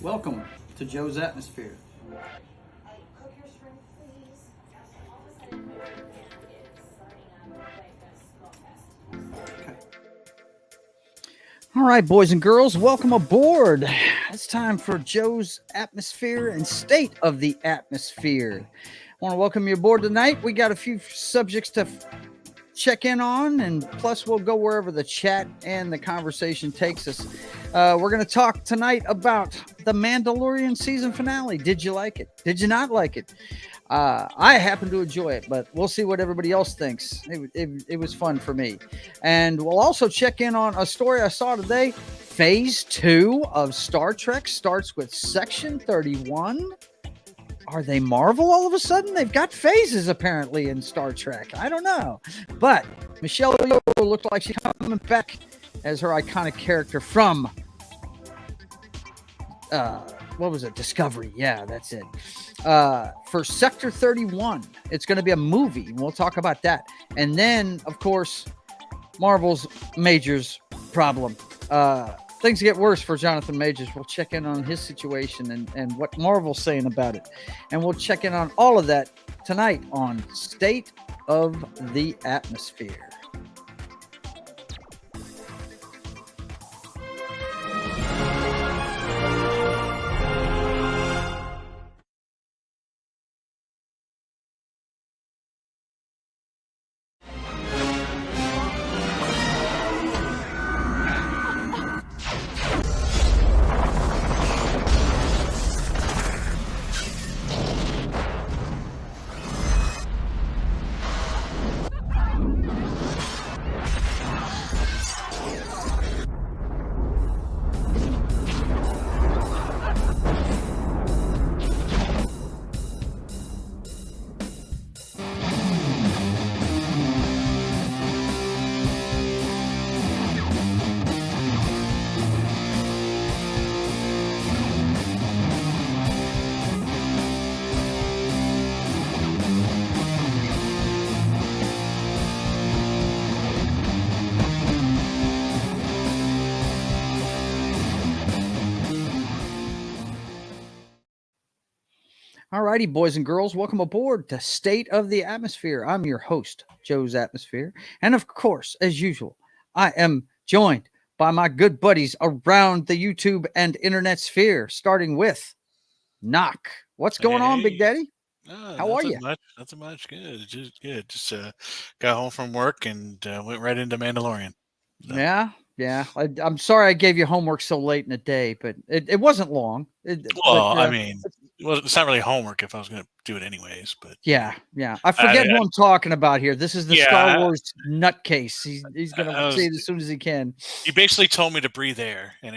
Welcome to Joe's Atmosphere. All right, boys and girls, welcome aboard. It's time for Joe's Atmosphere and State of the Atmosphere. I want to welcome you aboard tonight. We got a few subjects to check in on, and plus we'll go wherever the chat and the conversation takes us. We're going to talk tonight about the Mandalorian season finale. Did you like it? Did you not like it? I happen to enjoy it, but we'll see what everybody else thinks. It was fun for me. And we'll also check in on a story I saw today. Phase 2 of Star Trek starts with Section 31. Are they Marvel all of a sudden? They've got phases apparently in Star Trek. I don't know. But Michelle Yeoh looked like she's coming back as her iconic character from what was it? Discovery. Yeah, that's it. For Sector 31. It's going to be a movie. We'll talk about that. And then, of course, Marvel's Majors problem. Things get worse for Johnathan Majors. We'll check in on his situation and what Marvel's saying about it. And we'll check in on all of that tonight on State of the Atmosphere. All righty, boys and girls, welcome aboard to State of the Atmosphere. I'm your host, Joe's Atmosphere. And of course, as usual, I am joined by my good buddies around the YouTube and internet sphere, starting with Knock. What's going on, Big Daddy? How are you? Nothing much. Good. Just good. Just got home from work and went right into Mandalorian. So. Yeah. I'm sorry I gave you homework so late in the day, but it wasn't long. I mean, it's not really homework if I was going to do it anyways. But yeah. I forget who I'm talking about here. This is the Star Wars nutcase. He's going to see it as soon as he can. He basically told me to breathe air, and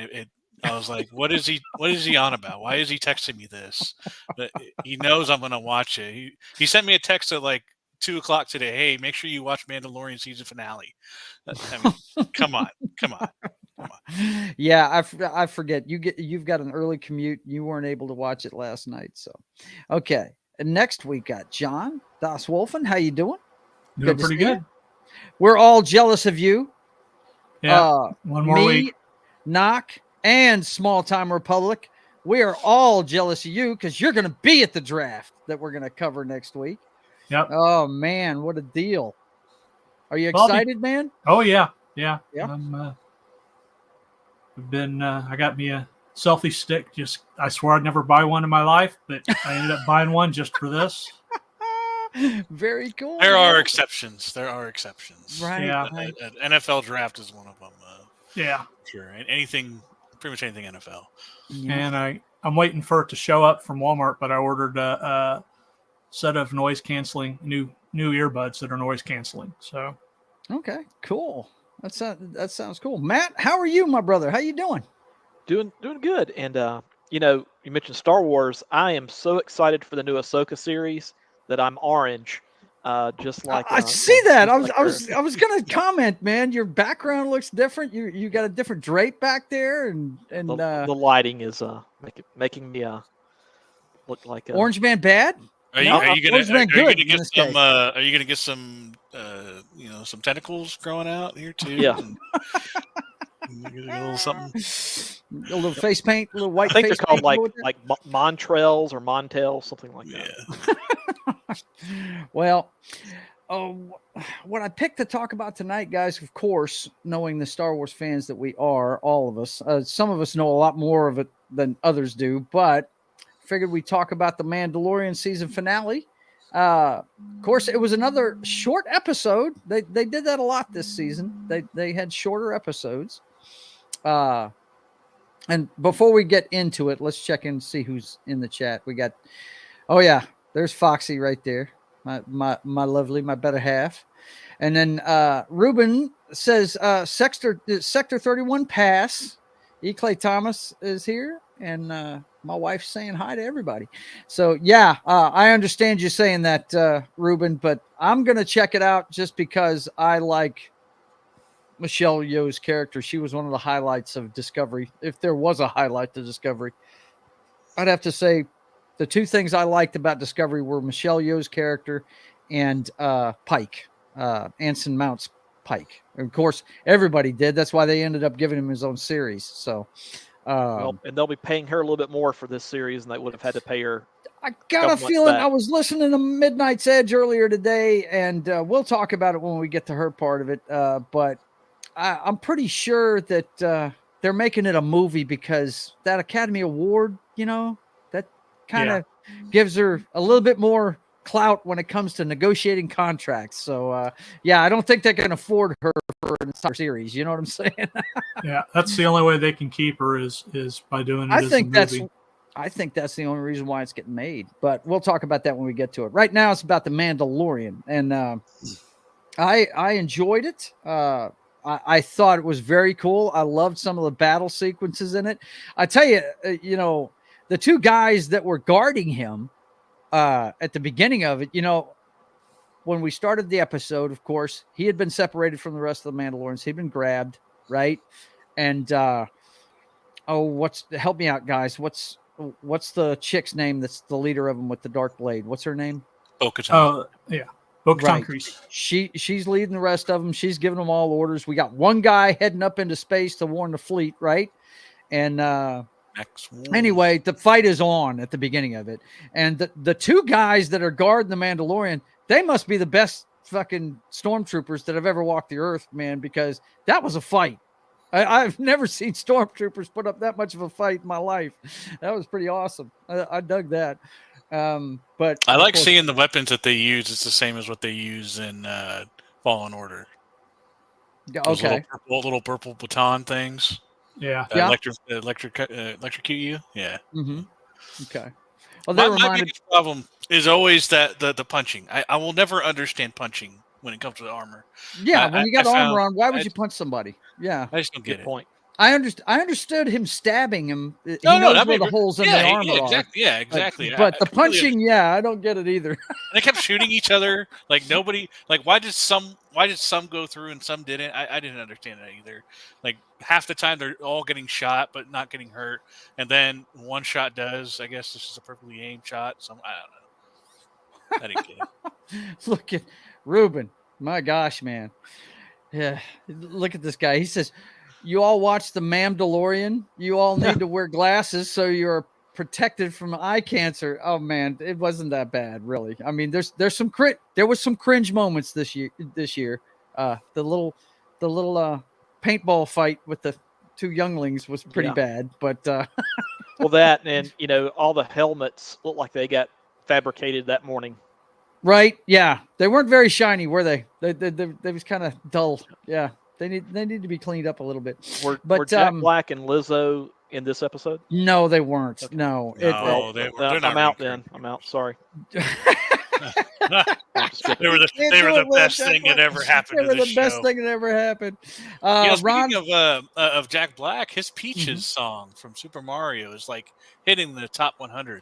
I was like, what is he on about? Why is he texting me this? But he knows I'm going to watch it. He sent me a text at like 2:00 today. Hey, make sure you watch Mandalorian season finale. I mean, come on. Yeah, I forget. You've got an early commute. You weren't able to watch it last night. So, okay. And next we got John Das Wolfen. How you doing? Doing pretty good. We're all jealous of you. Yeah. One more week. Knock, and Small Time Republic. We are all jealous of you because you're going to be at the draft that we're going to cover next week. Yep. Oh man, what a deal! Are you excited, man? Oh yeah. I got me a selfie stick. I swore I'd never buy one in my life, but I ended up buying one just for this. Very cool. There are exceptions. Right. Yeah. NFL draft is one of them. Yeah. Sure. Pretty much anything NFL. Yeah. And I'm waiting for it to show up from Walmart, but I ordered a set of noise canceling new earbuds that are noise canceling. So. Okay. Cool. That sounds cool. Matt, how are you, my brother? How you doing? Doing good. And you mentioned Star Wars. I am so excited for the new Ahsoka series that I'm orange. Just like I see that. I was gonna comment, man. Your background looks different. You got a different drape back there, and the lighting is making me look like Orange Man bad. Are you gonna get some some tentacles growing out here too? Yeah. A little something. A little face paint, a little white I think they're face called paint. like Montrels or Montels, something like that. Yeah. Well, what I picked to talk about tonight, guys, of course, knowing the Star Wars fans that we are, all of us, some of us know a lot more of it than others do, but figured we'd talk about the Mandalorian season finale. Of course, it was another short episode. They did that a lot this season. They had shorter episodes. And before we get into it, let's check in and see who's in the chat. We got, oh yeah, there's Foxy right there. My lovely, my better half. And then Ruben says Sector 31 pass. E. Clay Thomas is here, and my wife's saying hi to everybody. So yeah, I understand you saying that, Ruben, but I'm gonna check it out just because I like Michelle Yeoh's character. She was one of the highlights of Discovery. If there was a highlight to Discovery, I'd have to say the two things I liked about Discovery were Michelle Yeoh's character and Pike, Anson Mount's Pike. And of course, everybody did. That's why they ended up giving him his own series. So, Well, and they'll be paying her a little bit more for this series than they would have had to pay her. I got a months feeling. back. I was listening to Midnight's Edge earlier today, and we'll talk about it when we get to her part of it. But I'm pretty sure that they're making it a movie because that Academy Award, that kind of gives her a little bit more clout when it comes to negotiating contracts. So, yeah, I don't think they can afford her for an entire series. You know what I'm saying? Yeah, that's the only way they can keep her is by doing it I as think a movie. I think that's the only reason why it's getting made. But we'll talk about that when we get to it. Right now, it's about the Mandalorian, and I enjoyed it. I thought it was very cool. I loved some of the battle sequences in it. I tell you, the two guys that were guarding him at the beginning of it, when we started the episode, of course, he had been separated from the rest of the Mandalorians. He'd been grabbed, right? And help me out, guys. What's the chick's name that's the leader of them with the dark blade? What's her name? Bo-Katan. Oh, yeah. Bo-Katan Right. She's leading the rest of them. She's giving them all orders. We got one guy heading up into space to warn the fleet, right? And anyway, the fight is on at the beginning of it. And the two guys that are guarding the Mandalorian, they must be the best fucking stormtroopers that have ever walked the earth, man, because that was a fight. I've never seen stormtroopers put up that much of a fight in my life. That was pretty awesome. I dug that. But I like seeing the weapons that they use. It's the same as what they use in Fallen Order. Those okay. little purple baton things. Yeah. Electrocute you. Yeah. Mm-hmm. Okay. Well, my biggest problem is always that the punching. I will never understand punching when it comes to the armor. Yeah, when you got armor on, why would you punch somebody? Yeah, I just don't get it. Point. I understood him stabbing him. He No, knows where the holes in the armor are. Yeah, exactly. But the punching, I don't get it either. They kept shooting each other. Like nobody. Like why did some go through and some didn't? I didn't understand that either. Like half the time they're all getting shot but not getting hurt, and then one shot does. I guess this is a perfectly aimed shot. I don't know. I didn't get it. Look at Ruben. My gosh, man. Yeah, look at this guy. He says, "You all watch the Mandalorian. You all need to wear glasses so you're protected from eye cancer." Oh man, it wasn't that bad, really. I mean, there was some cringe moments this year. The little paintball fight with the two younglings was pretty bad, but well, that and all the helmets look like they got fabricated that morning. Right? Yeah, they weren't very shiny, were they? They was kind of dull. Yeah, they need to be cleaned up a little bit. Were Jack Black and Lizzo in this episode? No, they weren't. Okay. No, I'm out then. I'm out. Sorry. They were the best thing that ever happened. They were the best thing that ever happened. Speaking of Jack Black, his Peaches song from Super Mario is like hitting the top 100.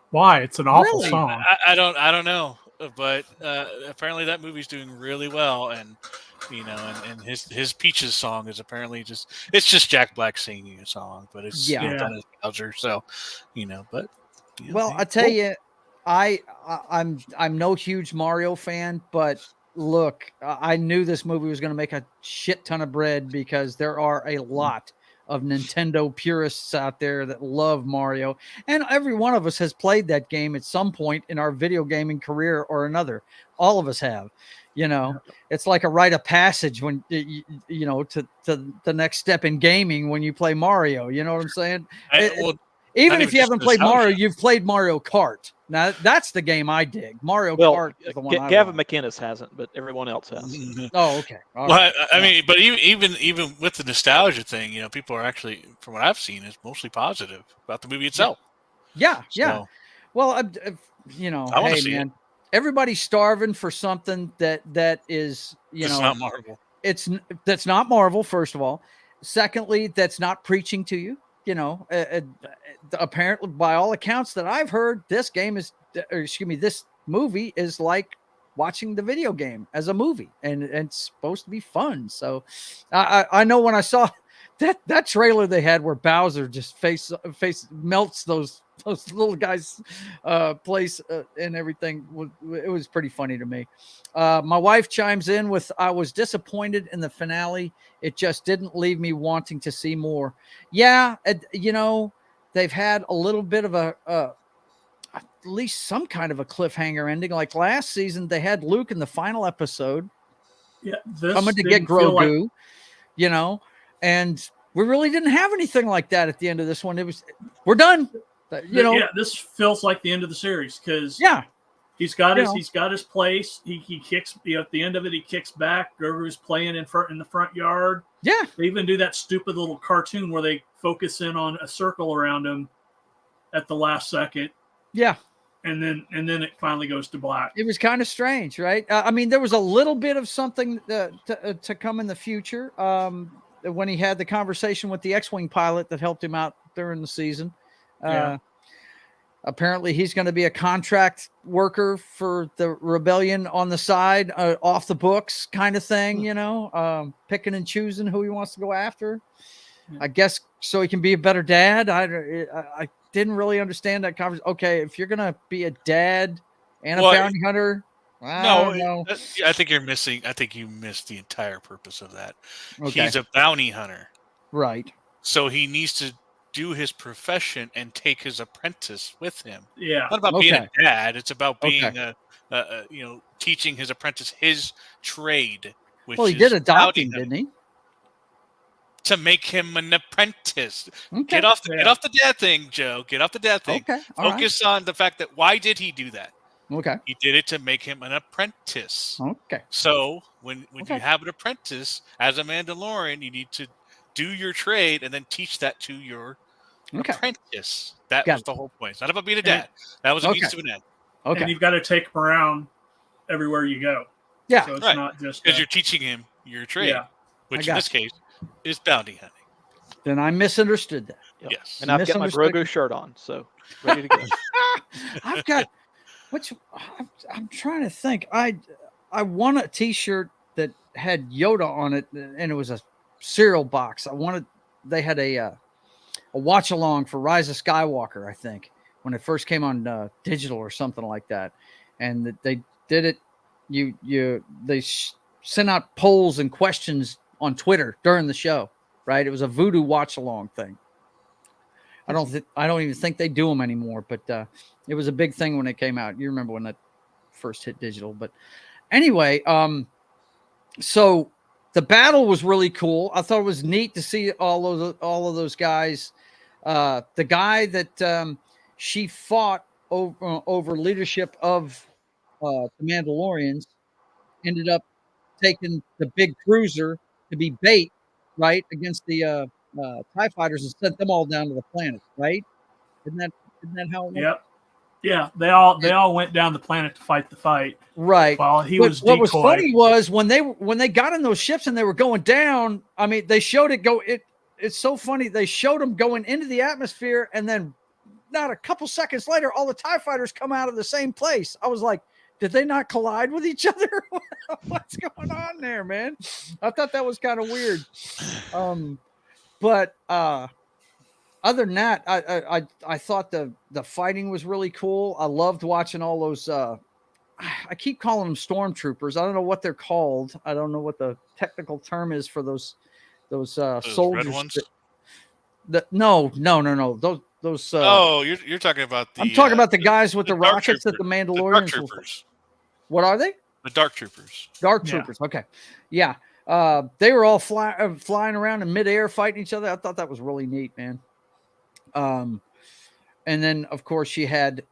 Why? It's an awful song. I don't know, but apparently that movie's doing really well, and and his Peaches song is apparently it's just Jack Black singing a song, but it's done as Bowser, so but. Well, I tell you, I'm no huge Mario fan, but look, I knew this movie was going to make a shit ton of bread because there are a lot of Nintendo purists out there that love Mario. And every one of us has played that game at some point in our video gaming career or another. All of us have. You know, it's like a rite of passage when you know to the next step in gaming when you play Mario. You know what I'm saying? Even if you haven't played Mario, you've played Mario Kart. Now that's the game I dig. Mario Kart is the one. Gavin McInnes hasn't, but everyone else has. Oh, okay. All right. I mean, but even with the nostalgia thing, you know, people are actually, from what I've seen, is mostly positive about the movie itself. Yeah. Well, you know, hey man, everybody's starving for something that is, it's not Marvel. That's not Marvel. First of all, secondly, that's not preaching to you. You know, apparently, by all accounts that I've heard, this movie is like watching the video game as a movie, and it's supposed to be fun. So, I know when I saw that trailer they had where Bowser just face melts those little guys' place and everything, it was pretty funny to me. My wife chimes in with, I was disappointed in the finale. It just didn't leave me wanting to see more. Yeah, you know, they've had a little bit of at least some kind of a cliffhanger ending. Like last season, they had Luke in the final episode. Yeah, coming to get Grogu, you know, and we really didn't have anything like that at the end of this one. We're done. You know, this feels like the end of the series because he's got his place. He kicks at the end of it. He kicks back. Grogu's playing in the front yard. Yeah, they even do that stupid little cartoon where they focus in on a circle around him at the last second. Yeah, and then it finally goes to black. It was kind of strange, right? I mean, there was a little bit of something to come in the future when he had the conversation with the X-wing pilot that helped him out during the season. Apparently he's going to be a contract worker for the rebellion on the side, off the books kind of thing, you know, picking and choosing who he wants to go after. I guess so he can be a better dad. I didn't really understand that conversation. Okay, if you're going to be a dad and a bounty hunter, I think you missed the entire purpose of that. Okay. He's a bounty hunter. Right. So he needs to do his profession and take his apprentice with him. Yeah. It's not about being a dad. It's about being teaching his apprentice his trade. Well, he did adopt him, didn't he? To make him an apprentice. Okay. Get off the dad thing, Joe. Get off the dad thing. Okay. Focus on the fact that why did he do that? Okay. He did it to make him an apprentice. Okay. So when you have an apprentice as a Mandalorian, you need to do your trade and then teach that to your apprentice. That was the whole point. It's not about being a dad. That was a means to an end. Okay. And you've got to take him around everywhere you go. Yeah. So it's not just because you're teaching him your trade, which in this case is bounty hunting. Then I misunderstood that. Yes. And I've got my Grogu shirt on, so ready to go. I've got I'm trying to think. I won a T-shirt that had Yoda on it, and it was a cereal box. They had a watch along for Rise of Skywalker, I think, when it first came on digital or something like that, and they did it. They sent out polls and questions on Twitter during the show, right? It was a voodoo watch along thing. I don't even think they do them anymore, but it was a big thing when it came out. You remember when that first hit digital, but anyway, so the battle was really cool. I thought it was neat to see all of those guys. The guy that she fought over leadership of the Mandalorians ended up taking the big cruiser to be bait, right, against the TIE fighters and sent them all down to the planet, right? Isn't that how it went? Yep. Yeah, they all went down the planet to fight the fight. Right. While he was decoyed. What was funny was when they got in those ships and they were going down, I mean, they showed it's so funny. They showed them going into the atmosphere, and then not a couple seconds later, all the TIE fighters come out of the same place. I was like, did they not collide with each other? What's going on there, man? I thought that was kind of weird. But other than that, I thought the fighting was really cool. I loved watching all those. I keep calling them stormtroopers. I don't know what they're called. I don't know what the technical term is for those soldiers. Red ones? No. Those. You're talking about the. I'm talking about the guys with the rockets that the Mandalorians. Mandalorians. Dark troopers. What are they? The Dark Troopers. Dark Troopers. Yeah. Okay. Yeah. They were all flying around in midair fighting each other. I thought that was really neat, man. And then of course you had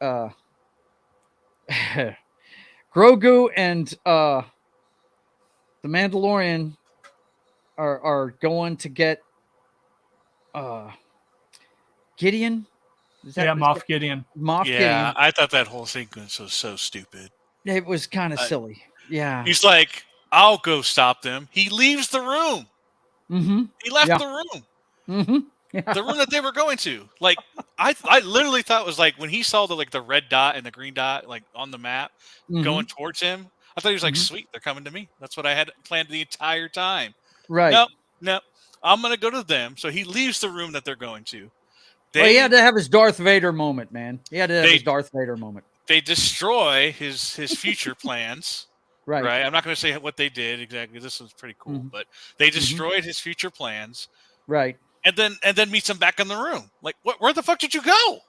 Grogu and the Mandalorian are going to get Gideon. Moff Gideon. Gideon. I thought that whole sequence was so stupid. It was kind of silly. Yeah. He's like, I'll go stop them. He leaves the room. Mm-hmm. He left the room. Mm-hmm. Yeah. The room that they were going to. Like, I literally thought it was like when he saw the red dot and the green dot like on the map going towards him. I thought he was like, sweet, they're coming to me. That's what I had planned the entire time. Right. No, I'm gonna go to them. So he leaves the room that they're going to. He had to have his Darth Vader moment, man. He had to have his Darth Vader moment. They destroy his future plans. Right. I'm not going to say what they did exactly. This was pretty cool, but they destroyed his future plans. Right. And then meets him back in the room. Like, where the fuck did you go?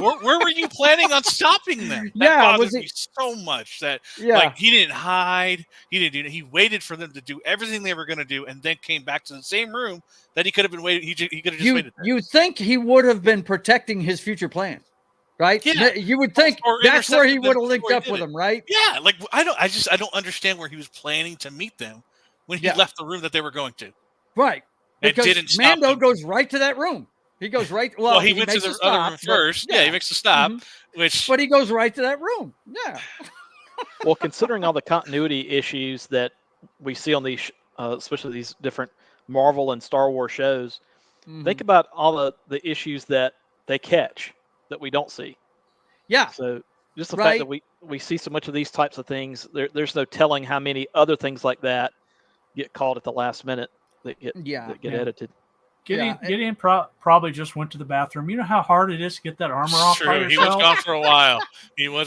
where were you planning on stopping them? That bothered me so much that like he didn't hide. He didn't do. He waited for them to do everything they were going to do, and then came back to the same room that he could have been waiting. He could have just waited there. You think he would have been protecting his future plans? Right? Yeah. You would think that's where he would have linked up with them, right? Yeah. Like I don't understand where he was planning to meet them when he left the room that they were going to. Right. Because didn't Mando goes right to that room. He goes right. Well, he went to the other room first. Yeah, he makes a stop. But he goes right to that room. Yeah. Well, considering all the continuity issues that we see on these, especially these different Marvel and Star Wars shows, think about all the issues that they catch that we don't see. Yeah. So just the fact that we see so much of these types of things, there's no telling how many other things like that get called at the last minute that get edited. Gideon probably just went to the bathroom. You know how hard it is to get that armor off by yourself? He was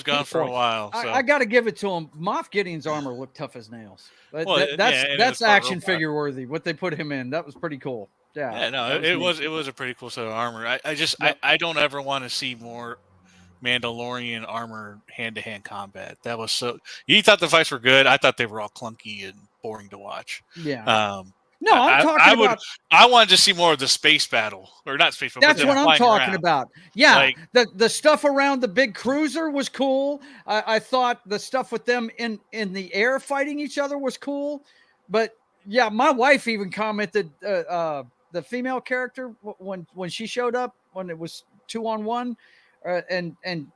gone for a while. So. I got to give it to him. Moff Gideon's armor looked tough as nails. That's action figure worthy. What they put him in, that was pretty cool. Yeah. It was a pretty cool set of armor. I don't ever want to see more Mandalorian armor hand-to-hand combat. That was so. You thought the fights were good. I thought they were all clunky and boring to watch. Yeah. No, I'm talking about. I wanted to see more of the space battle, or not space battle. That's what I'm talking about. Yeah, the stuff around the big cruiser was cool. I thought the stuff with them in the air fighting each other was cool. But yeah, my wife even commented the female character when she showed up when it was 2-on-1, and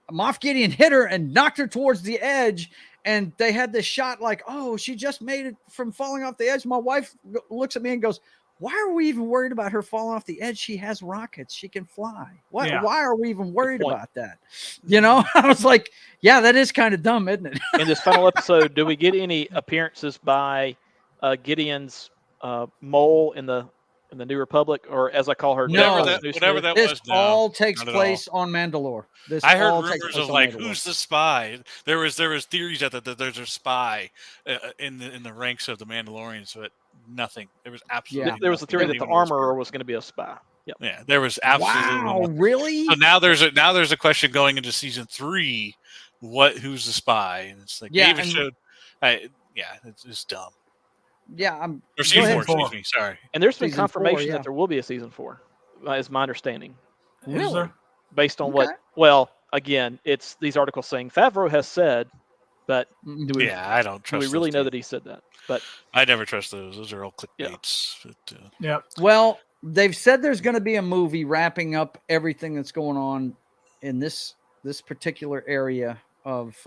Moff Gideon hit her and knocked her towards the edge. And they had this shot like, oh, she just made it from falling off the edge. My wife looks at me and goes, why are we even worried about her falling off the edge? She has rockets. She can fly. Why are we even worried about that? You know, I was like, yeah, that is kind of dumb, isn't it? In this final episode, do we get any appearances by Gideon's mole in the New Republic, or as I call her, whatever that was. This all takes place on Mandalore. I heard rumors of like, who's the spy? There was theories that there's a spy in the ranks of the Mandalorians, but nothing. There was absolutely there was a theory that the armorer was going to be a spy. Yep. Yeah, there was absolutely. Wow, really? So now there's a question going into season 3. Who's the spy? And it's like David showed. It's dumb. Yeah, or season 4. Excuse me, sorry. And there's been confirmation that there will be a season 4, is my understanding. Really? Based on what? Well, again, it's these articles saying Favreau has said, but I don't trust. Do we really know that he said that? But I never trust those. Those are all clickbaits. Yeah. Well, they've said there's going to be a movie wrapping up everything that's going on in this particular area of.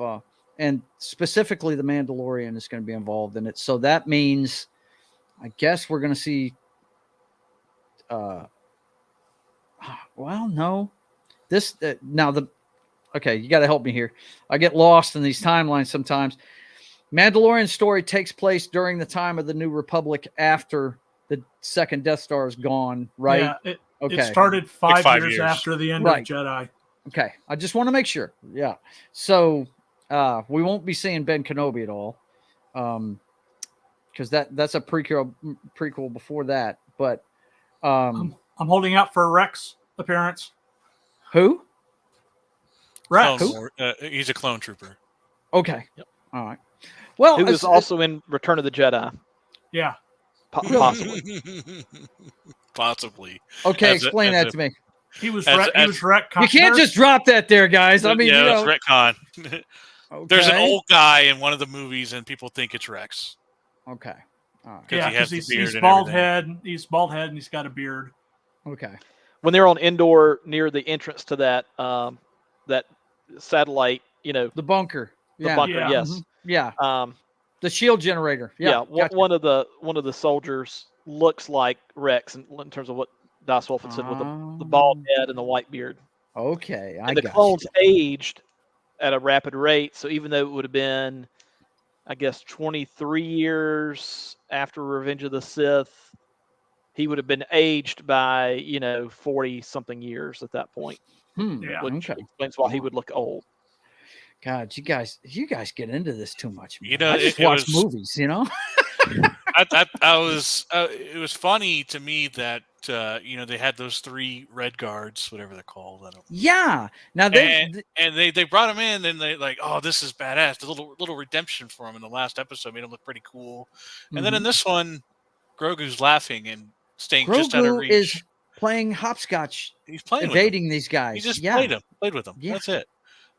And specifically, the Mandalorian is going to be involved in it. So that means, I guess we're going to see. Well, no, this okay. You got to help me here. I get lost in these timelines sometimes. Mandalorian story takes place during the time of the New Republic after the second Death Star is gone, right? Yeah. It started 5 years after the end of Jedi. Okay, I just want to make sure. Yeah. So We won't be seeing Ben Kenobi at all, because that's a prequel before that. But I'm holding out for a Rex appearance. Who? Rex. He's a clone trooper. Okay. Yep. All right. Well, who was also in Return of the Jedi. Yeah. Possibly. Possibly. Okay, explain that to me. He was retconned. You can't just drop that there, guys. I mean, it's retcon. Okay. There's an old guy in one of the movies, and people think it's Rex. Okay. All right. Yeah, because he's bald head. He's bald head, and he's got a beard. Okay. When they're on Endor near the entrance to that that satellite, the bunker. The bunker, yes. Mm-hmm. Yeah. The shield generator. Yeah. Gotcha. One of the soldiers looks like Rex in terms of what Das Wolf had said with the bald head and the white beard. Okay, and the clones aged at a rapid rate, so even though it would have been, I guess, 23 years after Revenge of the Sith, he would have been aged by 40-something years at that point. Which explains why he would look old. God, you guys get into this too much. Man. I just watch movies, it was funny to me that they had those 3 red guards, whatever they're called. I don't. Yeah. Now they brought him in, and they like, oh, this is badass. The little redemption for him in the last episode made him look pretty cool. And then in this one, Grogu's laughing and staying just out of reach. Is playing hopscotch. He's playing evading these guys. He just played with them. Yeah. That's it.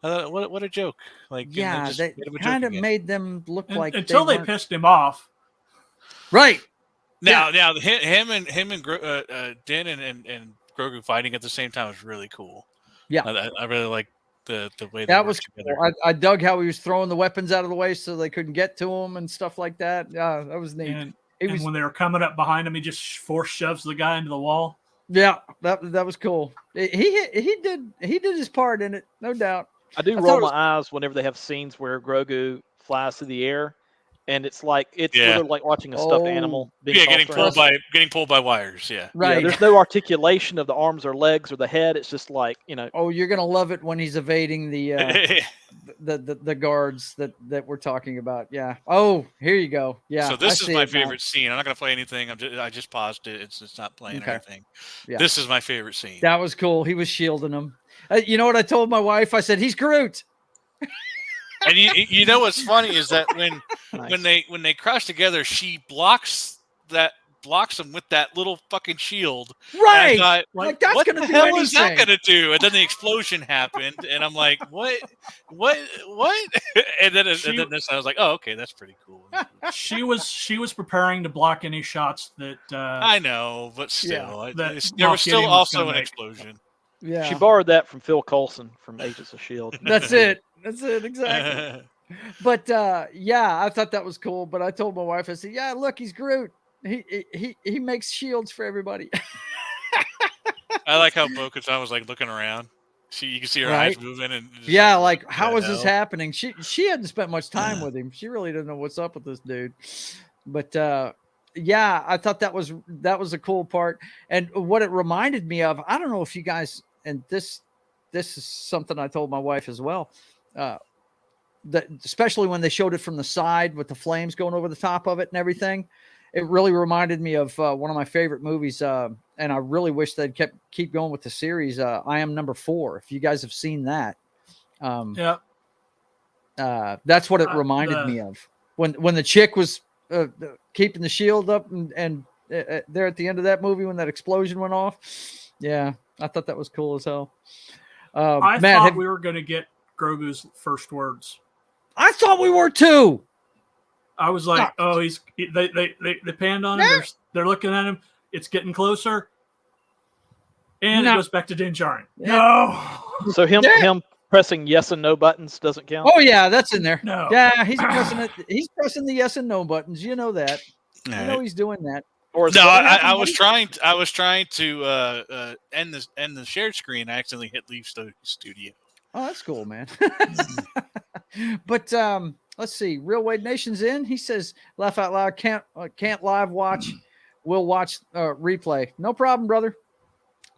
What a joke! Like, they kind of made them look like until they pissed him off. Right now, him and Din and Grogu fighting at the same time was really cool. Yeah, I really like the way that was together. Cool. I dug how he was throwing the weapons out of the way so they couldn't get to him and stuff like that. Yeah, that was neat. And when they were coming up behind him, he just force shoves the guy into the wall. Yeah, that was cool. He did his part in it, no doubt. I roll my eyes whenever they have scenes where Grogu flies through the air, and it's literally like watching a stuffed animal. Getting pulled by wires. Yeah, right. Yeah, there's no articulation of the arms or legs or the head. It's just like Oh, you're gonna love it when he's evading the the guards that we're talking about. Yeah. Oh, here you go. Yeah. So this is my favorite scene. I'm not gonna play anything. I just paused it. It's not playing anything. Yeah. This is my favorite scene. That was cool. He was shielding him. You know what I told my wife? I said, he's Groot. And you know what's funny is that when they crash together, she blocks him with that little fucking shield. Right. Thought, like that's what gonna the do hell anything. is that gonna do? And then the explosion happened, and I'm like, what? And then this, I was like, oh, okay, that's pretty cool. She was preparing to block any shots that. I know, but still, there was still Gideon also an explosion. Yeah, she borrowed that from Phil Coulson from Agents of S.H.I.E.L.D. That's it exactly. But I thought that was cool. But I told my wife, I said, yeah, look, he's Groot. He makes shields for everybody. I like how Bo-Katan was like looking around. You can see her eyes moving, and like how is this happening? She hadn't spent much time with him. She really doesn't know what's up with this dude. But I thought that was a cool part. And what it reminded me of, I don't know if you guys, and this is something I told my wife as well. That especially when they showed it from the side with the flames going over the top of it and everything, it really reminded me of one of my favorite movies. And I really wish they'd keep going with the series. I Am Number 4. If you guys have seen that, that's what it reminded me of when the chick was keeping the shield up and there at the end of that movie when that explosion went off. Yeah, I thought that was cool as hell. I thought we were going to get Grogu's first words. I thought we were too. I was like, they panned on him. They're looking at him. It's getting closer. And it goes back to Din Djarin. No. So him pressing yes and no buttons doesn't count? Oh, yeah, that's in there. No. Yeah, he's pressing it. He's pressing the yes and no buttons. You know that. All you know he's doing that. I was trying to end the shared screen. I accidentally hit leave studio. Oh, that's cool, man. But let's see. Real Wade Nation's in. He says, laugh out loud. Can't live watch. We'll watch replay. No problem, brother.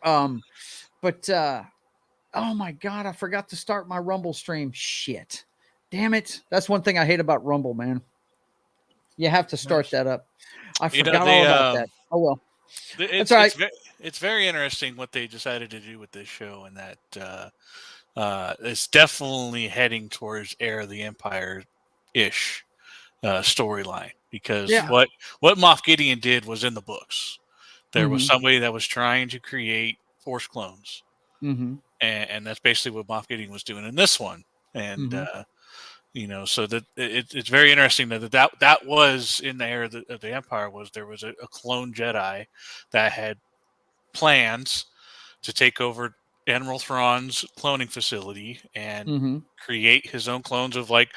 But oh my God, I forgot to start my Rumble stream. Shit. Damn it. That's one thing I hate about Rumble, man. You have to start that up. I forgot all about that. Oh, well. That's all right. It's very interesting what they decided to do with this show, and that it's definitely heading towards Heir of the Empire-ish storyline, because what Moff Gideon did was in the books. There was somebody that was trying to create Force clones, and that's basically what Moff Gideon was doing in this one. And so that it's very interesting that was in the Heir of the Empire. There was a clone Jedi that had plans to take over Admiral Thrawn's cloning facility and create his own clones of like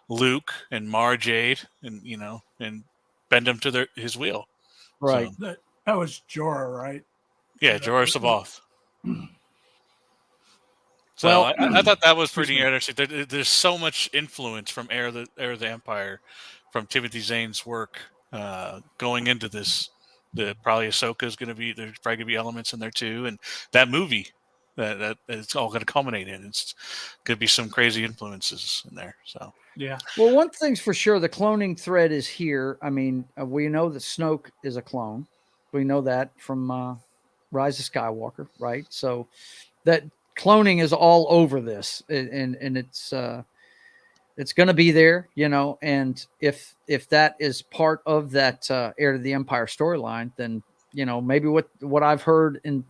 Luke and Mara Jade, and and bend them to his will. Right. So, that was Jorah, right? Yeah, Jorah Sabath. So I thought that was pretty interesting. There's so much influence from Heir of the Empire, from Timothy Zahn's work going into this. Probably Ahsoka is going to be, there's probably going to be elements in there too, and that movie that it's all going to culminate in. It's going to be some crazy influences in there. So yeah. Well, one thing's for sure, the cloning thread is here. I mean, we know that Snoke is a clone. We know that from Rise of Skywalker, right? So that cloning is all over this, and it's going to be there, and if that is part of that Heir to the Empire storyline, then maybe what I've heard in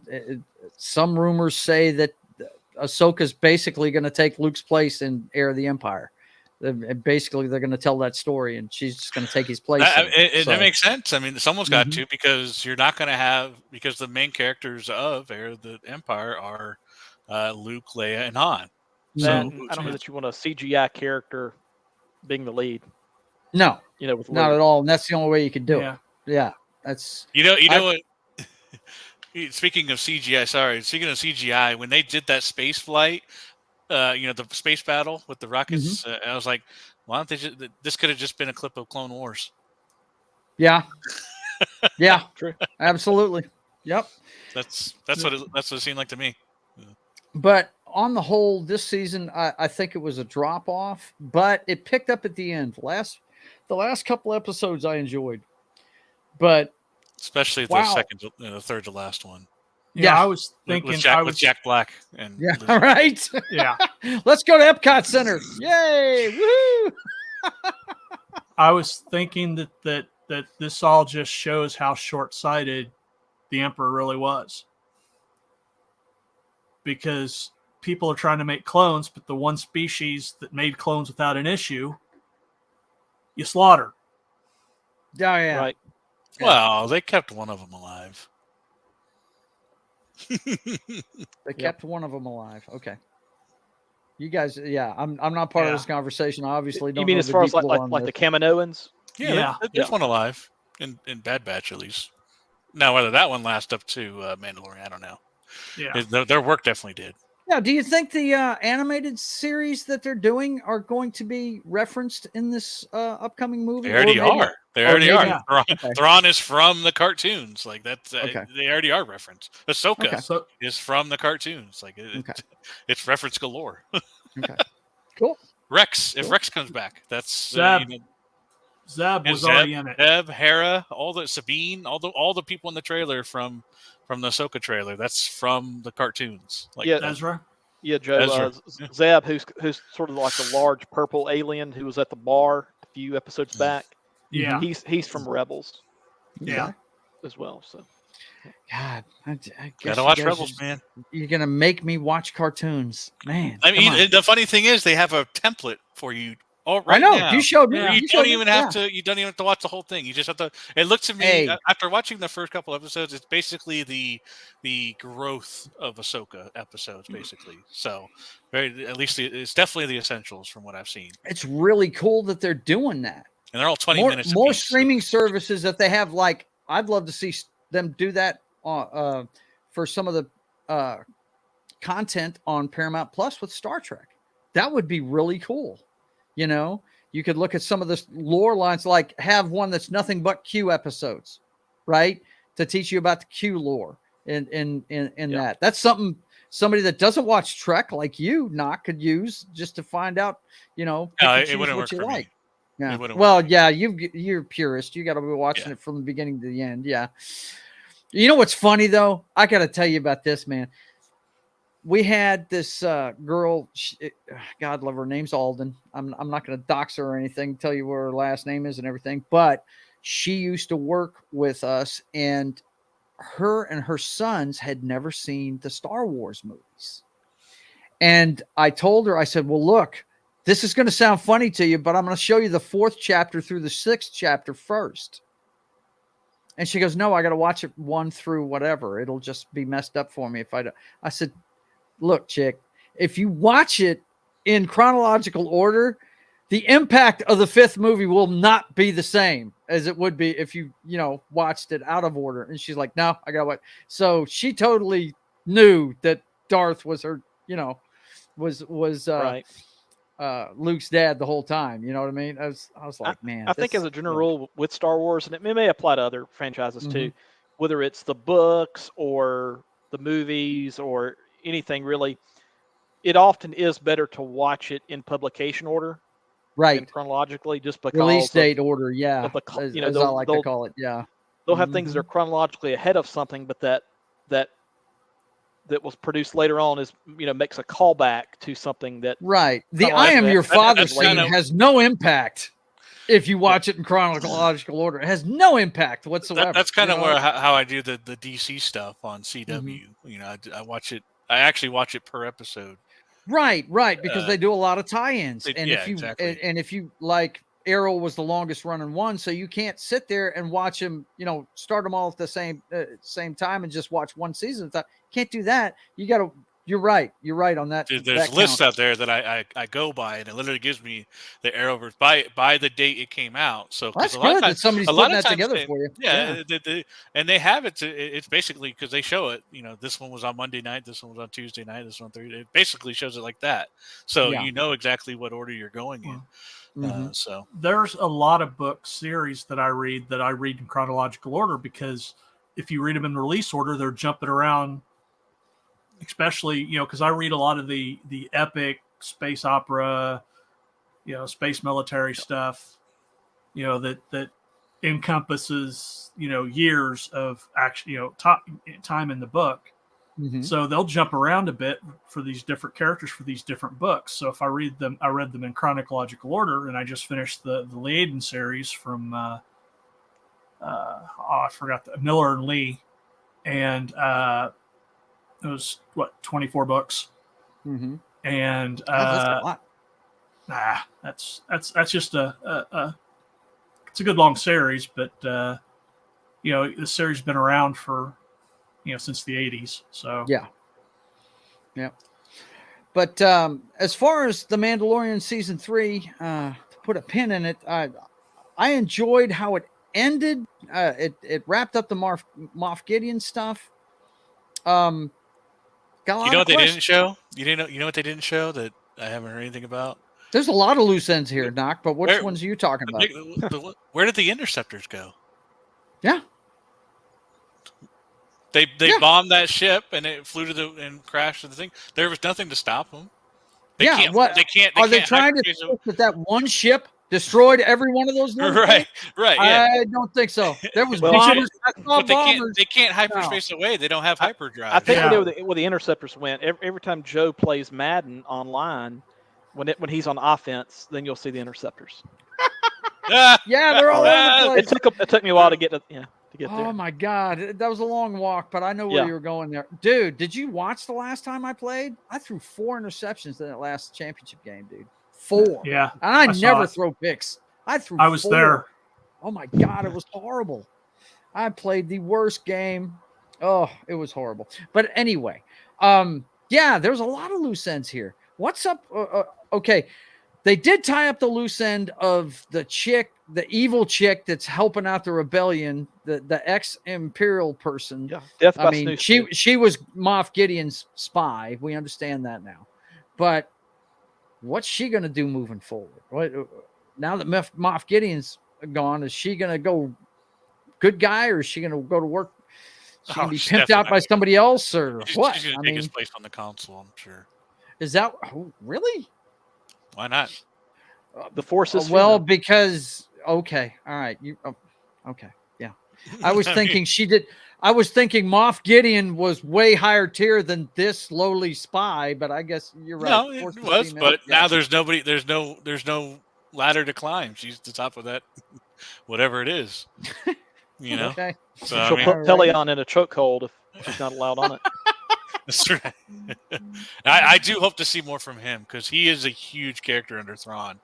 some rumors say that Ahsoka's basically going to take Luke's place in Heir of the Empire. Basically, they're going to tell that story, and she's just going to take his place. That makes sense. I mean, someone's got to, because you're not going to have, because the main characters of Heir of the Empire are Luke, Leia, and Han. So I don't know that you want a CGI character being the lead. No, with not at all. And that's the only way you could do it. Yeah, that's what. Speaking of CGI, when they did that space flight, the space battle with the rockets, I was like, why don't they this could have just been a clip of Clone Wars. Yeah. Yeah. True. Absolutely. Yep. That's what it seemed like to me. But on the whole, this season, I think it was a drop off, but it picked up at the end. The last couple episodes I enjoyed, but especially the third to last one. Yeah, I was thinking with Jack Black and all right. Yeah, let's go to Epcot Center. Yay! Woohoo! I was thinking that this all just shows how short-sighted the Emperor really was, because people are trying to make clones, but the one species that made clones without an issue, you slaughter. Oh, yeah. Right. Well, they kept one of them alive. They kept one of them alive. Okay. You guys, I'm not part of this conversation. I obviously don't. You mean know as far as like the Kaminoans? Yeah. There's one alive in Bad Batch, at least. Now, whether that one lasts up to Mandalorian, I don't know. Yeah, their work definitely did. Now, do you think the animated series that they're doing are going to be referenced in this upcoming movie? They already are. They already are. Yeah. Thrawn is from the cartoons. Like that's they already are referenced. Ahsoka is from the cartoons. Like it's reference galore. Okay. Cool. Rex, if Rex comes back, that's Zeb was already in it. Zeb, Hera, Sabine, all the people in the trailer from the Ahsoka trailer. That's from the cartoons. Like Ezra. Yeah, Joe. Zeb, who's sort of like the large purple alien who was at the bar a few episodes back. Yeah, he's from Rebels. Yeah, as well. So, God, I guess gotta watch Rebels, man. You're gonna make me watch cartoons, man. I mean, the funny thing is, they have a template for you. Oh, I know. Now. You showed me. You don't even have to. You don't even have to watch the whole thing. You just have to. It looks to me after watching the first couple episodes, it's basically the growth of Ahsoka episodes, basically. So, at least it's definitely the essentials from what I've seen. It's really cool that they're doing that. And they're all 20 minutes. More streaming services that they have. Like, I'd love to see them do that for some of the content on Paramount Plus with Star Trek. That would be really cool. You could look at some of the lore lines, like have one that's nothing but Q episodes, right? To teach you about the Q lore in that. That's something somebody that doesn't watch Trek like you, could use just to find out, pick and choose what you like. Yeah. Well, yeah, you're a purist. You got to be watching it from the beginning to the end. Yeah. You know what's funny though? I got to tell you about this, man. We had this girl. God love her. Name's Alden. I'm not going to dox her or anything. Tell you what her last name is and everything. But she used to work with us, and her sons had never seen the Star Wars movies. And I told her, I said, well, look, this is going to sound funny to you, but I'm going to show you the 4th chapter through the 6th chapter first. And she goes, no, I got to watch it 1 through whatever. It'll just be messed up for me if I don't. I said, look, chick, if you watch it in chronological order, the impact of the 5th movie will not be the same as it would be if you watched it out of order. And she's like, no, I got to watch. So she totally knew that Darth was her, was right. Luke's dad the whole time. You know what I mean? I was like, man. I think as a general rule with Star Wars, and it may apply to other franchises too, whether it's the books or the movies or anything really, it often is better to watch it in publication order. Right. And chronologically, just because release date order. Yeah. As I like to call it. Yeah. They'll have things that are chronologically ahead of something, but that was produced later on is makes a callback to something that right. The I am your father scene has no impact if you watch it in chronological order. It has no impact whatsoever. That's kind of how I do the DC stuff on CW. I watch it. I actually watch it per episode. Right, because they do a lot of tie-ins, and if you like, Arrow was the longest running one, so you can't sit there and watch them, start them all at the same time and just watch one season. Can't do that. You got to. You're right on that. There's lists out there that I go by, and it literally gives me the Arrowverse by the date it came out. So that's good that somebody's putting that together for you. Yeah. And they have it. It's basically because they show it. This one was on Monday night, this one was on Tuesday night, this one Thursday. It basically shows it like that, so you know exactly what order you're going in. So there's a lot of book series that I read in chronological order, because if you read them in release order, they're jumping around. Especially, because I read a lot of the epic space opera, space military stuff, that encompasses, years of action, time in the book. So they'll jump around a bit for these different characters for these different books. So if I read them in chronological order, and I just finished the Leaden series from, I forgot Miller and Lee, and it was 24 books, and that's a lot. That's just it's a good long series, but the series has been around for since the 80s. So yeah. But as far as the Mandalorian season 3, to put a pin in it, I enjoyed how it ended. It wrapped up the Moff Gideon stuff. What they didn't show? You know what they didn't show that I haven't heard anything about? There's a lot of loose ends here, Doc, but which ones are you talking about? Where did the interceptors go? Yeah. They bombed that ship and it flew and crashed to the thing. There was nothing to stop them. They can't. Are they trying to say that one ship destroyed every one of those? Right. Yeah. I don't think so. There was bombers. But they can't hyperspace away. They don't have hyperdrive. I think where the interceptors went. Every time Joe plays Madden online, when he's on offense, then you'll see the interceptors. They're all over the place. It took me a while to get to there. Oh my God, that was a long walk, but I know where you were going there, dude. Did you watch the last time I played? I threw 4 interceptions in that last championship game, dude. 4. Yeah, and I never throw picks. I was 4. There. Oh my God, it was horrible. I played the worst game. Oh, it was horrible. But anyway, there's a lot of loose ends here. What's up? Okay, they did tie up the loose end of the evil chick that's helping out the rebellion, the ex-Imperial person. Yeah, she was Moff Gideon's spy. We understand that now, but what's she going to do moving forward? Now that Moff Gideon's gone, is she going to go good guy, or is she going to go to work She can be she's pimped out definitely by not somebody else or She's what? going to I take his mean, place on the console, I'm sure. is that really? Why not? The Force is Well, female. because okay, all right, okay, yeah. I was I thinking mean, she did. I was thinking Moff Gideon was way higher tier than this lowly spy, but I guess you're right. no, Force it is was, female. but Yeah. now there's nobody. There's no ladder to climb. She's the top of that, whatever it is. You know. Okay. So I She'll mean, put All right. Pelion in a chokehold if she's not allowed on it. that's right. I do hope to see more from him because he is a huge character under Thrawn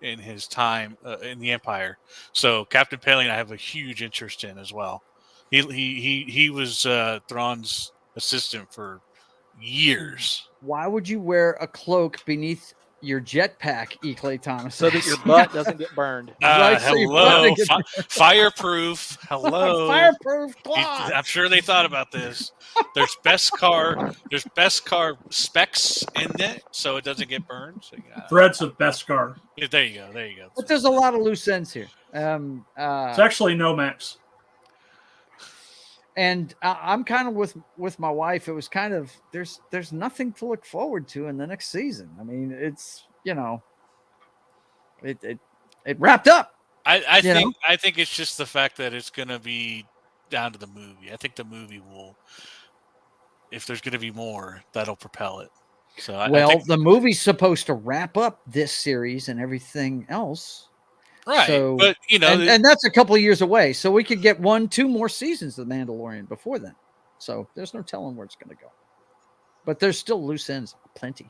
in his time in the Empire. So Captain Pelion, I have a huge interest in as well. He was Thrawn's assistant for years. Why would you wear a cloak beneath your jetpack, Clay Thomas? So that your butt doesn't get burned. Right, so your Hello, butt doesn't fireproof. Hello, fireproof cloth. I'm sure they thought about this. There's best car specs in it, so it doesn't get burned. So, Threads of Beskar. yeah, there you go. But there's a lot of loose ends here. It's actually Nomax. And I'm kind of with my wife. It was kind of there's nothing to look forward to in the next season. I mean, it's it wrapped up. I think it's just the fact that it's going to be down to the movie. I think the movie will, if there's going to be more, that'll propel it. So I think, the movie's supposed to wrap up this series and everything else. right? So, but and that's a couple of years away. So we could get 1-2 more seasons of The Mandalorian before then. So there's no telling where it's going to go. But there's still loose ends, plenty.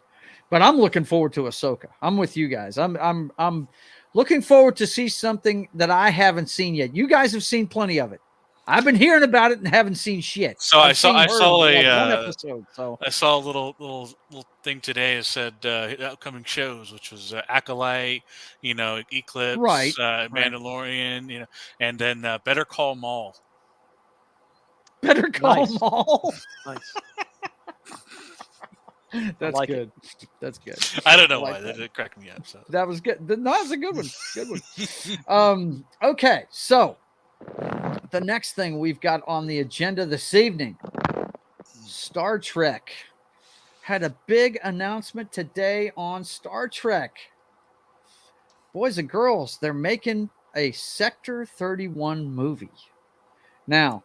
But I'm looking forward to Ahsoka. I'm with you guys. I'm looking forward to see something that I haven't seen yet. You guys have seen plenty of it. I've been hearing about it and haven't seen shit. So I saw one a episode. So I saw a little thing today. It said upcoming shows, which was Acolyte, Eclipse, Right. Mandalorian, and then Better Call Maul. Better Call Nice. Maul. Nice. That's like good. That's good. I don't know I like why that. that cracked me up. So That was good. No, that was a good one. Good one. Okay, so the next thing we've got on the agenda this evening, Star Trek had a big announcement today on Star Trek. Boys and girls, they're making a Sector 31 movie. Now,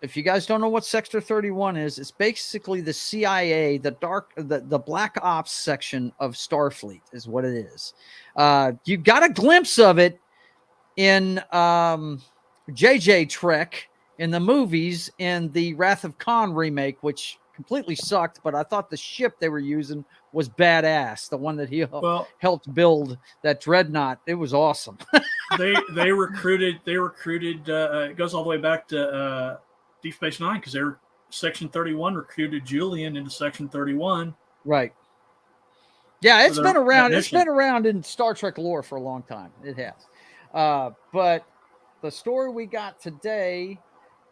if you guys don't know what Sector 31 is, it's basically the CIA, the Black Ops section of Starfleet is what it is. You got a glimpse of it in JJ Trek in the movies in the Wrath of Khan remake, which completely sucked, but I thought the ship they were using was badass. The one that he helped build, that dreadnought, it was awesome. they recruited. It goes all the way back to Deep Space Nine because they were Section 31 recruited Julian into Section 31. Right. Yeah, it's So been around. It's mission. been around in Star Trek lore for a long time. It has. But the story we got today,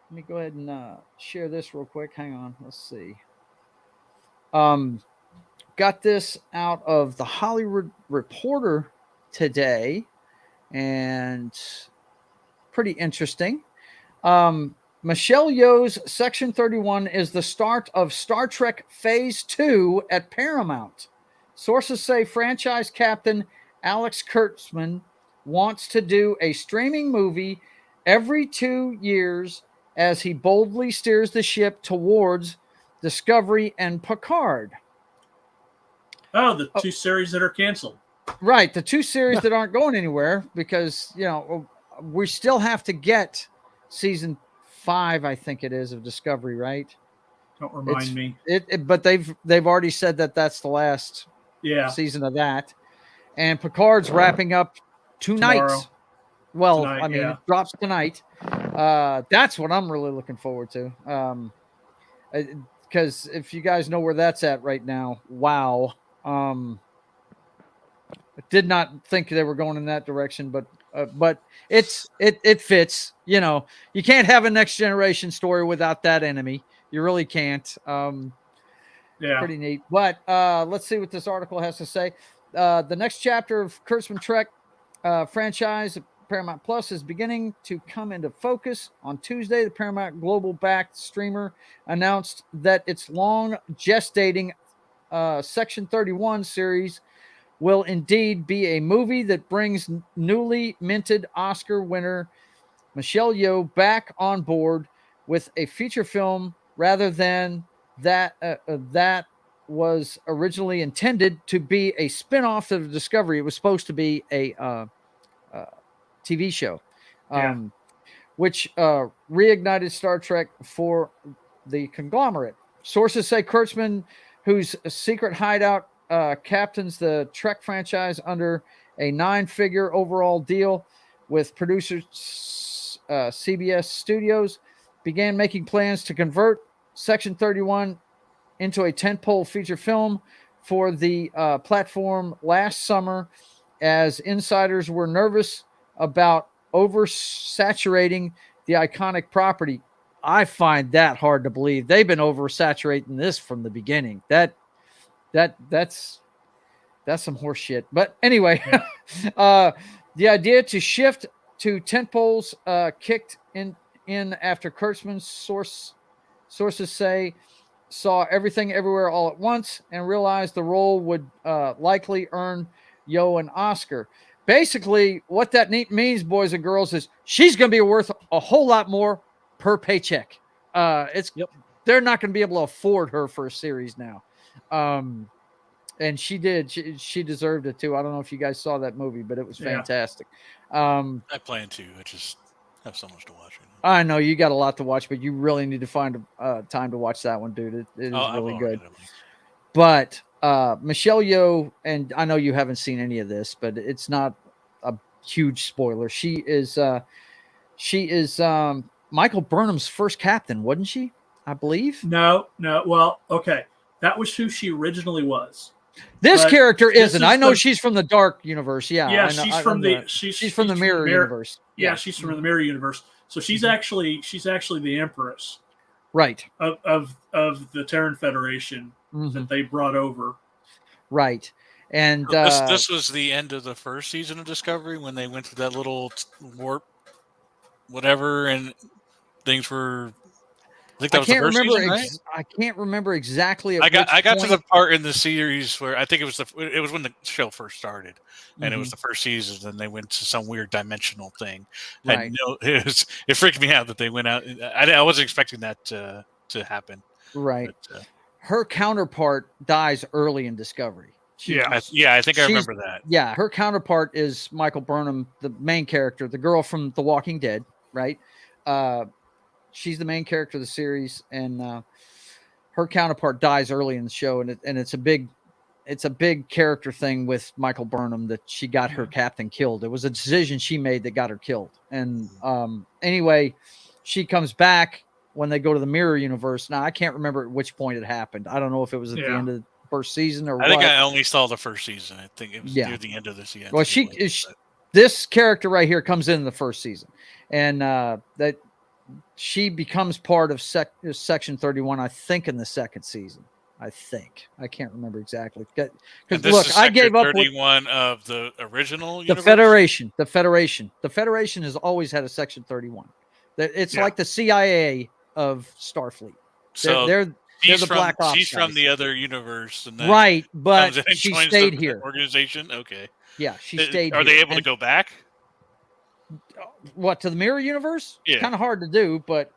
let me go ahead and share this real quick. Hang on. Let's see. Got this out of the Hollywood Reporter today, and pretty interesting. Michelle Yeoh's Section 31 is the start of Star Trek Phase 2 at Paramount. Sources say franchise captain Alex Kurtzman wants to do a streaming movie every 2 years as he boldly steers the ship towards Discovery and Picard. Oh, the two series that are canceled. Right, the two series that aren't going anywhere because, we still have to get season 5, I think it is, of Discovery, right? Don't remind me. But they've already said that that's the last season of that. And Picard's wrapping up tonight. Tomorrow. Well, Tonight, it drops tonight. That's what I'm really looking forward to. Because if you guys know where that's at right now, wow. I did not think they were going in that direction, but it fits. You can't have a Next Generation story without that enemy. You really can't. Pretty neat. But let's see what this article has to say. The next chapter of Kurtzman Trek franchise Paramount Plus is beginning to come into focus. On Tuesday, the Paramount Global-backed streamer announced that its long gestating Section 31 series will indeed be a movie that brings newly minted Oscar winner Michelle Yeoh back on board with a feature film rather than that was originally intended to be a spin-off of Discovery. It was supposed to be a TV show, which reignited Star Trek for the conglomerate. Sources say Kurtzman, whose secret hideout captains the Trek franchise under a 9-figure overall deal with producers CBS Studios, began making plans to convert Section 31 into a tentpole feature film for the platform last summer, as insiders were nervous about oversaturating the iconic property. I find that hard to believe. They've been oversaturating this from the beginning. That's some horse shit. But anyway, the idea to shift to tentpoles kicked in after Kurtzman's sources say saw Everything Everywhere All at Once and realized the role would likely earn Yeoh an Oscar. Basically, what that means, boys and girls, is she's going to be worth a whole lot more per paycheck. They're not going to be able to afford her for a series now. And she did. She deserved it too. I don't know if you guys saw that movie, but it was fantastic. I plan to. I just have so much to watch. I know you got a lot to watch, but you really need to find time to watch that one, dude. It is really good. But Michelle Yeoh, and I know you haven't seen any of this, but it's not a huge spoiler. She is Michael Burnham's first captain, wasn't she? I believe. No. Well, okay, that was who she originally was. This character isn't. I know she's from the Dark universe. Yeah, she's from the Mirror universe. Yeah, she's from the Mirror universe. So she's actually the Empress, right? Of the Terran Federation that they brought over, right? And this was the end of the first season of Discovery when they went to that little warp, whatever, and things were. I think that was the first season, right? I can't remember exactly. I got to the part in the series where I think it was when the show first started, and it was the first season, and they went to some weird dimensional thing. Right. It freaked me out that they went out. I wasn't expecting that to happen. Right. But, her counterpart dies early in Discovery. I think I remember that. Yeah, her counterpart is Michael Burnham, the main character, the girl from The Walking Dead, right? She's the main character of the series, and her counterpart dies early in the show, and it's a big character thing with Michael Burnham that she got her captain killed. It was a decision she made that got her killed. And anyway, she comes back when they go to the Mirror universe. Now I can't remember at which point it happened. I don't know if it was at the end of the first season or I think I only saw the first season. I think it was near the end of the season. Well, this character right here comes in the first season, and that. She becomes part of Section 31, I think, in the second season. I can't remember exactly. Because look, I gave up 31 of the original universe? The Federation has always had a Section 31. It's like the CIA of Starfleet. So they're the Black Ops. She's from the other universe, and then right, but she stayed here. Organization, okay. Yeah, she stayed. Are they able to go back? What, to the Mirror universe? Yeah. It's kind of hard to do, but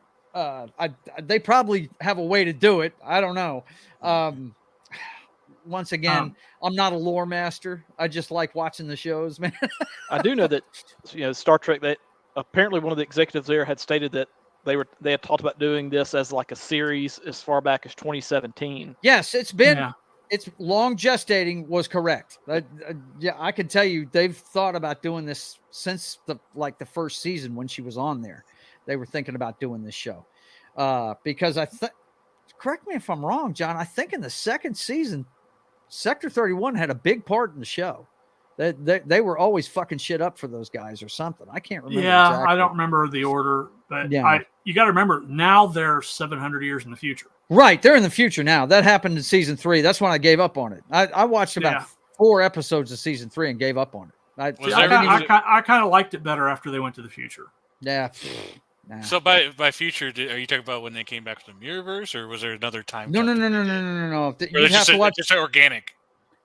they probably have a way to do it. I don't know. Once again, I'm not a lore master. I just like watching the shows, man. I do know that Star Trek. That apparently one of the executives there had stated that they had talked about doing this as like a series as far back as 2017. Yes, it's been. Yeah. It's long gestating was correct. I can tell you they've thought about doing this since the first season when she was on there. They were thinking about doing this show because correct me if I'm wrong, John. I think in the second season, Sector 31 had a big part in the show. They were always fucking shit up for those guys or something. I can't remember. Yeah, exactly. I don't remember the order, but you got to remember now they're 700 years in the future. Right, they're in the future now. That happened in season 3. That's when I gave up on it. I watched about 4 episodes of season 3 and gave up on it. I Was didn't there- even- I kind of liked it better after they went to the future. yeah. Nah. So by future, are you talking about when they came back to the Mirrorverse, or was there another time? No. jump that they did? Or Or You'd it's have to watch. just organic.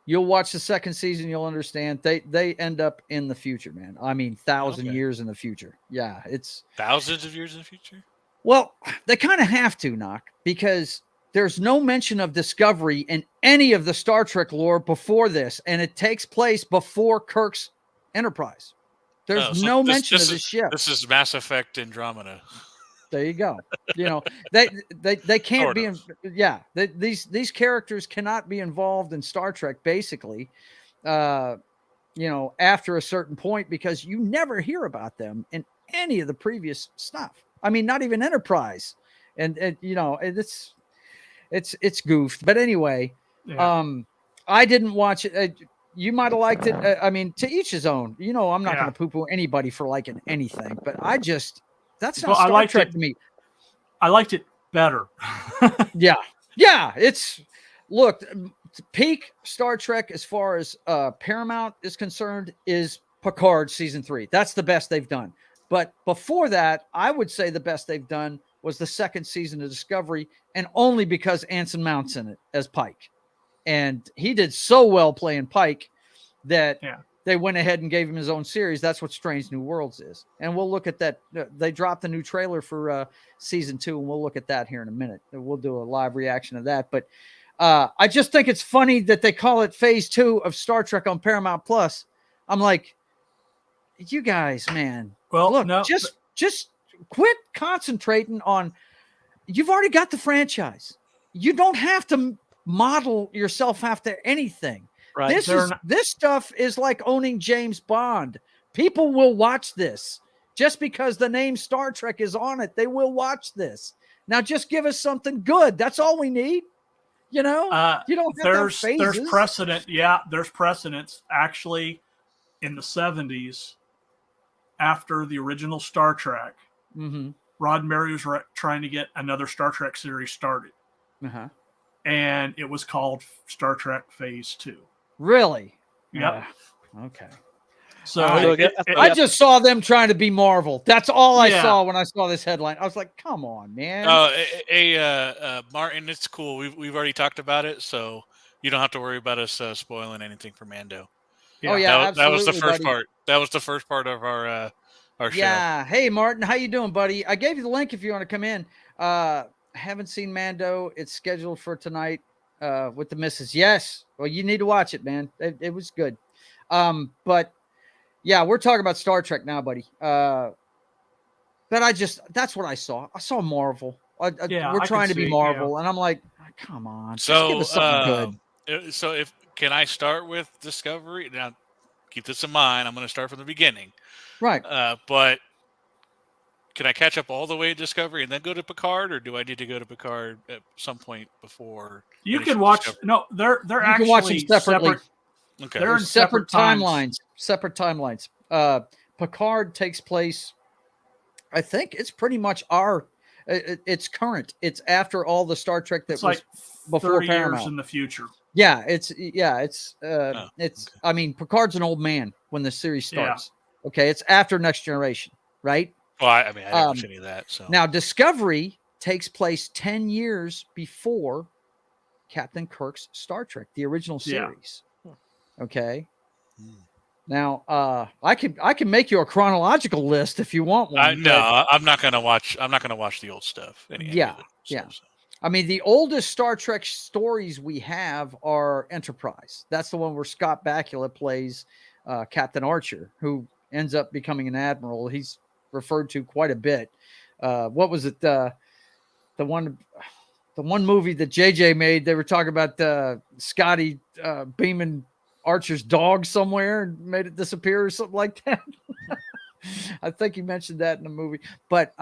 You'll watch the second season. You'll understand. They end up in the future, man. I mean, 1,000 Okay. years in the future. Yeah, it's Thousands of years in the future. well, they kind of have to, knock, because there's no mention of Discovery in any of the Star Trek lore before this, and it takes place before Kirk's Enterprise. There's Oh, so no this- mention this of this ship. This is Mass Effect Andromeda. There you go. You know, they can't Sort be of. these characters cannot be involved in Star Trek basically after a certain point, because you never hear about them in any of the previous stuff. I mean, not even Enterprise. And it's goofed. But anyway, Yeah. I didn't watch it. You might have liked it. I mean, to each his own. You know, I'm not Yeah. going to poo-poo anybody for liking anything, but that's not Well, I Star liked Trek it. to me. I liked it better. Yeah. It's look, peak Star Trek as far as Paramount is concerned is Picard season 3. That's the best they've done. But before that, I would say the best they've done was the second season of Discovery, and only because Anson Mount's in it as Pike. And he did so well playing Pike that they went ahead and gave him his own series. That's what Strange New Worlds is. And we'll look at that. They dropped a new trailer for season 2, and we'll look at that here in a minute. We'll do a live reaction of that. But I just think it's funny that they call it phase 2 of Star Trek on Paramount Plus. I'm like, you guys, man. Well, Look, no, just quit concentrating on. You've already got the franchise. You don't have to model yourself after anything. Right. This stuff is like owning James Bond. People will watch this just because the name Star Trek is on it. They will watch this. Now, just give us something good. That's all we need. You know, you don't have to have phases. There's precedent. Yeah, there's precedents actually in the 70s. After the original Star Trek, Roddenberry was trying to get another Star Trek series started. And it was called Star Trek Phase 2. Really? Yep. Okay. So I just saw them trying to be Marvel. That's all I saw when I saw this headline. I was like, come on, man. Martin, it's cool. We've already talked about it, so you don't have to worry about us spoiling anything for Mando. Yeah. Oh yeah, that was the first buddy. part. That was the first part of our show. Yeah. Hey, Martin, how you doing, buddy? I gave you the link if you want to come in. Haven't seen Mando. It's scheduled for tonight with the missus. Yes. Well, you need to watch it, man. It was good. But yeah, we're talking about Star Trek now, buddy. But that's what I saw. I saw Marvel. We're trying to be Marvel, and I'm like, come on. So give us something good. So can I start with Discovery? Now, keep this in mind. I'm going to start from the beginning. Right. But can I catch up all the way to Discovery and then go to Picard, or do I need to go to Picard at some point before? You can watch. Discovery? No, they're You actually can watch them separately. separate. Okay. They're in separate times. timelines. Separate timelines. Picard takes place. I think it's pretty much it's current. It's after all the Star Trek that It's was like before 30 Paramount. years in the future. Yeah, it's okay. I mean, Picard's an old man when the series starts. Okay, it's after Next Generation, right? Well, I didn't watch any of that. So Now Discovery takes place 10 years before Captain Kirk's Star Trek, the original series. Okay. Now, I can make you a chronological list if you want one. No, I'm not gonna watch. I'm not gonna watch the old stuff. Yeah. I mean, the oldest Star Trek stories we have are Enterprise. That's the one where Scott Bakula plays Captain Archer, who ends up becoming an admiral. He's referred to quite a bit. What was it? The one movie that JJ made, they were talking about Scotty beaming Archer's dog somewhere and made it disappear or something like that. I think he mentioned that in the movie. But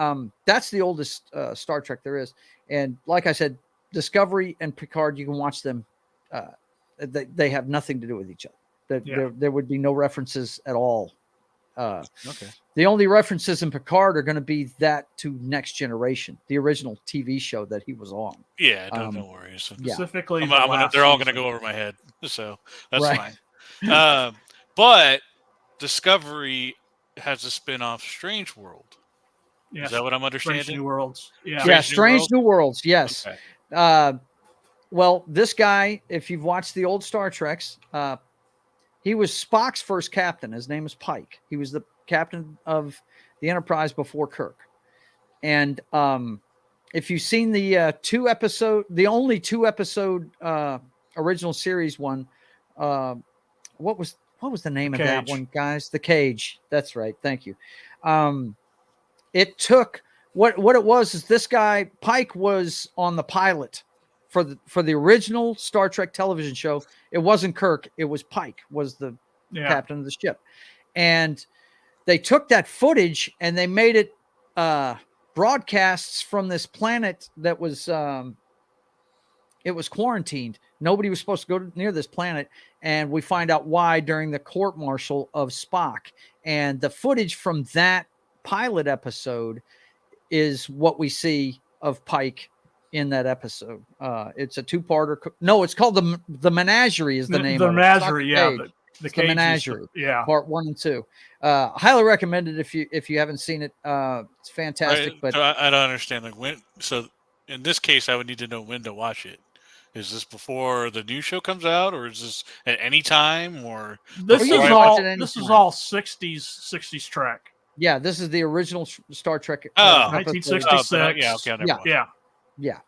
that's the oldest Star Trek there is. And like I said, Discovery and Picard, you can watch them. They have nothing to do with each other. There would be no references at all. Okay. The only references in Picard are going to be that to Next Generation, the original TV show that he was on. Yeah, don't worry. So, Specifically, they're all going to go over my head, so that's fine. But Discovery has a spin-off, Strange World. Yes. Is that what I'm understanding? Strange New Worlds. Yeah. Yeah, Strange Strange New New Worlds. Yes. Okay. Well, this guy, if you've watched the old Star Treks, he was Spock's first captain. His name is Pike. He was the captain of the Enterprise before Kirk. And if you've seen the the only 2-episode original series one, what was the name of that one, guys? The Cage. That's right. Thank you. It took what it was is this guy Pike was on the pilot for the original Star Trek television show. It wasn't Kirk. It was Pike was the captain of the ship. And they took that footage and they made it broadcasts from this planet that was it was quarantined. Nobody was supposed to go near this planet. And we find out why during the court martial of Spock. And the footage from that pilot episode is what we see of Pike in that episode. It's a 2-parter. No, it's called the Menagerie is the name the of Menagerie, it. yeah. The Menagerie. Yeah. Part 1 and 2. Highly recommended if you haven't seen it. It's fantastic. But so I don't understand. Like when? So in this case, I would need to know when to watch it. Is this before the new show comes out, or is this at any time? Or this is all 60s Trek. Yeah, this is the original Star Trek. 1966. Yeah, okay, yeah.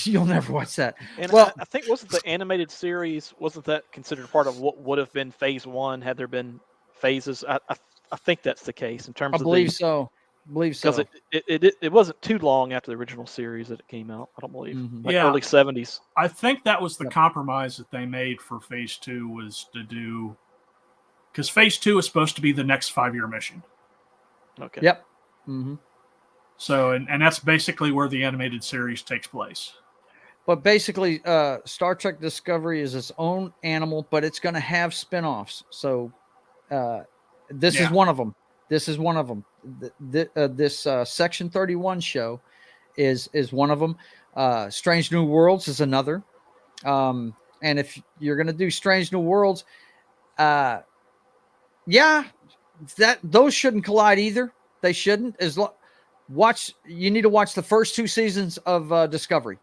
You'll never watch that. And well, I think wasn't the animated series that considered part of what would have been Phase 1 had there been phases? I think that's the case in terms of. I believe so. Because it wasn't too long after the original series that it came out. I don't believe. Early 70s. I think that was the compromise that they made for Phase 2 was to do. Because Phase 2 is supposed to be the next 5-year mission. Okay. Yep. Mm-hmm. So, and that's basically where the animated series takes place. But basically, Star Trek Discovery is its own animal, but it's going to have spinoffs. So, this is one of them. This Section 31 show is one of them. Strange New Worlds is another. And if you're going to do Strange New Worlds, those shouldn't collide either. They shouldn't. You need to watch the first 2 seasons of Discovery.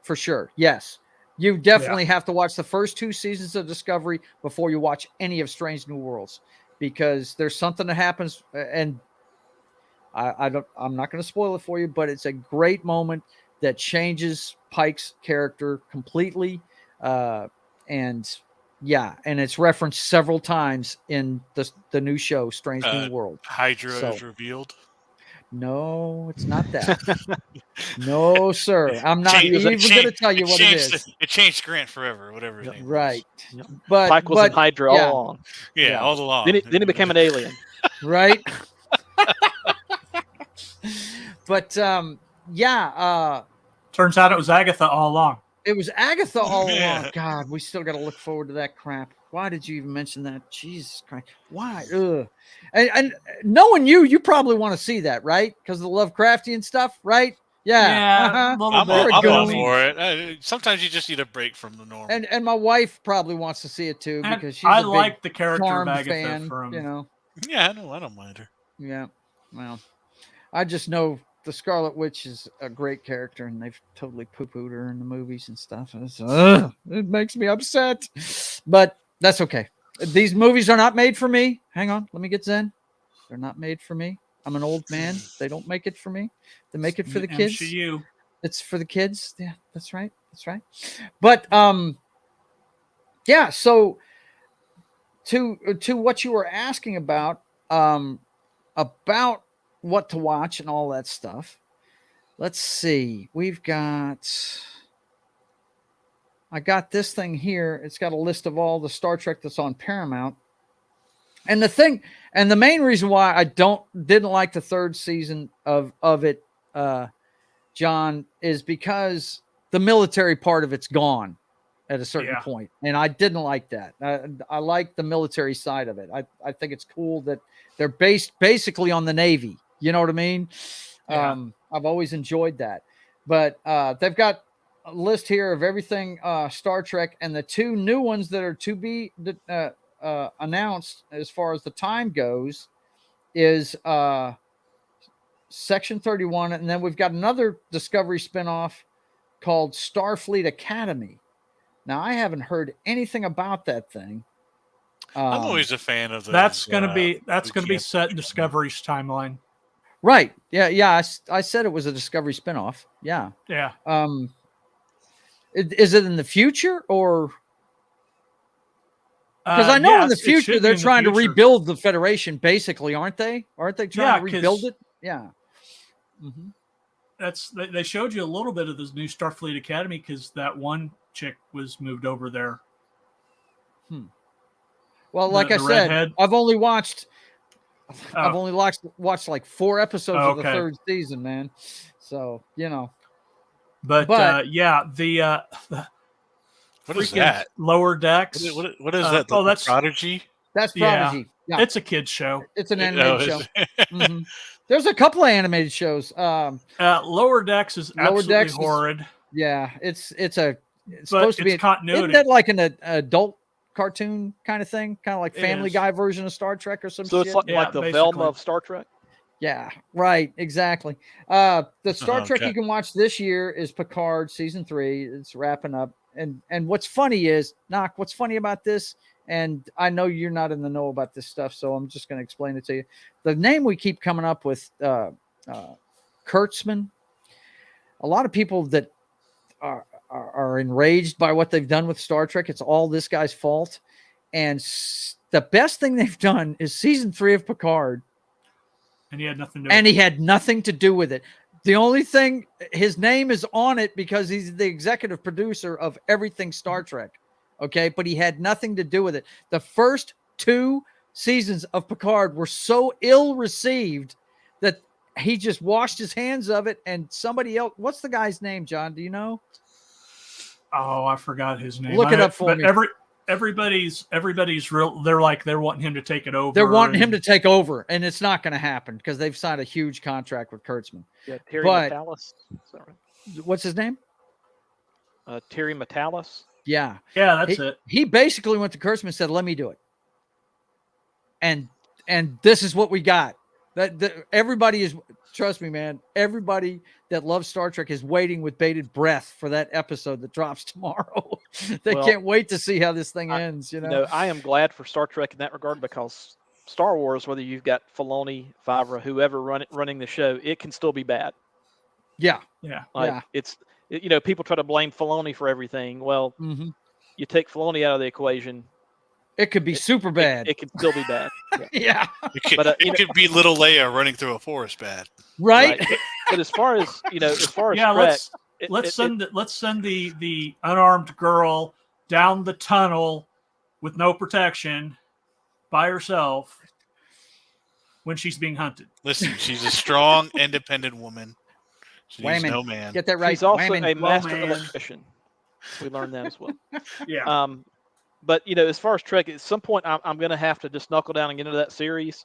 For sure. Yes. You definitely have to watch the first 2 seasons of Discovery before you watch any of Strange New Worlds, because there's something that happens, and I'm not going to spoil it for you, but it's a great moment that changes Pike's character completely. And it's referenced several times in the new show, Strange New World. Hydra is revealed. No, it's not that. No, sir. I'm not even going to tell you what it is. It changed Grant forever, whatever his name right. was. But Pike was in Hydra all along. Yeah, all along. Then he became an alien. Right. But turns out it was Agatha all along. It was Agatha all along. God, we still got to look forward to that crap. Why did you even mention that? Jesus Christ. Why? Ugh. And knowing you probably want to see that, right? Because of the Lovecraftian stuff, right? Yeah. I'm all for it. Sometimes you just need a break from the normal. And my wife probably wants to see it too, because she's I a big like the character of Agatha fan, from. Yeah, I don't mind her. Yeah. Well, I just know the Scarlet Witch is a great character, and they've totally poo-pooed her in the movies and stuff. It makes me upset, but that's okay. These movies are not made for me. Hang on, let me get Zen. They're not made for me. I'm an old man. They don't make it for me. They make it for the kids. MCU. It's for the kids. Yeah, that's right. That's right. But so to what you were asking about what to watch and all that stuff. Let's see. I got this thing here. It's got a list of all the Star Trek that's on Paramount. And the main reason why I didn't like the 3rd season of it, John, is because the military part of it's gone at a certain point. And I didn't like that. I like the military side of it. I think it's cool that they're based basically on the Navy. You know what I mean? Yeah. I've always enjoyed that. But they've got a list here of everything Star Trek, and the 2 new ones that are to be announced as far as the time goes is Section 31, and then we've got another Discovery spinoff called Starfleet Academy. Now, I haven't heard anything about that thing. I'm always a fan of those. That's going to be camp- set in Discovery's timeline. Right. Yeah. I said it was a Discovery spinoff. Yeah. Yeah. Is it in the future or? Because I know in the future they're trying to rebuild the Federation, basically, aren't they? Aren't they trying to rebuild it? Yeah. Mm-hmm. They showed you a little bit of this new Starfleet Academy because that one chick was moved over there. Well, like I said, redhead. I've only watched like 4 episodes of the Okay. 3rd season, man. So But the What is freaking that? Lower Decks. What is that? Oh, that's Prodigy. that's Prodigy. Yeah, It's a kid's show. it's an animated show. Mhm. There's a couple of animated shows. Lower Decks is Lower absolutely Decks is- horrid. Yeah, it's supposed But to be it's continuity. Isn't that like an adult cartoon kind of thing, kind of like It Family is. Guy version of Star Trek or some So shit? it's like, Yeah, the basically. Velma of Star Trek. Yeah, right, exactly. The Star Trek Okay. you can watch this year is Picard season 3. It's wrapping up, and what's funny is what's funny about this, and I know you're not in the know about this stuff, so I'm just going to explain it to you. The name we keep coming up with, Kurtzman. A lot of people that are enraged by what they've done with Star Trek. It's all this guy's fault, and the best thing they've done is season 3 of Picard. And he had nothing to do And with he had nothing to do with it. The only thing, his name is on it because he's the executive producer of everything Star Trek. Okay. But he had nothing to do with it. The first 2 seasons of Picard were so ill received that he just washed his hands of it. And somebody else, what's the guy's name, John? Do you know? Oh, I forgot his name. Look it up for but me. Everybody's real. They're wanting him to take it over. They're wanting him to take over, and it's not going to happen because they've signed a huge contract with Kurtzman. Yeah, Terry But- Metalis. Is that right? What's his name? Terry Metalis. Yeah. Yeah, that's it. He basically went to Kurtzman and said, "Let me do it." And this is what we got. That everybody is, trust me, man. Everybody that loves Star Trek is waiting with bated breath for that episode that drops tomorrow. They Well, can't wait to see how this thing ends. You know? I am glad for Star Trek in that regard because Star Wars, whether you've got Filoni, Favreau, whoever running the show, it can still be bad. Yeah. Yeah. Like people try to blame Filoni for everything. Well, Mhm. you take Filoni out of the equation, It could be super bad. it can still be bad. Yeah. It could, But, it could be little Leia running through a forest bad. Right. But as far as Yeah, Trek, let's send the unarmed girl down the tunnel with no protection by herself when she's being hunted. Listen, she's a strong, independent woman. She needs Women. no man. Get that right. She's also Women. a master man. electrician. We learned that as well. Yeah. But as far as Trek, at some point I'm going to have to just knuckle down and get into that series.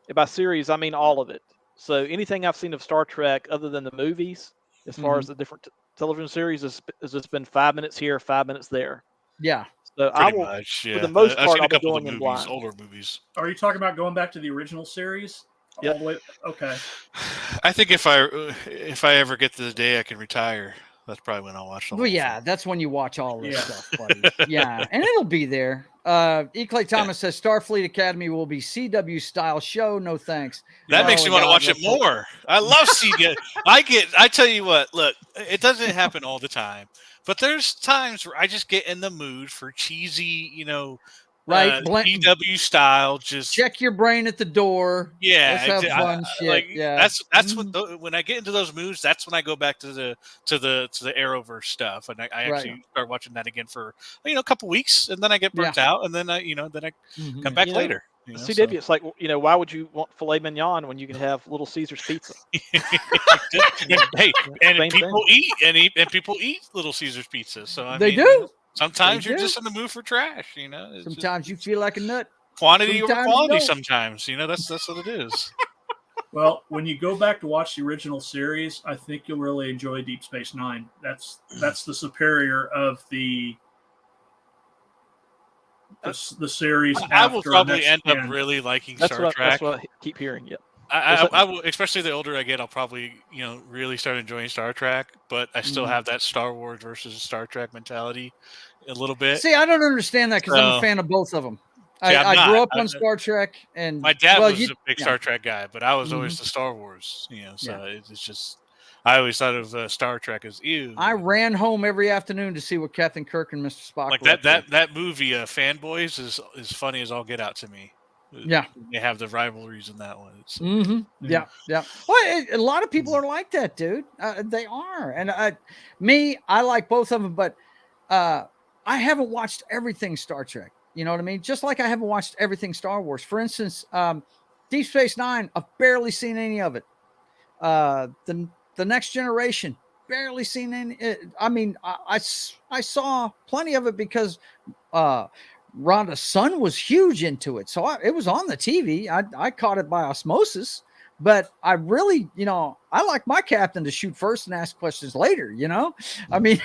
And by series, I mean all of it. So anything I've seen of Star Trek, other than the movies, as far as the different television series, has just been 5 minutes here, 5 minutes there. Yeah. So I Pretty will, much, yeah. for the most I've part, seen I'll a be couple of going in movies, blind. older movies. Are you talking about going back to the original series? Yep. All the way? Okay. I think if I ever get to the day I can retire, that's probably when I'll watch the Well, whole yeah, thing. that's when you watch all this Yeah. stuff, buddy. Yeah, and it'll be there. E. Clay Thomas says Starfleet Academy will be CW style show. No thanks. That Oh, makes me want to God, watch it let's hope- more. I love CW. I tell you what, look, it doesn't happen all the time, but there's times where I just get in the mood for cheesy, Right, CW style. Just check your brain at the door. yeah, Let's have fun shit. Like, Yeah. that's when I get into those moods. That's when I go back to the Arrowverse stuff, and I actually start watching that again for a couple weeks, and then I get burnt out, and then I Mhm. come back later. CW, it's like, why would you want filet mignon when you can have Little Caesar's pizza? Hey, and Same people eat and people eat Little Caesar's pizza. So I They mean, do. Sometimes They you're do. just in the mood for trash. It's just Sometimes you feel like a nut. quantity over sometimes you quality. don't. Sometimes that's what it is. Well, when you go back to watch the original series, I think you'll really enjoy Deep Space Nine. That's the superior of the the series I will after probably Next end Gen. up really liking That's Star Trek. That's what I keep hearing. Yep. I will, especially the older I get, I'll probably really start enjoying Star Trek. But I still have that Star Wars versus Star Trek mentality a little bit. See, I don't understand that because I'm a So- fan of both of them. See, I'm I not. grew up on Star Trek, and My dad well, was a big Star Trek guy, but I was always the Star Wars. So it's just I always thought of Star Trek as ew. I ran home every afternoon to see what Captain Kirk and Mr. Spock Like were up to. that movie, Fanboys, is funny as all get out to me. Yeah. They have the rivalries in that one. So, Yeah. Well, a lot of people are like that, dude. They are, and I like both of them, but I haven't watched everything Star Trek. You know what I mean? Just like I haven't watched everything Star Wars. For instance, Deep Space Nine, I've barely seen any of it. The Next Generation, barely seen any. I mean, I saw plenty of it because Rhonda's son was huge into it, so it was on the TV. I caught it by osmosis, but I really, I like my captain to shoot first and ask questions later. I mean,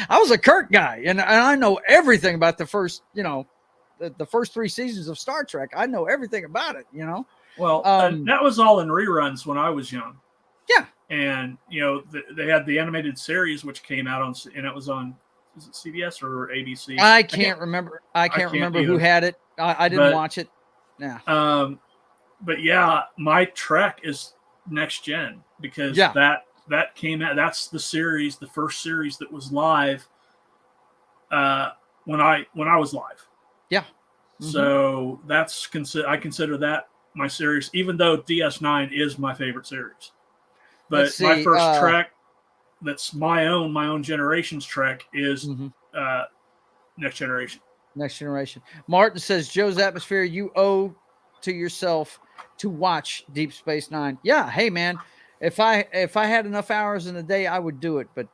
I was a Kirk guy, and I know everything about the first, the first 3 seasons of Star Trek. I know everything about it. Well, and that was all in reruns when I was young. Yeah. And, they had the animated series, which came out and it was on, is it CBS or ABC? I can't remember. I can't remember who had it. I didn't watch it. Yeah. But yeah, my Trek is Next Gen because that came out. That's the series, the first series that was live when I was live. Yeah. So I consider that my series, even though DS9 is my favorite series. But my first Trek, that's my own generation's Trek, is Next Generation. Next Generation. Martin says, Joe's Atmosphere, you owe to yourself to watch Deep Space Nine. Yeah, hey man, if I had enough hours in a day, I would do it. But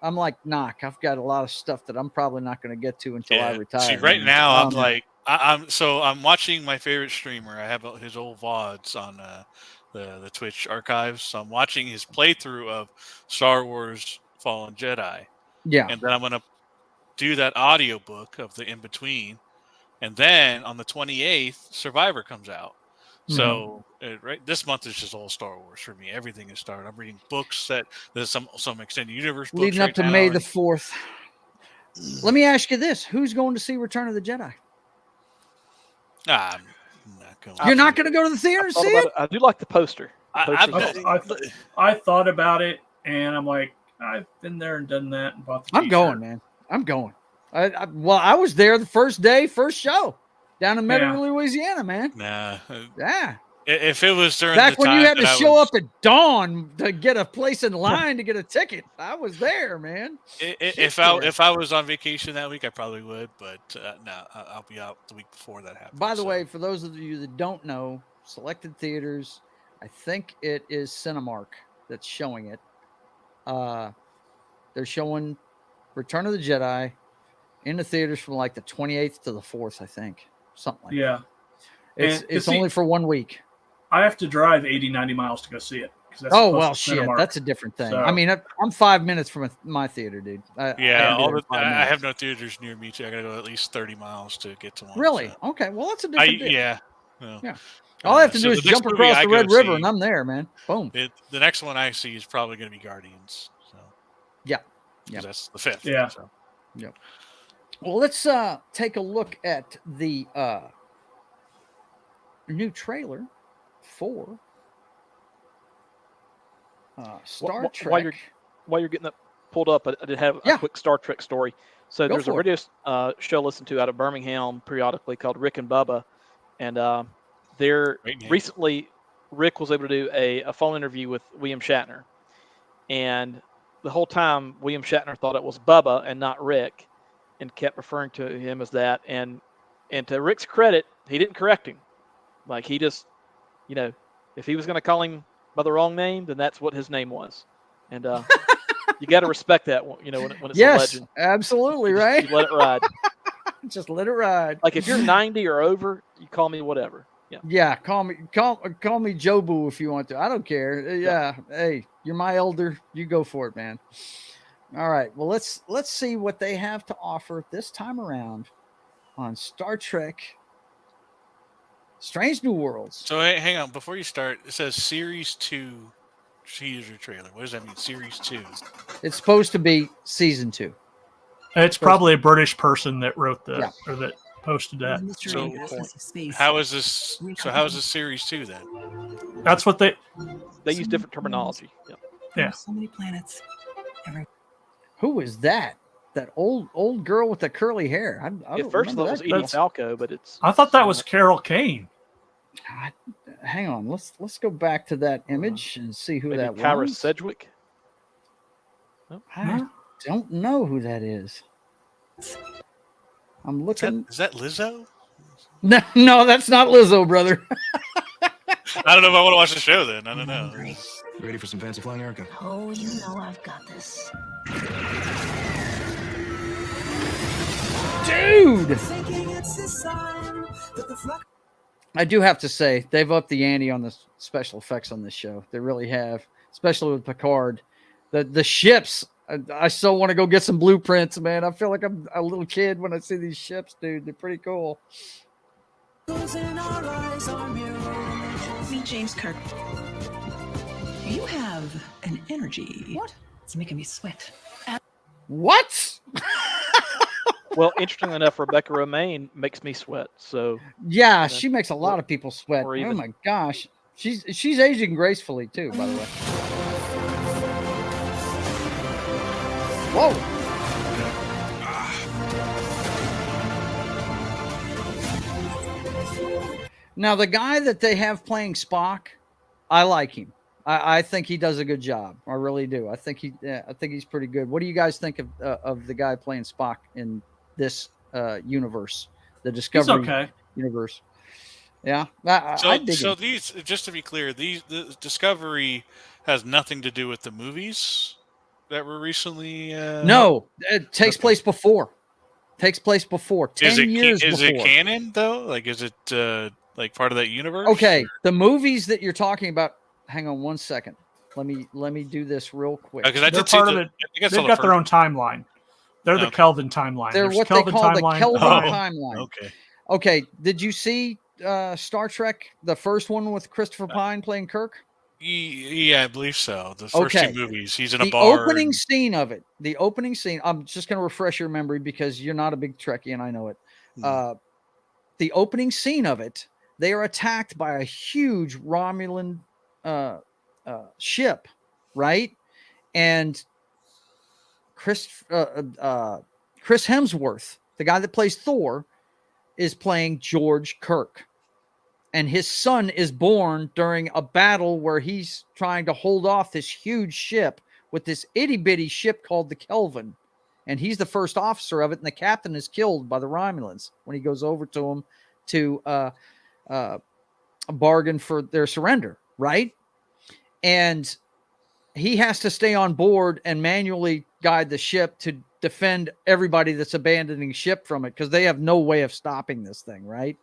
I'm like Knock. I've got a lot of stuff that I'm probably not going to get to until I retire. See, right now I'm like I'm watching my favorite streamer. I have his old VODs on the Twitch archives. So I'm watching his playthrough of Star Wars Fallen Jedi. Yeah. And then I'm going to do that audiobook of the in between. And then on the 28th, Survivor comes out. So this month is just all Star Wars for me. Everything is Star Wars. I'm reading books there's some extended universe books leading up to May the 4th. Let me ask you this: who's going to see Return of the Jedi? I'm not going. You're not going to go to the theater and see it? I do like the poster. I thought about it, and I'm like, I've been there and done that and bought the I'm going, man. I'm going. I was there the first day, first show down in Metairie, Louisiana, man. Nah. Yeah. If it was during back the when time you had to that show up at dawn to get a place in line to get a ticket, I was there, man. If I was on vacation that week, I probably would, but no, I'll be out the week before that happens. By the way, for those of you that don't know, selected theaters, I think it is Cinemark that's showing it. They're showing Return of the Jedi in the theaters from like the 28th to the 4th, I think. Something like that. It's only for 1 week. I have to drive 80, 90 miles to go see it. Shit. That's a different thing. So, I mean, I'm 5 minutes from my theater, dude. I have no theaters near me, too. I got to go at least 30 miles to get to one. Really? So. Okay. Well, that's a different deal. Yeah. All I have to do is jump across the Red River, and I'm there, man. Boom. The next one I see is probably going to be Guardians. So. Yeah. That's the 5th. Yeah. So. Yep. Well, let's take a look at the new trailer for Star Trek. While you're getting that pulled up, I did have a quick Star Trek story. So there's a radio show listened to out of Birmingham periodically called Rick and Bubba, and recently Rick was able to do a phone interview with William Shatner, and the whole time William Shatner thought it was Bubba and not Rick, and kept referring to him as that. And to Rick's credit, he didn't correct him. Like he just, if he was going to call him by the wrong name, then that's what his name was. And you got to respect that, when it's a legend. Absolutely, right? You let it ride. Just let it ride. Like if you're 90 or over, you call me whatever. Yeah. Call me Jobu if you want to. I don't care. Yeah. Hey, you're my elder. You go for it, man. All right. Well, let's see what they have to offer this time around on Star Trek Strange New Worlds. So hey, hang on, before you start, it says Series 2 teaser trailer. What does that mean? Series 2. It's supposed to be season 2. It's probably a British person that wrote the Yeah. or that posted that. So how is this? So how is this Series 2 then? That's what they use different terminology. Yeah. Yeah. So many planets. Who is that? That old girl with the curly hair. I At don't first, I thought remember it was that. Edie Falco, but it's. I thought that was Carol Kane. Hang on. Let's go back to that image and see who Maybe that Kyra was. Sedgwick. I don't know who that is. I'm looking. Is that Lizzo? No, that's not Lizzo, brother. I don't know if I want to watch the show then. I don't know. Hungry. You ready for some fancy flying, Erica? Oh, you know I've got this. Dude! I do have to say, they've upped the ante on the special effects on this show. They really have, especially with Picard. The ships, I still want to go get some blueprints, man. I feel like I'm a little kid when I see these ships, dude. They're pretty cool. Meet James Kirk. You have an energy. What? It's making me sweat. What? Well, interestingly enough, Rebecca Romaine makes me sweat. So Yeah, she makes a lot of people sweat. or Oh even- my gosh. She's aging gracefully too, by the way. Whoa. Now the guy that they have playing Spock, I like him. I think he does a good job. I really do. I think he's pretty good. What do you guys think of the guy playing Spock in this universe, the Discovery universe? Yeah, I dig So him. these, just to be clear, the Discovery has nothing to do with the movies that were recently. No, it takes place before. 10 years Is before. it canon though? Like, is it like part of that universe? Okay, the movies that you're talking about. Hang on one second. Let me do this real quick. Because I They're did see part of the- it. I think I saw They've the got their first- own timeline. They're the Okay. Kelvin timeline. They're There's what Kelvin they call timeline. the Kelvin Oh, timeline. Okay. Okay, did you see Star Trek, the first one with Christopher Pine playing Kirk? Yeah, I believe so. The first Okay. two movies, he's in a The bar. opening scene of it. The opening scene. I'm just going to refresh your memory because you're not a big Trekkie and I know it. The opening scene of it, they are attacked by a huge Romulan ship, right? And Chris Hemsworth, the guy that plays Thor, is playing George Kirk. And his son is born during a battle where he's trying to hold off this huge ship with this itty bitty ship called the Kelvin. And he's the first officer of it. And the captain is killed by the Romulans when he goes over to him to bargain for their surrender, right? And he has to stay on board and manually guide the ship to defend everybody that's abandoning ship from it because they have no way of stopping this thing, right?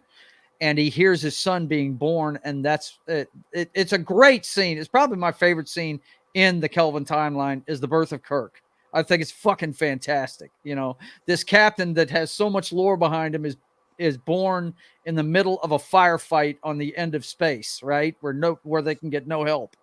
And he hears his son being born, and that's it. It's a great scene. It's probably my favorite scene in the Kelvin timeline is the birth of Kirk. I think it's fucking fantastic. You know, this captain that has so much lore behind him is born in the middle of a firefight on the end of space, right? Where they can get no help.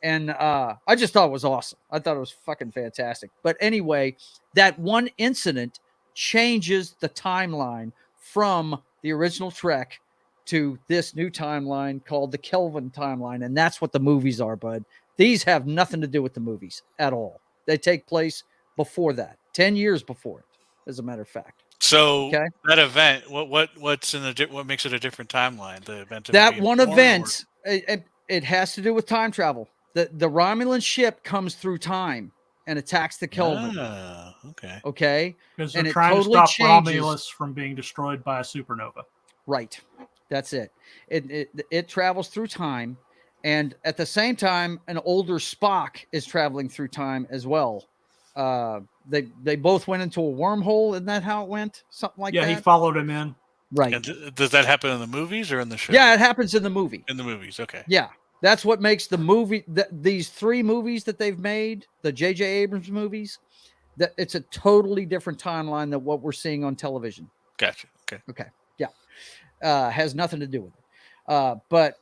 And I just thought it was awesome. I thought it was fucking fantastic. But anyway, that one incident changes the timeline from the original Trek to this new timeline called the Kelvin timeline. And that's what the movies are, bud. These have nothing to do with the movies at all. They take place before that, 10 years before it, as a matter of fact. So Okay. that event, what's in the what makes it a different timeline? The event of That being one born, event, it has to do with time travel. The Romulan ship comes through time and attacks the or- Kelvin. Ah, okay. Okay. Because And they're it trying totally to stop changes. Romulus from being destroyed by a supernova. Right. That's it. It travels through time. And at the same time, an older Spock is traveling through time as well. They both went into a wormhole. Isn't that how it went? Something like Yeah, that. he followed him in. Right. And does that happen in the movies or in the show? Yeah, it happens in the movie. in the movies. Okay. Yeah. That's what makes the movie, these three movies that they've made, the J.J. Abrams movies, that it's a totally different timeline than what we're seeing on television. Gotcha. Okay. Yeah. Has nothing to do with it. But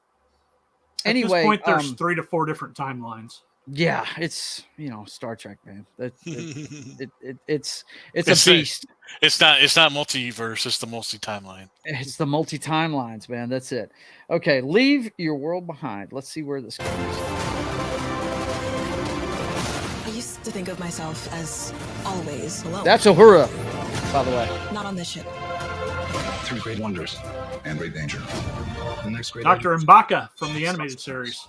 anyway, at this point, there's 3 to 4 different timelines. Yeah, it's Star Trek, man. It's a It's beast. It's not multiverse. It's the multi-timeline. It's the multi-timelines, man. That's it. Okay, leave your world behind. Let's see where this goes. I used to think of myself as always alone. That's Uhura, by the way. Not on this ship. 3 great wonders and great danger. The next great Dr. M'Baka from the animated series.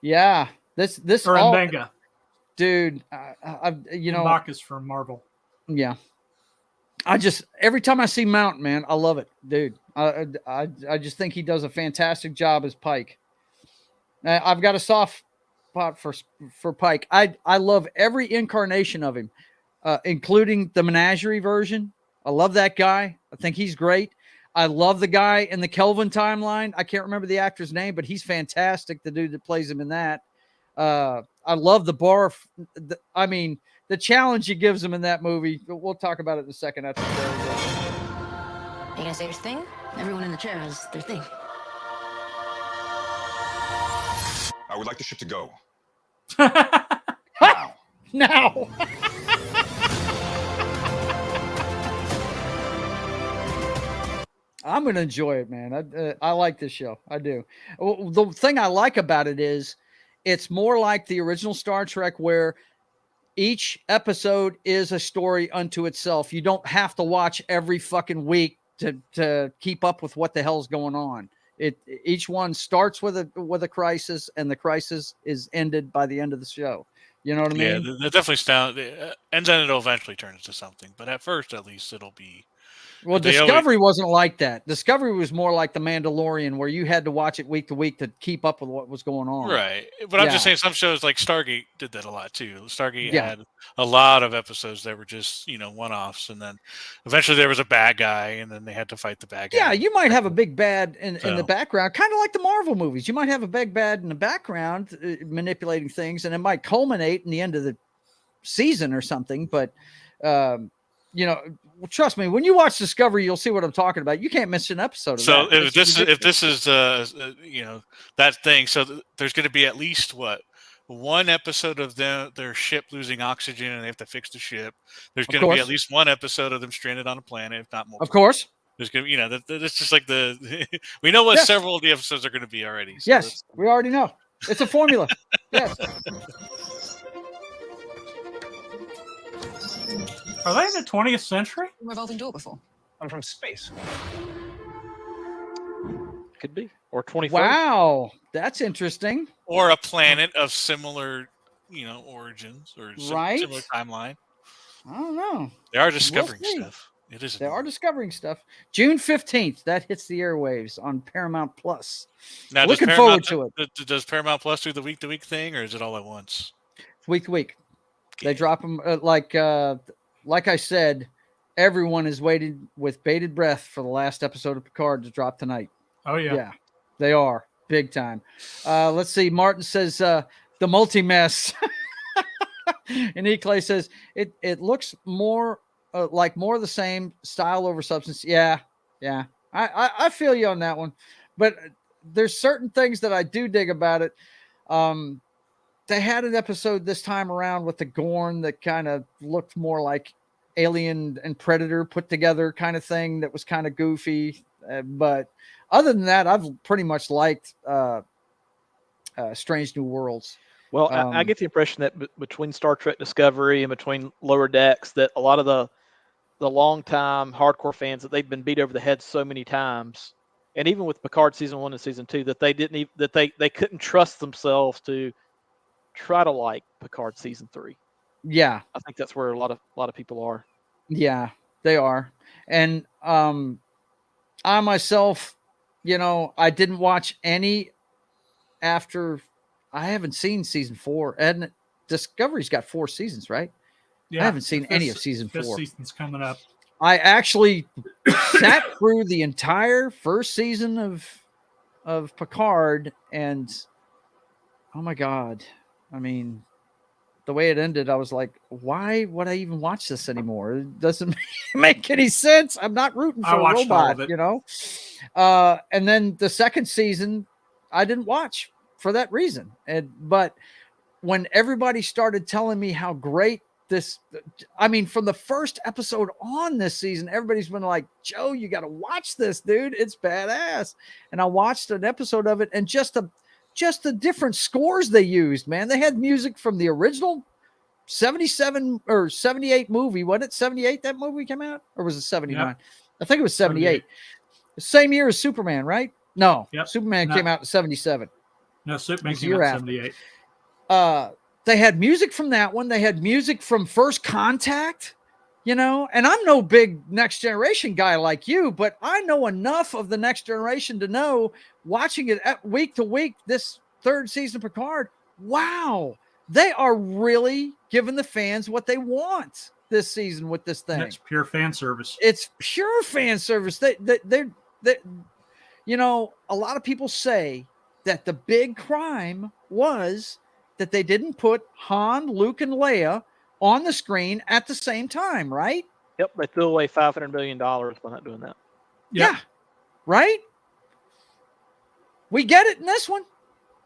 Yeah, this Or all, Mbenga. dude. M'Baka's from Marvel. Yeah. Every time I see Mount, man, I love it, dude. I just think he does a fantastic job as Pike. I've got a soft spot for Pike. I love every incarnation of him, including the Menagerie version. I love that guy. I think he's great. I love the guy in the Kelvin timeline. I can't remember the actor's name, but he's fantastic. The dude that plays him in that. I love the bar. The challenge he gives him in that movie. We'll talk about it in a second after the show. You gonna say your thing? Everyone in the chair has their thing. I would like the ship to go. Now. I'm going to enjoy it, man. I like this show. I do. The thing I like about it is it's more like the original Star Trek where each episode is a story unto itself. You don't have to watch every fucking week to keep up with what the hell's going on. Each one starts with a crisis, and the crisis is ended by the end of the show. You know what I mean? Yeah, that definitely and then it'll eventually turn into something. But at first, at least, it'll be. Well, Discovery wasn't like that. Discovery was more like the Mandalorian, where you had to watch it week to week to keep up with what was going on. Right. But I'm just saying some shows like Stargate did that a lot too. Stargate had a lot of episodes that were just, one-offs. And then eventually there was a bad guy and then they had to fight the bad guy. Yeah, you might have a big bad in the background, kind of like the Marvel movies. You might have a big bad in the background manipulating things, and it might culminate in the end of the season or something. But, trust me, when you watch Discovery, you'll see what I'm talking about. You can't miss an episode of that. So if this is that thing, so there's going to be at least one episode of their ship losing oxygen and they have to fix the ship. There's going to be at least one episode of them stranded on a planet, if not multiple. Of course. There's going to that's just like we know what several of the episodes are going to be already. So yes, we already know. It's a formula. Yes. Are they in the 20th century? Revolving door before. I'm from space. Could be. Or 21st. Wow, that's interesting. Or a planet of similar, origins or similar timeline. I don't know. They are discovering stuff. It is. They are discovering stuff. June 15th, that hits the airwaves on Paramount Plus. Now, looking forward to it. Does Paramount Plus do the week-to-week thing, or is it all at once? Week to week. They drop them like I said, everyone is waiting with bated breath for the last episode of Picard to drop tonight. Oh, yeah. Yeah, they are. Big time. Let's see. Martin says the multi-mess. And Eclay says it looks more like more of the same, style over substance. Yeah. I feel you on that one. But there's certain things that I do dig about it. They had an episode this time around with the Gorn that kind of looked more like Alien and Predator put together kind of thing that was kind of goofy. But other than that, I've pretty much liked Strange New Worlds. Well, I get the impression that between Star Trek Discovery and between Lower Decks, that a lot of the long-time hardcore fans, that they've been beat over the head so many times, and even with Picard season 1 and season 2, that they didn't they couldn't trust themselves to try to like Picard season 3. Yeah, I think that's where a lot of people are. Yeah, they are. And I myself, I didn't watch any after. I haven't seen season 4, and Discovery's got 4 seasons, right? Yeah, I haven't seen any of season 4. This season's coming up. I actually sat through the entire first season of Picard, and oh my God, I mean, the way it ended, I was like, why would I even watch this anymore? It doesn't make any sense. I'm not rooting for I a watched all robot, of it. you know? And then the second season, I didn't watch for that reason. But when everybody started telling me how great this, I mean, from the first episode on this season, everybody's been like, Joe, you got to watch this, dude. It's badass. And I watched an episode of it, and just the different scores they used, man. They had music from the original 77 or 78 movie. Wasn't it 78 that movie came out? Or was it 79? Yep. I think it was 78. The same year as Superman, right? No. Yep. Superman No. came out in 77. No, Superman It was a came year out after. in 78. They had music from that one. They had music from First Contact, you know, and I'm no big Next Generation guy like you, but I know enough of the Next Generation to know, watching it week to week, this third season of Picard, wow, they are really giving the fans what they want this season with this thing. And it's pure fan service. It's pure fan service. They, you know, a lot of people say that the big crime was that they didn't put Han, Luke, and Leia on the screen at the same time, right? Yep, they threw away $500 million by not doing that. Yep. Yeah. Right? We get it in this one.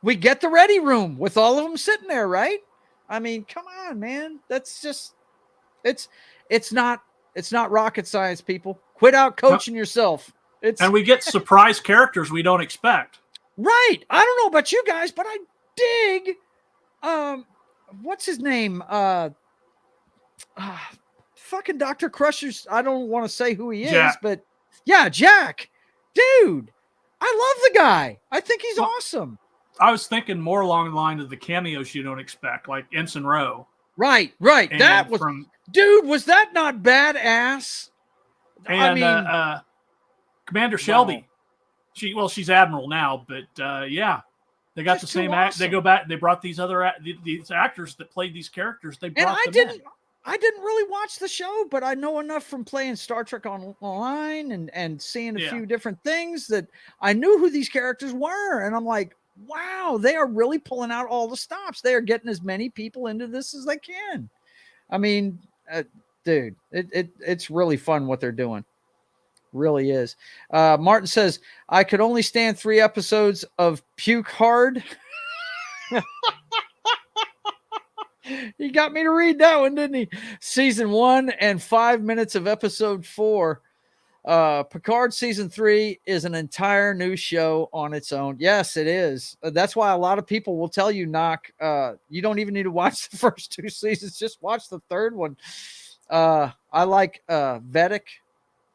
We get the ready room with all of them sitting there, right? I mean, come on, man. That's just, it's not rocket science, people. Quit out coaching yourself. And we get surprise characters we don't expect. Right. I don't know about you guys, but I dig what's his name? Fucking Dr. Crusher's. I don't want to say who he is, Jack. but yeah, Jack. Dude, I love the guy. I think he's awesome. I was thinking more along the line of the cameos you don't expect, like Ensign Rowe. Right. And That was dude, was that not badass? And I mean, Commander Shelby. She's Admiral now, but yeah. They got Just the same too act. They awesome. go back. They brought these other these actors that played these characters. They brought and them I didn't really watch the show, but I know enough from playing Star Trek Online and seeing a few different things that I knew who these characters were. And I'm like, wow, they are really pulling out all the stops. They are getting as many people into this as they can. I mean, dude, it's really fun what they're doing. Really is. Martin says, I could only stand 3 episodes of Puke Hard. He got me to read that one, didn't he? Season 1 and 5 minutes of episode 4. Picard season 3 is an entire new show on its own. Yes, it is. That's why a lot of people will tell you, Knock, you don't even need to watch the first 2 seasons. Just watch the third one. I like Vedic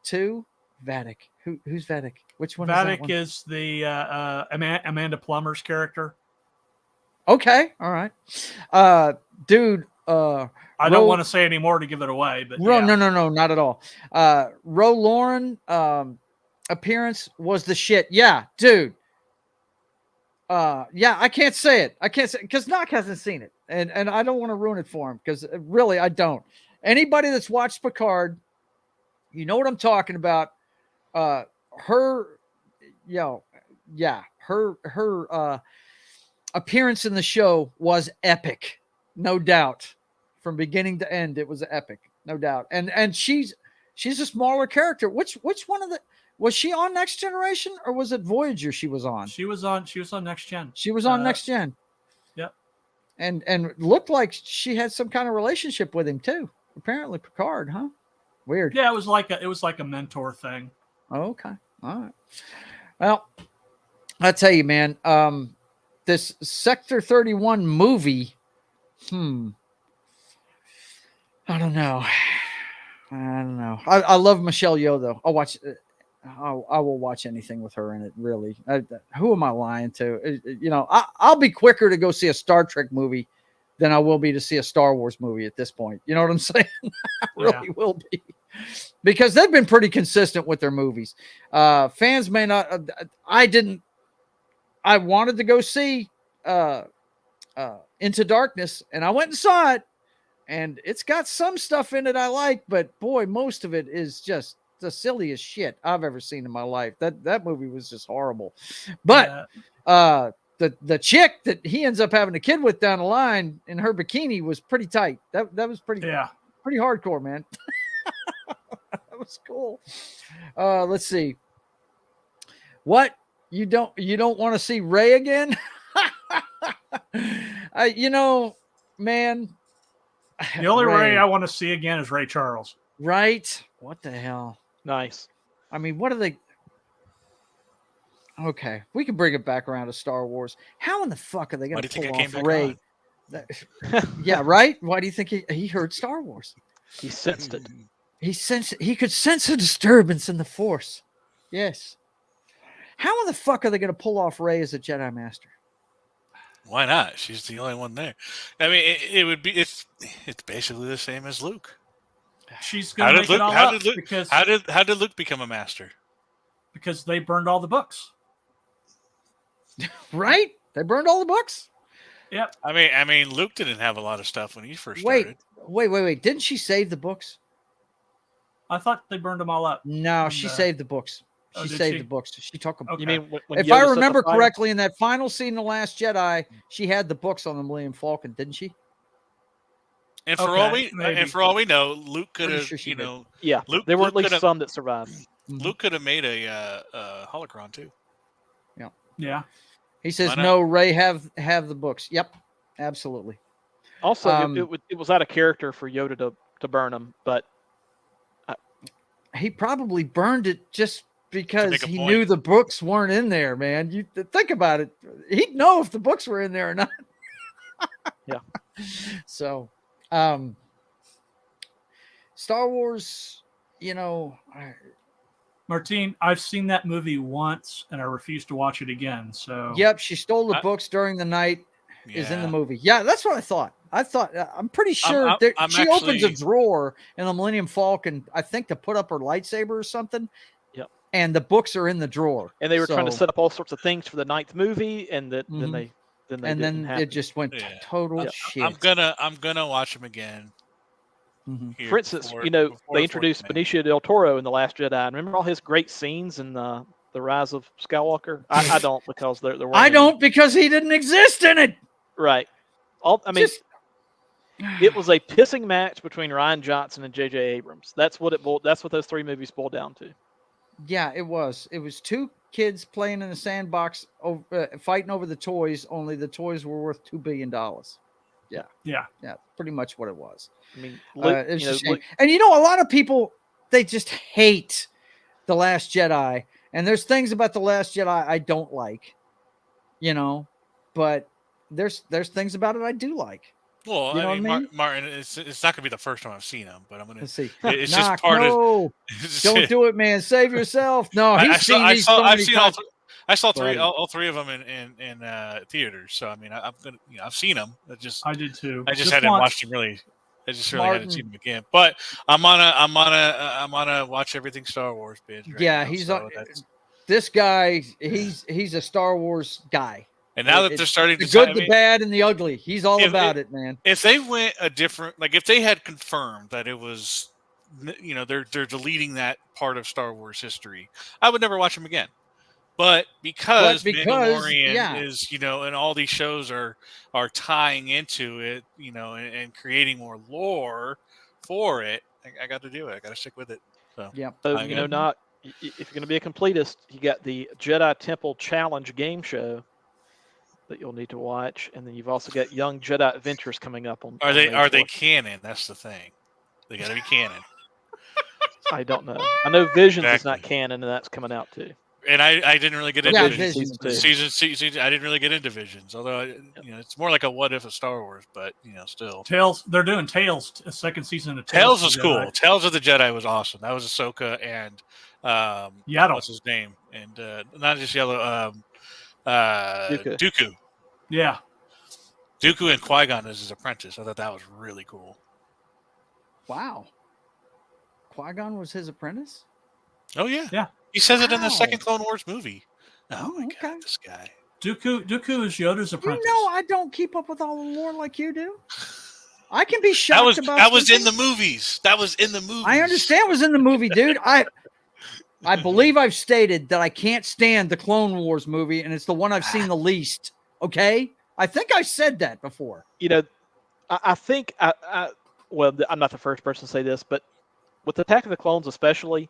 too. Vadic. Who's Vadic? Which one? Vadic is the Amanda Plummer's character. Okay, all right, dude. I don't want to say any more to give it away, but no, not at all. Ro Lauren appearance was the shit. Yeah, dude. Yeah, I can't say it. I can't say because Knock hasn't seen it, and I don't want to ruin it for him because really I don't. Anybody that's watched Picard, you know what I'm talking about. Her appearance in the show was epic, no doubt. From beginning to end, it was epic, no doubt. And she's a smaller character. Which one of the was she on Next Generation or was it Voyager she was on? She was on Next Gen. She was on Next Gen. Yep. And looked like she had some kind of relationship with him too. Apparently Picard, huh? Weird. Yeah, it was like a mentor thing. Oh, okay. All right. Well, I tell you, man, this Sector 31 movie, I don't know. I love Michelle Yeoh though. I will watch anything with her in it. Really. Who am I lying to? You know, I'll be quicker to go see a Star Trek movie than I will be to see a Star Wars movie at this point. You know what I'm saying? I really will be. Because they've been pretty consistent with their movies. Fans may not. I wanted to go see Into Darkness, and I went and saw it, and it's got some stuff in it I like, but boy, most of it is just the silliest shit I've ever seen in my life. That movie was just horrible. But the chick that he ends up having a kid with down the line in her bikini was pretty tight. That was pretty hardcore, man. That was cool. Let's see. What you don't want to see Ray again? Man. The only Ray I want to see again is Ray Charles. Right? What the hell? Nice. I mean, what are they? Okay, we can bring it back around to Star Wars. How in the fuck are they going to pull off Ray? Yeah, right. Why do you think he heard Star Wars? He sensed it. He could sense a disturbance in the Force. Yes. How in the fuck are they going to pull off Ray as a Jedi Master? Why not? She's the only one there. I mean, it would be it's basically the same as Luke. She's going to make it all up because how did Luke become a master? Because they burned all the books. Right? They burned all the books? Yep. I mean, Luke didn't have a lot of stuff when he first started. Wait. Didn't she save the books? I thought they burned them all up. No, she saved the books. She saved the books. She took them. Okay. You mean when if Yoda I set the remember fire? correctly, in that final scene in The Last Jedi, she had the books on the Millennium Falcon, didn't she? And for all we know, Luke could have, sure she did. Yeah, Luke, there were Luke at least could've- some that survived. Luke could have made a holocron too. Yeah. He says, Why not? "No, Ray, have the books." Yep, absolutely. Also, it was out of character for Yoda to burn them, but He probably burned it just because make a he point. knew the books weren't in there, man. You think about it. He'd know if the books were in there or not. Yeah. So, Star Wars, Martine, I've seen that movie once and I refuse to watch it again. So Yep, she stole the books during the night. Is in the movie. Yeah, that's what I thought. I'm pretty sure she opens a drawer in the Millennium Falcon, I think, to put up her lightsaber or something. Yep. And the books are in the drawer. and they were trying to set up all sorts of things for the 9th movie, and then they didn't happen. it just went total shit. I'm gonna watch him again. here For instance, before- they before introduced Fortnite. Benicio del Toro in The Last Jedi. And remember all his great scenes in the Rise of Skywalker? I don't, because there weren't I any. don't, because he didn't exist in it. Right. It was a pissing match between Ryan Johnson and J.J. Abrams. That's what those 3 movies boiled down to. Yeah, it was. It was 2 kids playing in a sandbox, fighting over the toys. Only the toys were worth $2 billion. Yeah, pretty much what it was. I mean, It's a shame. And a lot of people, they just hate The Last Jedi. And there's things about The Last Jedi I don't like, but there's things about it I do like. Well, You know I mean, what I mean? Martin, it's not gonna be the first time I've seen him, but I'm gonna. Let's see. It's Knock, just part no, of. don't do it, man. Save yourself. No, he's seen these so I've many seen times. I saw Buddy. all 3 of them in theaters. So I mean, I'm gonna. I've seen them. I did too. I just hadn't once. watched them really. I just really Martin. hadn't seen them again. But I'm on a watch everything Star Wars binge. Right Yeah, now, he's so on. that's- This guy, he's a Star Wars guy. And now that It's they're starting The to good, I the mean, bad, and the ugly. He's all If about it- it, man. if they went a different, like if they had confirmed that it was, they're deleting that part of Star Wars history, I would never watch them again. But because Mandalorian is, and all these shows are tying into it, and creating more lore for it, I got to do it. I got to stick with it. So Yeah. So, I'm gonna- not if you're going to be a completist, you got the Jedi Temple Challenge game show that you'll need to watch, and then you've also got Young Jedi Adventures coming up on. Are on they May are they 4th. canon? That's the thing. They got to be canon. I don't know. I know Visions is not Exactly. canon, and that's coming out too. And I didn't really get into Yeah, Visions. Visions. Season, I didn't really get into Visions, although it's more like a what if of Star Wars, but still. Tales. They're doing Tales. A second season of Tales of was the cool. Jedi. Tales of the Jedi was awesome. That was Ahsoka and Yaddle. what's his name? And not just Yellow. Dooku. Dooku. Yeah. Dooku and Qui-Gon as his apprentice. I thought that was really cool. Wow. Qui-Gon was his apprentice? Oh yeah. Yeah. He says it in the Wow. second Clone Wars movie. Oh my okay. god, this guy. Dooku is Yoda's apprentice. I don't keep up with all the lore like you do. I can be shocked about That was some in the things. movies. That was in the movies. I understand it was in the movie, dude. I believe I've stated that I can't stand the Clone Wars movie, and it's the one I've seen the least. Okay, I think I said that before. You know, I think I'm not the first person to say this, but with Attack of the Clones especially,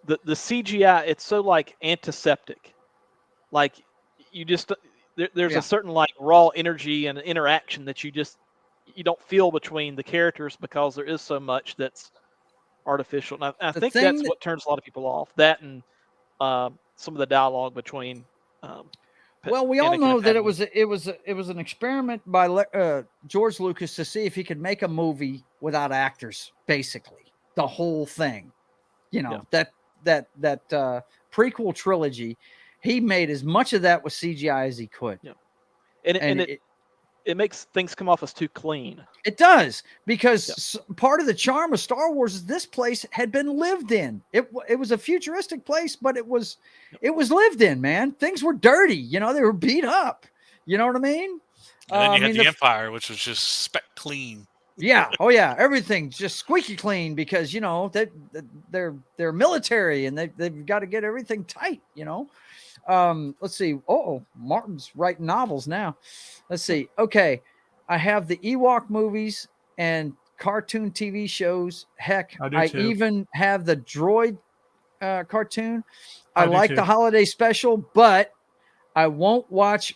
the CGI, it's so like antiseptic. Like you just there's Yeah. a certain like raw energy and interaction that you don't feel between the characters because there is so much that's artificial. And I The think thing that's that- what turns a lot of people off. That and some of the dialogue between. Well, we all Anakin know and that Padme. it was an experiment by George Lucas to see if he could make a movie without actors. Basically, the whole thing. You know, that prequel trilogy, he made as much of that with CGI as he could. Yeah. And it makes things come off as too clean. It does, because part of the charm of Star Wars is this place had been lived in. It was a futuristic place, but it was lived in, man. Things were dirty, you know, they were beat up. You know what I mean? And then you had the Empire, which was just spec clean. Yeah. Oh yeah. Everything's just squeaky clean because, you know, they're military and they've got to get everything tight, you know. Let's see. Oh, Martin's writing novels now. Let's see. Okay. I have the Ewok movies and cartoon TV shows. Heck, I even have the droid cartoon. I like the holiday special, but I won't watch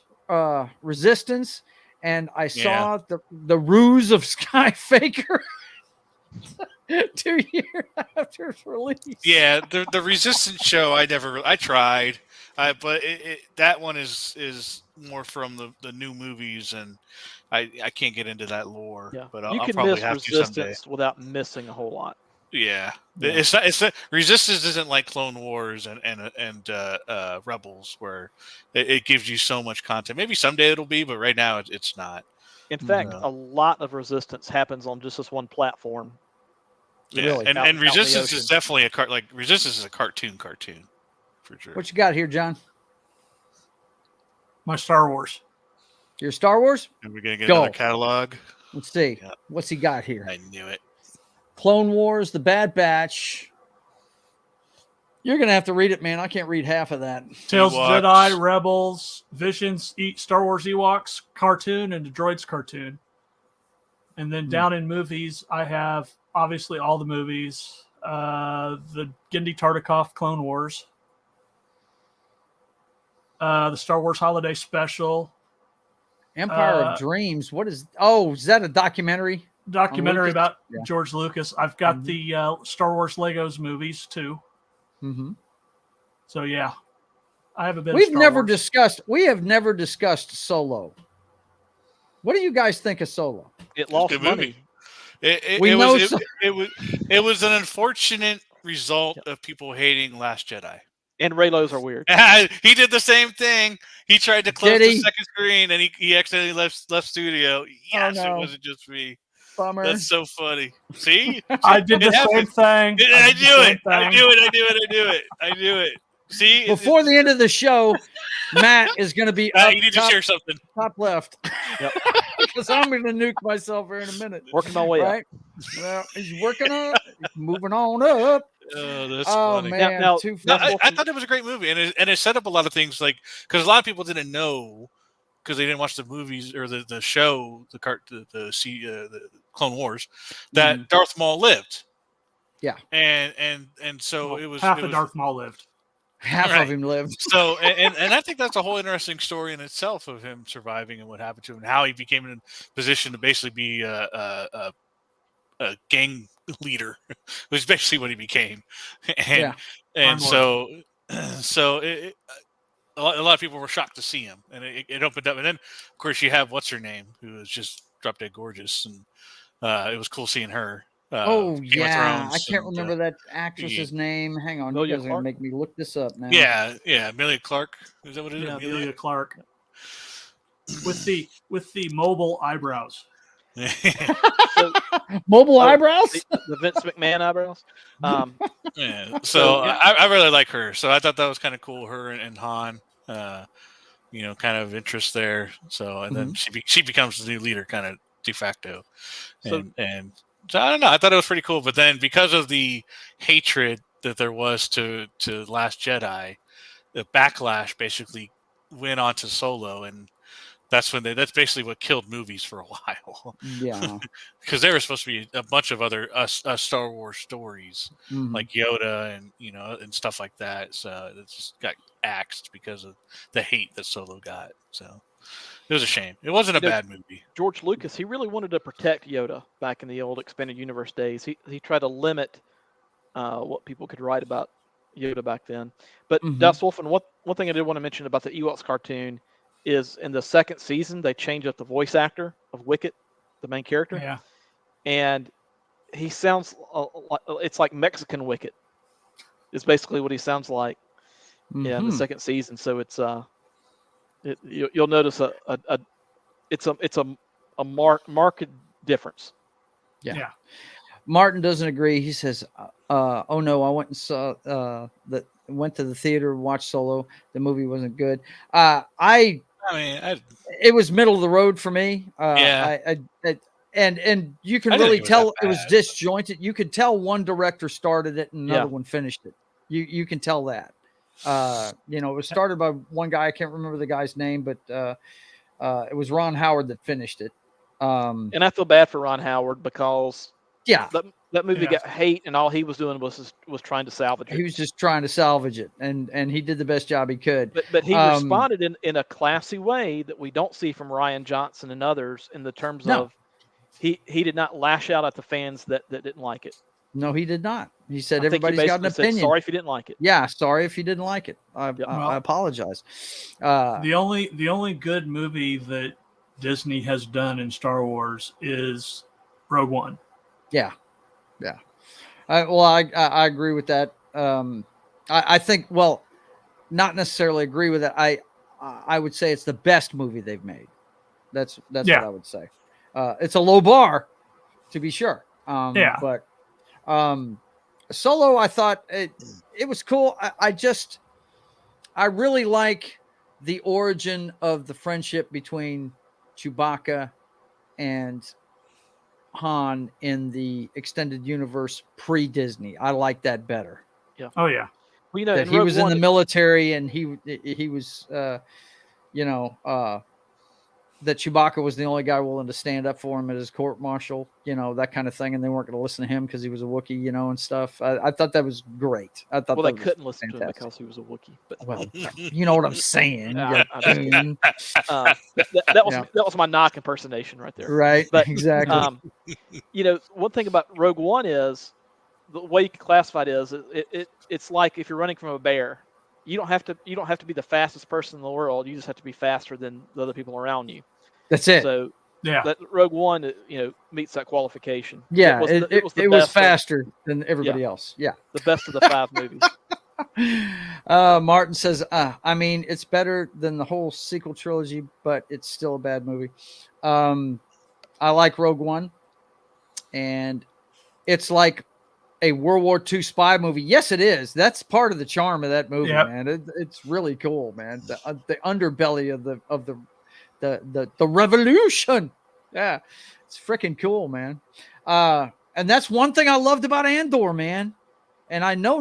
Resistance. And I saw the Ruse of Sky Faker 2 years after its release. Yeah, the Resistance show I tried, but that one is more from the new movies, and I can't get into that lore. Yeah, but you I'll can probably miss have to someday. Resistance without missing a whole lot. Yeah. It's Resistance isn't like Clone Wars and Rebels, where it gives you so much content. Maybe someday it'll be, but right now it's not. In fact, a lot of Resistance happens on just this one platform. Yeah, Really? and Resistance is definitely Resistance is a cartoon for sure. What you got here, John? My Star Wars. Your Star Wars? And we're gonna get another catalog. Let's see. Yeah. What's he got here? I knew it. Clone Wars, The Bad Batch. You're gonna have to read it, man. I can't read half of that. Tales of Jedi, Rebels, Visions, Star Wars Ewoks cartoon, and the Droids cartoon. And then down in movies, I have obviously all the movies. The Genndy Tartakoff Clone Wars. The Star Wars Holiday Special. Empire of Dreams. What is? Oh, is that a documentary? Documentary about George Lucas. I've got the Star Wars Legos movies too. Mm-hmm. So yeah, I have a bit. We have never discussed Solo. What do you guys think of Solo? It lost money. It was an unfortunate result of people hating Last Jedi. And Raylos are weird. He did the same thing. He tried to close the second screen, and he accidentally left studio. Yes, It wasn't just me. Bummer. That's so funny. See? I did the same thing. I knew it. See? Before the end of the show, Matt is going to be up you need to share something. Top left. Because I'm going to nuke myself here in a minute. Working my way up. Well, he's working up. He's moving on up. Oh, that's funny. Man. I thought it was a great movie, and it set up a lot of things, like, because a lot of people didn't know, because they didn't watch the movies or the show, the Clone Wars, that Darth Maul lived. Yeah, and so it was half of Darth Maul lived. Half of him lived. So and I think that's a whole interesting story in itself of him surviving and what happened to him and how he became in a position to basically be a gang leader, which is basically what he became. And so a lot of people were shocked to see him, and it opened up. And then of course you have what's her name, who is just drop dead gorgeous, and it was cool seeing her. I can't remember that actress's name. Hang on, you guys are gonna make me look this up now. Yeah, Amelia Clark. Is that what it is? Yeah, Amelia Clark. With the mobile eyebrows. Mobile eyebrows? The Vince McMahon eyebrows. So I really like her. So I thought that was kind of cool. Her and Han, kind of interest there. So and then she becomes the new leader, kind of de facto. So I don't know. I thought it was pretty cool. But then because of the hatred that there was to Last Jedi, the backlash basically went on to Solo, and that's basically what killed movies for a while. Yeah. Because there were supposed to be a bunch of other Star Wars stories Mhm. like Yoda and and stuff like that. So it just got axed because of the hate that Solo got. So it was a shame. It wasn't a bad movie. George Lucas, he really wanted to protect Yoda back in the old expanded universe days. He tried to limit what people could write about Yoda back then. But Dust Wolf, and one thing I did want to mention about the Ewoks cartoon is in the second season they changed up the voice actor of Wicket, the main character. Yeah. And he sounds it's like Mexican Wicket. Is basically what he sounds like in the second season. So it's you'll notice it's a marked difference. Yeah. Martin doesn't agree. He says, "Oh no, I went and saw went to the theater, watched Solo. The movie wasn't good. It was middle of the road for me. And you can really tell it was disjointed. You could tell one director started it and another one finished it. You can tell that. It was started by one guy. I can't remember the guy's name, but it was Ron Howard that finished it. And I feel bad for Ron Howard because that movie got hate, and all he was doing was trying to salvage it. He was just trying to salvage it, and he did the best job he could. But he responded in a classy way that we don't see from Rian Johnson and others in the terms of he did not lash out at the fans that didn't like it. No, he did not. He said everybody's got an opinion. Sorry if you didn't like it. Yeah, sorry if you didn't like it. I apologize. The only good movie that Disney has done in Star Wars is Rogue One. Yeah. I agree with that. I think, well, not necessarily agree with it. I would say it's the best movie they've made. That's what I would say. It's a low bar, to be sure. But Solo, I thought it was cool. I really like the origin of the friendship between Chewbacca and Han in the extended universe pre-Disney. I like that better. Yeah. Oh yeah. Well, that he was in the military and he was that Chewbacca was the only guy willing to stand up for him at his court martial, that kind of thing, and they weren't going to listen to him because he was a Wookiee, and stuff. I thought that was great. I thought they couldn't listen to him because he was a Wookiee. But well, you know what I'm saying. That was my knock impersonation right there. Right, but, exactly. One thing about Rogue One is the way you can classify it is it's like if you're running from a bear. You don't have to be the fastest person in the world. You just have to be faster than the other people around you. That's it. So that Rogue One, meets that qualification. Yeah, it was faster than everybody else. Yeah, the best of the 5 movies. Martin says, it's better than the whole sequel trilogy, but it's still a bad movie. I like Rogue One, and it's like a World War II spy movie. Yes, it is. That's part of the charm of that movie, man. It's really cool, man. The underbelly of the revolution. Yeah, it's freaking cool, man. And that's one thing I loved about Andor, man. And I know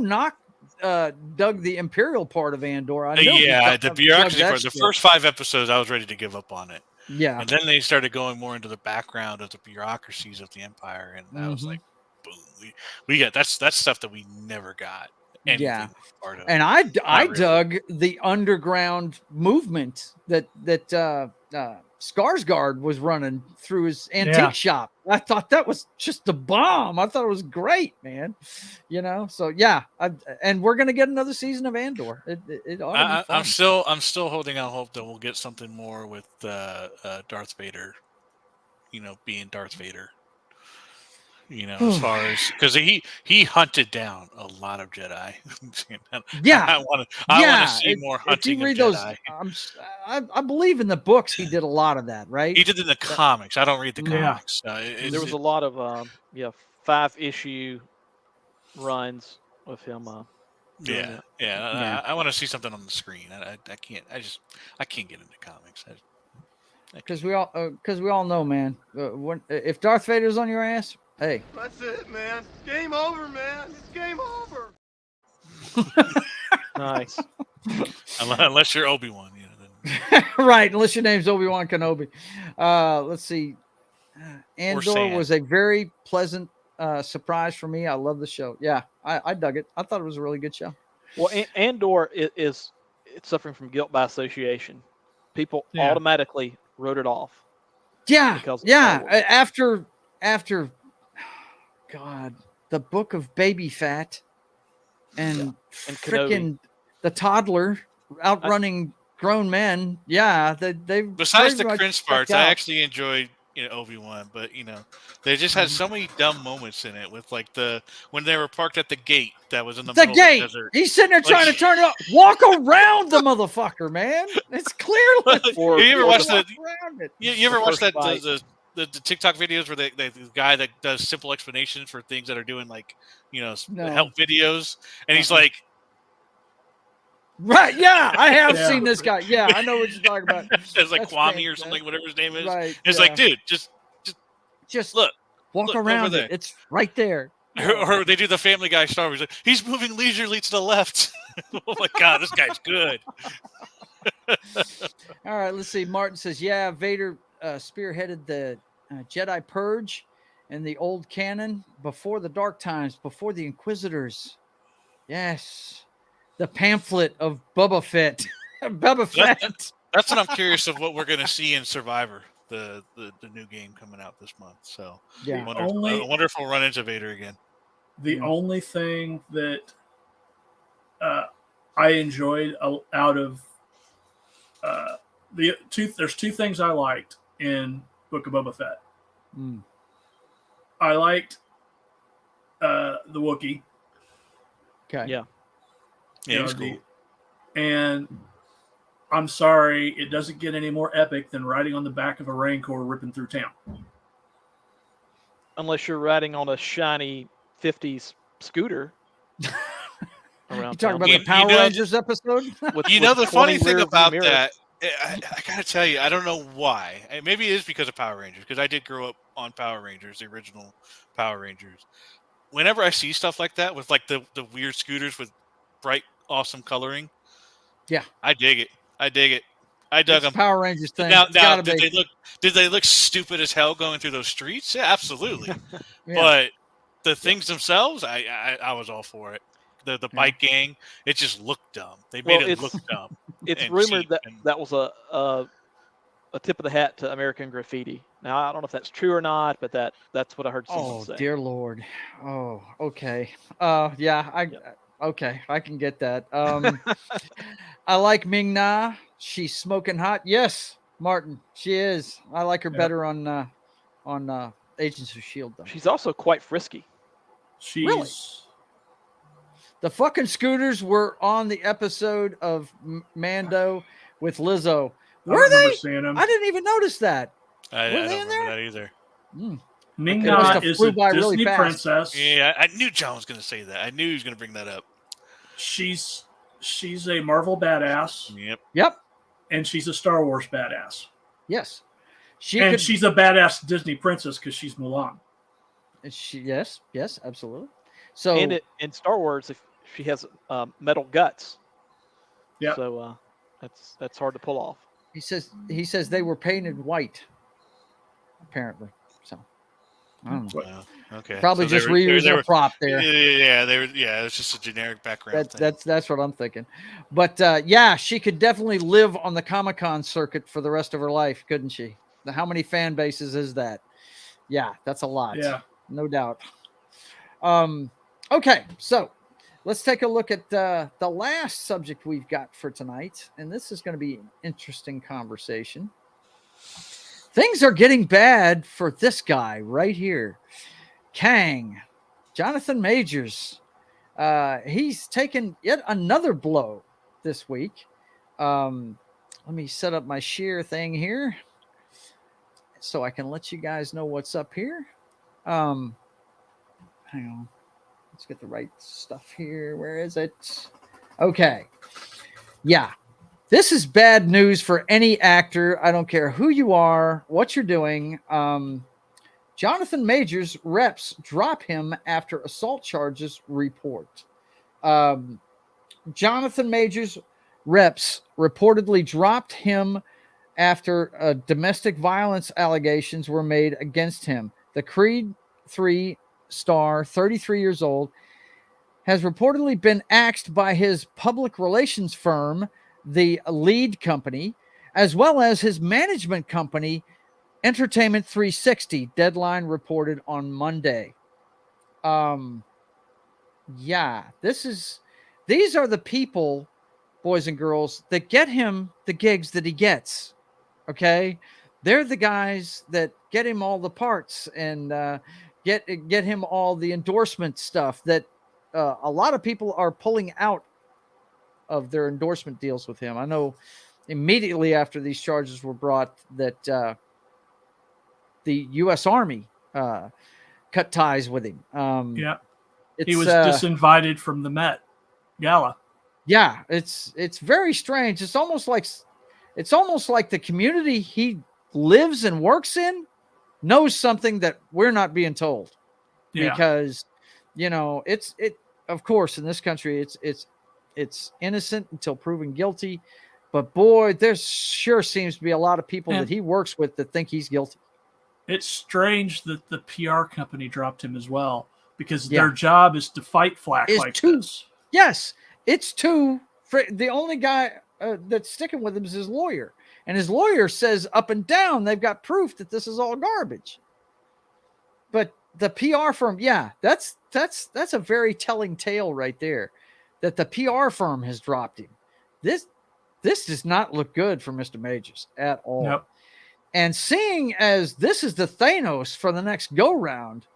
dug the Imperial part of Andor. I know the bureaucracy part. The first 5 episodes, I was ready to give up on it. Yeah, and then they started going more into the background of the bureaucracies of the Empire, and I was like, boom, we got that's stuff that we never got. Part of. And I dug the underground movement that Skarsgård was running through his antique shop. I thought that was just a bomb. I thought it was great, man. So and we're gonna get another season of Andor. It ought to be fun. I'm still holding out hope that we'll get something more with Darth Vader. Being Darth Vader. As far as because he hunted down a lot of Jedi. I want to see more hunting. If you read of Jedi. I believe in the books he did a lot of that, right? He did in the comics. I don't read the comics. There was a lot of 5-issue runs of him. I want to see something on the screen. I can't. I can't get into comics. Because we all know, man. If Darth Vader's on your ass. Hey. That's it, man. Game over, man. It's game over. Nice. Unless you're Obi-Wan, Right, unless your name's Obi-Wan Kenobi. Let's see. Andor Sand. was a very pleasant surprise for me. I love the show. Yeah, I dug it. I thought it was a really good show. Well, Andor is it's suffering from guilt by association. People automatically wrote it off. Yeah, Because of yeah. Star Wars. After, God, the Book of Baby Fat, and freaking the toddler outrunning grown men. Yeah, they besides the pretty much cringe checked parts, I out. actually enjoyed Obi-Wan, but they just had so many dumb moments in it with like when they were parked at the gate that was in the middle of the desert. He's sitting there trying to turn it up. Walk around the motherfucker, man. It's clearly. You ever watch You ever watch the TikTok videos where the guy that does simple explanations for things that are doing like help videos, and he's like, right? Yeah, I have seen this guy. Yeah, I know what you're talking about. It's like Kwame or something, whatever his name is. Right? It's like, dude, just look, walk around it. It's right there. Or they do the Family Guy Star Wars. Like, he's moving leisurely to the left. Oh my God, this guy's good. All right, let's see. Martin says, yeah, Vader spearheaded the Jedi Purge and the old canon before the Dark Times, before the Inquisitors. Yes. The pamphlet of Boba Fett. Boba Fett. That's what I'm curious of what we're going to see in Survivor, the new game coming out this month. So yeah, I wonder if we'll run into Vader again. The only thing that I enjoyed out of there's two things I liked in Book of Boba Fett. I liked the Wookiee. Okay. Yeah. Yeah, it was cool. And I'm sorry, it doesn't get any more epic than riding on the back of a Rancor ripping through town. Unless you're riding on a shiny 50s scooter. You talking about the Power Rangers episode? The funny thing about that, I gotta tell you, I don't know why. Maybe it is because of Power Rangers, because I did grow up on Power Rangers, the original Power Rangers. Whenever I see stuff like that with like the weird scooters with bright, awesome coloring, yeah, I dig it. I dug them. Power Rangers thing. Now did they look stupid as hell going through those streets? Yeah, absolutely. Yeah. But the things themselves, I was all for it. The bike gang, it just looked dumb. They made it look dumb. It's rumored that was a tip of the hat to American Graffiti. Now I don't know if that's true or not, but that's what I heard someone say. Oh dear Lord. Oh, okay. Okay, I can get that. I like Ming Na. She's smoking hot. Yes, Martin, she is. I like her better on Agents of S.H.I.E.L.D. though. She's also quite frisky. Really? The fucking scooters were on the episode of Mando with Lizzo. Were they? I didn't even notice that. I don't remember that either. Ming Na is a Disney princess. Yeah, I knew John was going to say that. I knew he was going to bring that up. She's a Marvel badass. Yep. And she's a Star Wars badass. Yes. She's a badass Disney princess because she's Mulan. Yes, absolutely. So in Star Wars, if she has metal guts. Yeah. So that's hard to pull off. He says they were painted white, apparently. So I don't know. Okay. Probably so just reusing a prop there. Yeah, it's just a generic background. That's what I'm thinking. But she could definitely live on the Comic-Con circuit for the rest of her life, couldn't she? How many fan bases is that? Yeah, that's a lot. Yeah. No doubt. Okay, so let's take a look at the last subject we've got for tonight. And this is going to be an interesting conversation. Things are getting bad for this guy right here. Kang, Johnathan Majors. He's taken yet another blow this week. Let me set up my share thing here so I can let you guys know what's up here. Hang on. Let's get the right stuff here. Where is it? Okay. Yeah. This is bad news for any actor. I don't care who you are, what you're doing. Johnathan Majors reps drop him after assault charges report. Johnathan Majors reps reportedly dropped him after domestic violence allegations were made against him. The Creed 3 star, 33 years old, has reportedly been axed by his public relations firm, the Lead Company, as well as his management company, Entertainment 360. Deadline reported on Monday. Yeah, these are the people, boys and girls, that get him the gigs that he gets. Okay, they're the guys that get him all the parts and get him all the endorsement stuff that a lot of people are pulling out of their endorsement deals with him. I know immediately after these charges were brought that the U.S. Army cut ties with him. Yeah, he was disinvited from the Met Gala. Yeah, it's very strange. It's almost like the community he lives and works in knows something that we're not being told. Yeah. Because it of course in this country it's innocent until proven guilty, but boy, there sure seems to be a lot of people that he works with that think he's guilty. It's strange that the PR company dropped him as well, because their job is to fight flack like this. Yes, it's too. The only guy that's sticking with him is his lawyer, and his lawyer says up and down they've got proof that this is all garbage. But the PR firm, that's a very telling tale right there, that the PR firm has dropped him. This does not look good for Mr. Majors at all. Nope. And seeing as this is the Thanos for the next go round,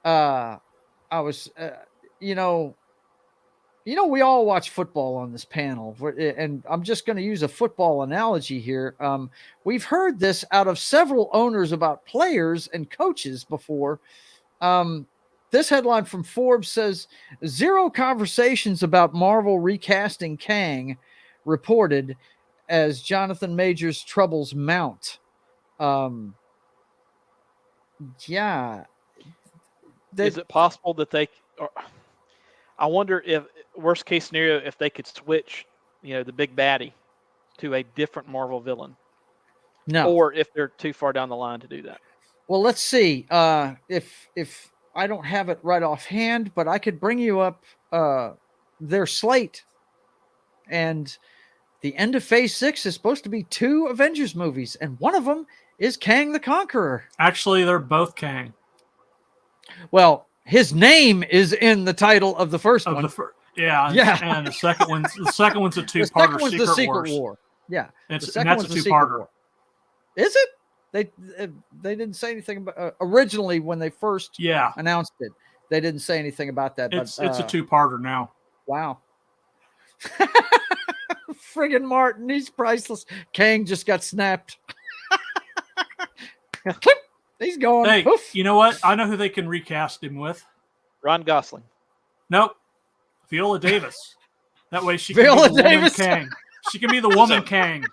I was, we all watch football on this panel, and I'm just going to use a football analogy here. We've heard this out of several owners about players and coaches before. This headline from Forbes says, 0 conversations about Marvel recasting Kang reported as Johnathan Majors' troubles mount. Is it possible that they? I wonder if worst case scenario, if they could switch, the big baddie to a different Marvel villain. No, or if they're too far down the line to do that. Well, let's see. If I don't have it right offhand, but I could bring you up their slate, and the end of Phase 6 is supposed to be 2 Avengers movies, and one of them is Kang the Conqueror. Actually, they're both Kang. Well, his name is in the title of the first one. Yeah. And the second one's a two-parter, Secret War. Yeah, that's a two-parter. Is it? They didn't say anything about originally when they first announced it. They didn't say anything about that. It's a two-parter now. Wow. Friggin' Martin, he's priceless. Kang just got snapped. He's gone. Hey, Oof. You know what? I know who they can recast him with. Ryan Gosling. Nope. Viola Davis. That way she can be the woman Kang. She can be the woman Kang.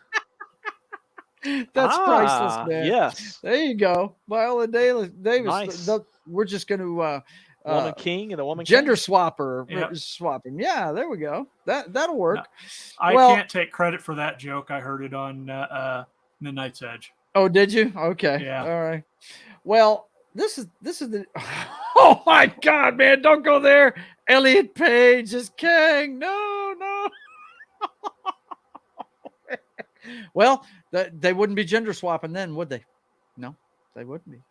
That's priceless, man. Yes. There you go. Viola Davis. Nice. We're just going to woman king and a woman gender king? swapper. Swap him. Yeah, there we go. That'll work. No, I can't take credit for that joke. I heard it on Midnight's Edge. Oh, did you? Okay. Yeah. All right. Well, this is the. Oh my God, man! Don't go there. Elliot Page is Kang. No. Well, they wouldn't be gender swapping then, would they? No, they wouldn't be.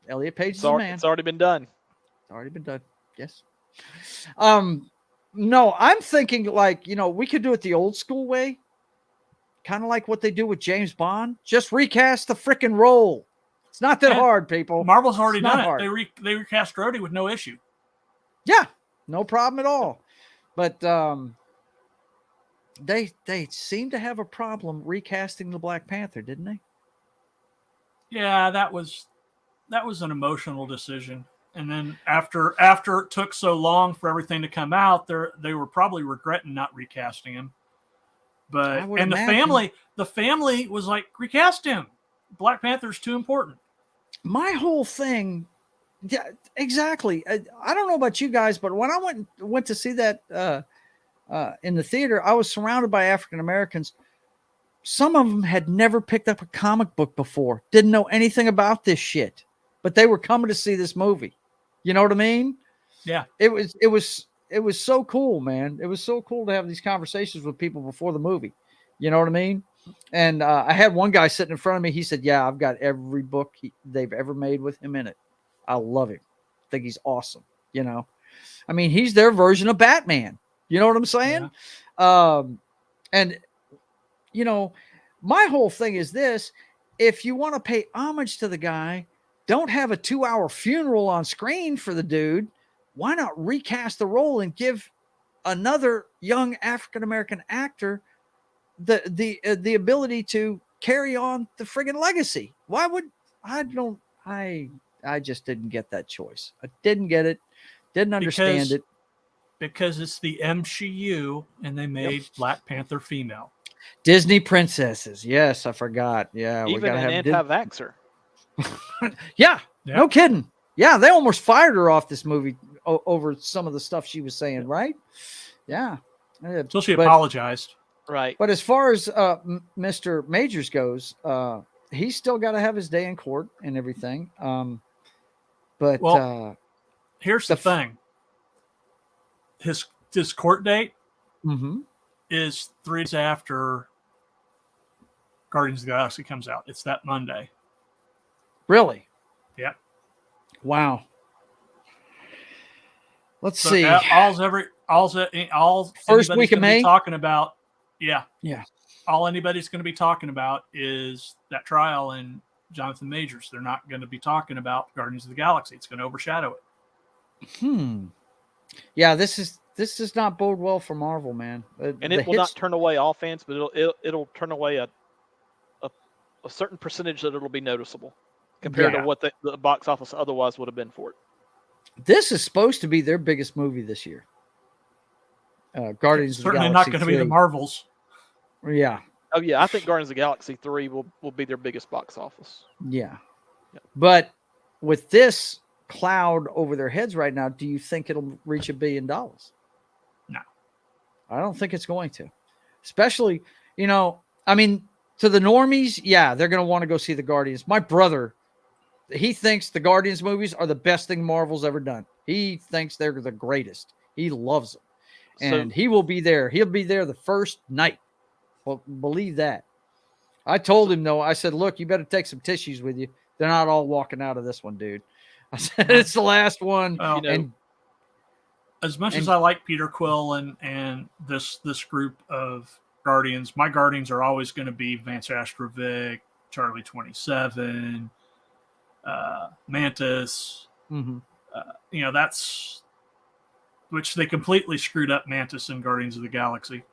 Elliot Page is a man. It's already been done. It's already been done. Yes. No, I'm thinking we could do it the old school way. Kind of like what they do with James Bond. Just recast the freaking role. It's not that hard, people. Marvel's already done it. They recast Rhodey with no issue. Yeah, no problem at all. But they seem to have a problem recasting the Black Panther, didn't they? Yeah, that was an emotional decision. And then after it took so long for everything to come out, they were probably regretting not recasting him. But the family was like, recast him. Black Panther's too important. My whole thing, yeah, exactly. I don't know about you guys, but when I went to see that in the theater, I was surrounded by African Americans. Some of them had never picked up a comic book before, didn't know anything about this shit, but they were coming to see this movie. You know what I mean? Yeah. It was so cool, man. It was so cool to have these conversations with people before the movie. You know what I mean? And I had one guy sitting in front of me. He said, "Yeah, I've got every book they've ever made with him in it. I love him. I think he's awesome." You know, I mean, he's their version of Batman. You know what I'm saying? Yeah. And you know, my whole thing is this: if you want to pay homage to the guy, don't have a 2-hour funeral on screen for the dude. Why not recast the role and give another young African American actor the ability to carry on the friggin' legacy? Why would I just didn't get that choice. I didn't get it. Didn't understand it. Because it's the MCU and they made Black Panther female. Disney princesses. Yes, I forgot. Yeah, even we gotta an have anti-vaxxer. Yeah, no kidding. Yeah, they almost fired her off this movie over some of the stuff she was saying, right? Yeah. So she apologized. Right. But as far as Mr. Majors goes, he's still got to have his day in court and everything. Here's the thing. His court date is 3 days after Guardians of the Galaxy comes out. It's that Monday. Really? Yeah. Wow. Let's see. All first week of May talking about. Yeah. Yeah. All anybody's going to be talking about is that trial and Johnathan Majors. They're not going to be talking about Guardians of the Galaxy. It's going to overshadow it. Yeah, this does not bode well for Marvel, man. And it will not turn away all fans, but it'll turn away a certain percentage that it'll be noticeable compared to what the box office otherwise would have been for it. This is supposed to be their biggest movie this year. Guardians of the Galaxy. Certainly not going to be the Marvels. Yeah. Oh yeah, I think Guardians of the Galaxy 3 will be their biggest box office. Yeah. But with this cloud over their heads right now, do you think it'll reach $1 billion? No. I don't think it's going to. Especially, I mean, to the normies, yeah, they're going to want to go see the Guardians. My brother, he thinks the Guardians movies are the best thing Marvel's ever done. He thinks they're the greatest. He loves them. And he will be there. He'll be there the first night. Well, believe that. I told him, though, I said, look, you better take some tissues with you. They're not all walking out of this one, dude. I said, it's the last one. Well, as much as I like Peter Quill and this group of Guardians, my Guardians are always going to be Vance Astrovic, Charlie 27, Mantis. That's which they completely screwed up Mantis in Guardians of the Galaxy.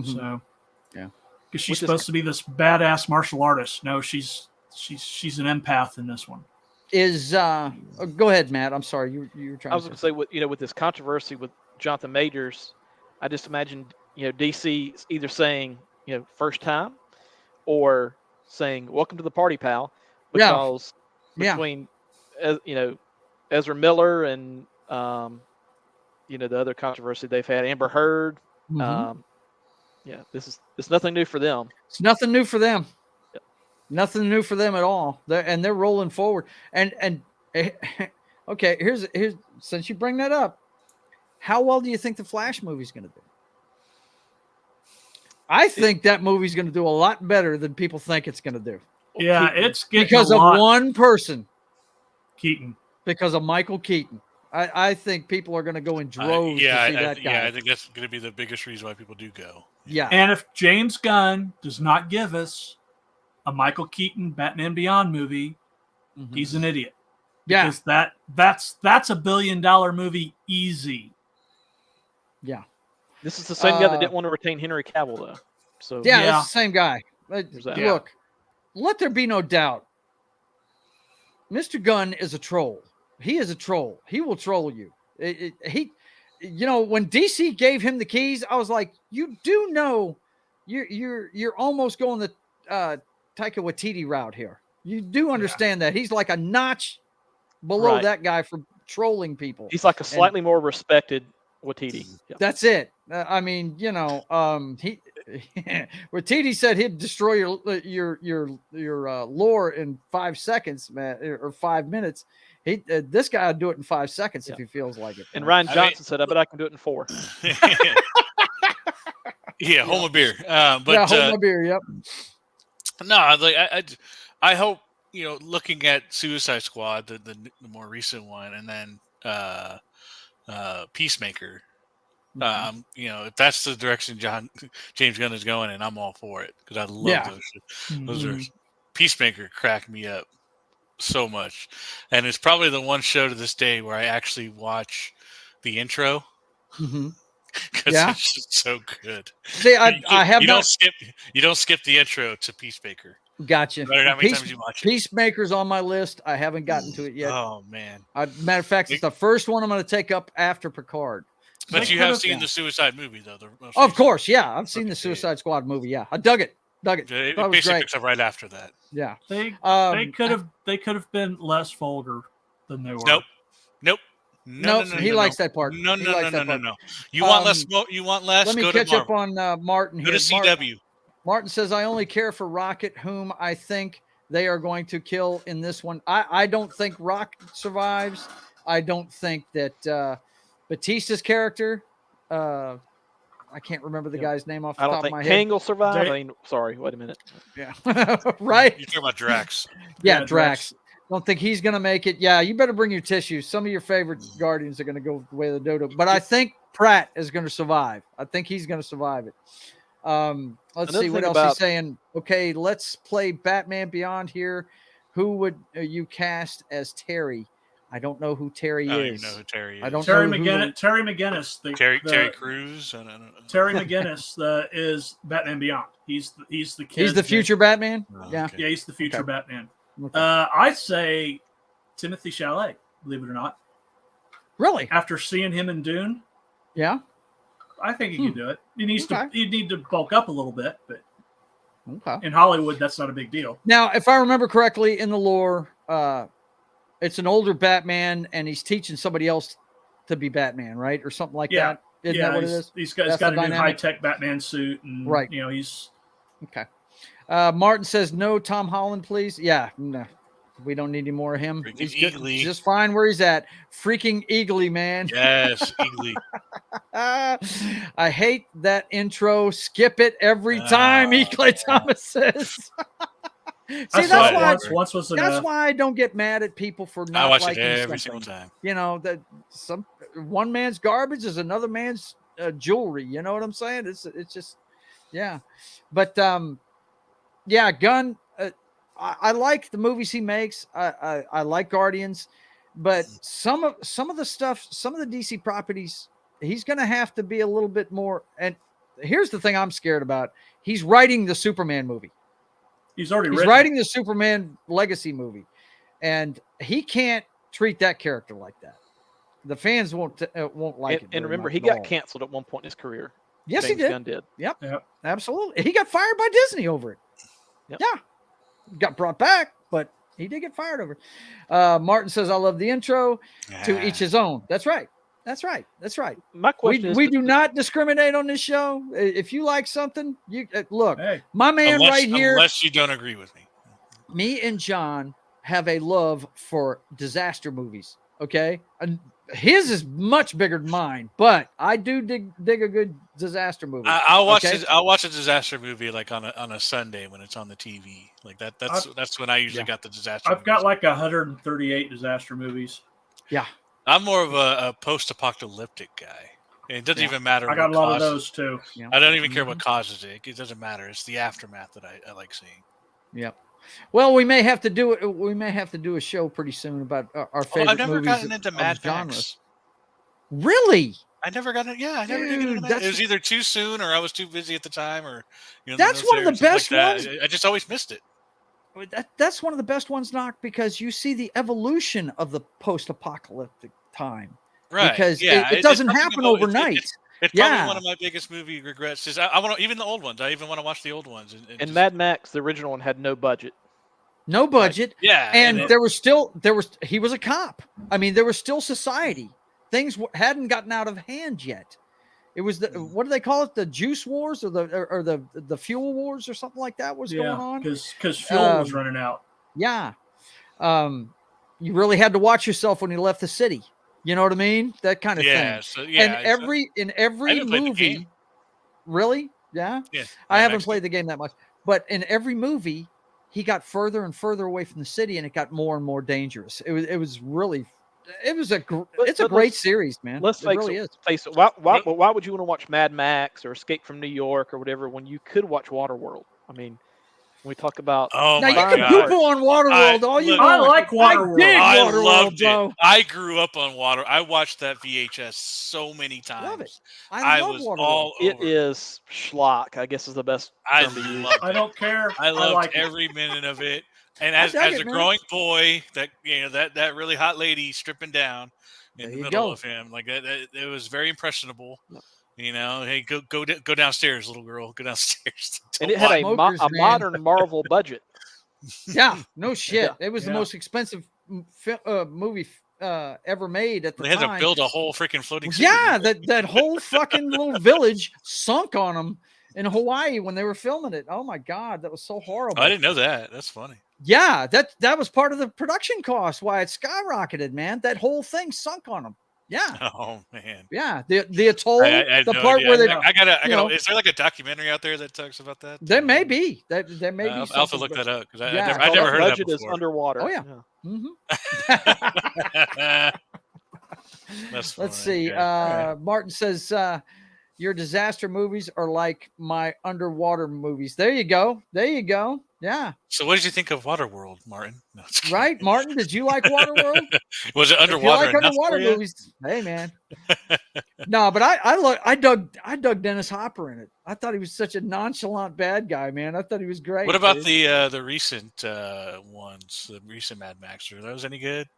So, yeah, because she's supposed to be this badass martial artist. No, she's an empath in this one. Go ahead, Matt. I'm sorry, you were trying. I was going to say, with this controversy with Johnathan Majors, I just imagined DC either saying first time, or saying welcome to the party, pal, because between Ezra Miller and the other controversy they've had, Amber Heard. It's nothing new for them. It's nothing new for them. Yep. Nothing new for them at all. They're rolling forward. And okay, here's since you bring that up, how well do you think the Flash movie's going to do? I think that movie's going to do a lot better than people think it's going to do. Yeah, it's getting because of one person, Keaton. Because of Michael Keaton. I think people are going to go in droves to see that guy. Yeah, I think that's going to be the biggest reason why people do go. Yeah. And if James Gunn does not give us a Michael Keaton Batman Beyond movie, he's an idiot. Yeah. Because that's $1 billion movie easy. Yeah. This is the same guy that didn't want to retain Henry Cavill, though. So yeah, it's the same guy. Look, let there be no doubt. Mr. Gunn is a troll. He is a troll. He will troll you. When DC gave him the keys, I was like, you do know you're almost going the Taika Waititi route here. You do understand that he's like a notch below that guy for trolling people. He's like a slightly more respected Watiti. Yeah. That's it. I mean, he Watiti said he'd destroy your lore in 5 seconds, man, or 5 minutes. This guy would do it in 5 seconds if he feels like it. And man. Ryan Johnson said, "I bet I can do it in 4." Yeah, hold my beer. But yeah, hold my beer. Yep. No, like I hope looking at Suicide Squad, the more recent one, and then Peacemaker. If that's the direction James Gunn is going, and I'm all for it because I love those. Those are Peacemaker cracked me up so much, and it's probably the one show to this day where I actually watch the intro because it's just so good. See, I have you not. You don't skip the intro to Peacemaker. Gotcha. No matter how many times you watch it. Peacemaker's on my list. I haven't gotten to it yet. Oh man! Matter of fact, it's the first one I'm going to take up after Picard. But you have seen the Suicide movie, though. Of course, yeah. I've seen the Suicide Squad movie. Yeah, I dug it. It basically picks up right after that. Yeah, they could have been less vulgar than they were. Nope. No, he likes that part. No. You want less? You want less? Let me catch up on Martin here. Go to CW. Martin says, "I only care for Rocket, whom I think they are going to kill in this one. I don't think Rocket survives. I don't think that Batista's character, I can't remember the guy's name off the top of my head. Kang will survive. Sorry, wait a minute. Yeah, right. You're talking about Drax. Yeah, Drax. Don't think he's going to make it. Yeah, you better bring your tissues. Some of your favorite Guardians are going to go the way of the dodo. But I think Pratt is going to survive. I think he's going to survive it. Let's see what else he's saying. Okay, let's play Batman Beyond here. Who would you cast as Terry? I don't know who Terry is. I don't even know who Terry is. I don't Terry know McGinnis. Terry McGinnis. Terry Crews. I don't know. Terry McGinnis is Batman Beyond. He's the kid. He's the future Batman. Oh, yeah, okay. Yeah, he's the future Batman. Okay. I'd say Timothy Chalamet. Believe it or not. Really? After seeing him in Dune. Yeah. I think he can do it. He needs to. You need to bulk up a little bit, but in Hollywood, that's not a big deal. Now, if I remember correctly, in the lore, it's an older Batman, and he's teaching somebody else to be Batman, right, or something like that. Isn't that what it is? He's got a new high-tech Batman suit, and right. He's okay. Martin says no. Tom Holland, please. Yeah, no. We don't need any more of him. He's just fine where he's at. Freaking Eagly, man. Yes, Eagly. I hate that intro. Skip it every time, Clay Thomas says. See, that's why I don't get mad at people for not liking something. I watch it every single time. That one man's garbage is another man's jewelry. You know what I'm saying? It's just, yeah. But yeah, Gunn. I like the movies he makes. I like Guardians, but some of the stuff, some of the DC properties, he's going to have to be a little bit more. And here's the thing I'm scared about: he's writing the Superman movie. He's writing the Superman legacy movie, and he can't treat that character like that. The fans won't like it. And remember, he got canceled at one point in his career. Yes, James he did. Gunn did. Yep, absolutely. He got fired by Disney over it. Yep. Yeah. Got brought back, but he did get fired over it. Martin says, I love the intro. To each his own. That's right. My question is, we do not discriminate on this show. If you like something, you look. Hey, my man here. Unless you don't agree with me. Me and John have a love for disaster movies. Okay, and his is much bigger than mine, but I do dig a good disaster movie. I'll watch a disaster movie like on a Sunday when it's on the TV. Like that's when I usually got the disaster. I've got like 138 disaster movies. Yeah. I'm more of a post-apocalyptic guy. And it doesn't even matter. I got a lot of those too. Yeah. I don't even care what causes it. It doesn't matter. It's the aftermath that I like seeing. Yep. Well, we may have to do it. We may have to do a show pretty soon about our favorite I've never movies gotten into Mad genres. Max. Really? I never got it. Yeah, I never did get into that. It was either too soon or I was too busy at the time, or that's one of the best ones. I just always missed it. That's one of the best ones, Knock, because you see the evolution of the post-apocalyptic time. Right. Because it doesn't happen overnight. It's probably one of my biggest movie regrets. Is I want even the old ones. I even want to watch the old ones. And Mad Max, the original one, had no budget. No budget. Yeah. And he was a cop. I mean, there was still society. things hadn't gotten out of hand yet. It was the what do they call it? The juice wars or the fuel wars or something like that was going on. Because fuel was running out. Yeah. You really had to watch yourself when you left the city. You know what I mean? That kind of thing. So, yeah. And in every movie, really? Yeah. Yeah. I haven't played the game that much, but in every movie, he got further and further away from the city, and it got more and more dangerous. It was really. It's a great series, man. Let's it really is. face it. Why would you want to watch Mad Max or Escape from New York or whatever when you could watch Waterworld? I mean, when we talk about now you can poo-poo on Waterworld all you want. I like Waterworld. I Waterworld, loved bro. it. I grew up on Water. I watched that VHS so many times. Love it. I love was Waterworld. all over. It is schlock, I guess is the best term to use. I don't care. I loved like every minute of it. And as a growing boy, that that really hot lady stripping down in the middle of him, like that, it was very impressionable. Hey, go downstairs, little girl. Go downstairs. And it had a modern Marvel budget. Yeah, no shit. It was the most expensive movie ever made at the time. They had to build a whole freaking floating city. Yeah, that whole fucking little village sunk on them in Hawaii when they were filming it. Oh my God, that was so horrible. I didn't know that. That's funny. Yeah, that was part of the production cost. Why it skyrocketed, man. That whole thing sunk on them. Yeah. Oh man. Yeah. The atoll, the no part idea. where they. I gotta. Is there like a documentary out there that talks about that? There may be. There may be. I'll have to look that up because Yeah. I never heard of that Budget is before. underwater. Oh yeah. That's Let's funny. see. Okay. Martin says your disaster movies are like my underwater movies. There you go. There you go. Yeah. So, what did you think of Waterworld, Martin? No, just kidding. Right, Martin. Did you like Waterworld? Was it If you underwater? like enough underwater for you? movies, hey man. No, but I dug Dennis Hopper in it. I thought he was such a nonchalant bad guy, man. I thought he was great. What about dude. the recent ones? The recent Mad Max? Are those any good?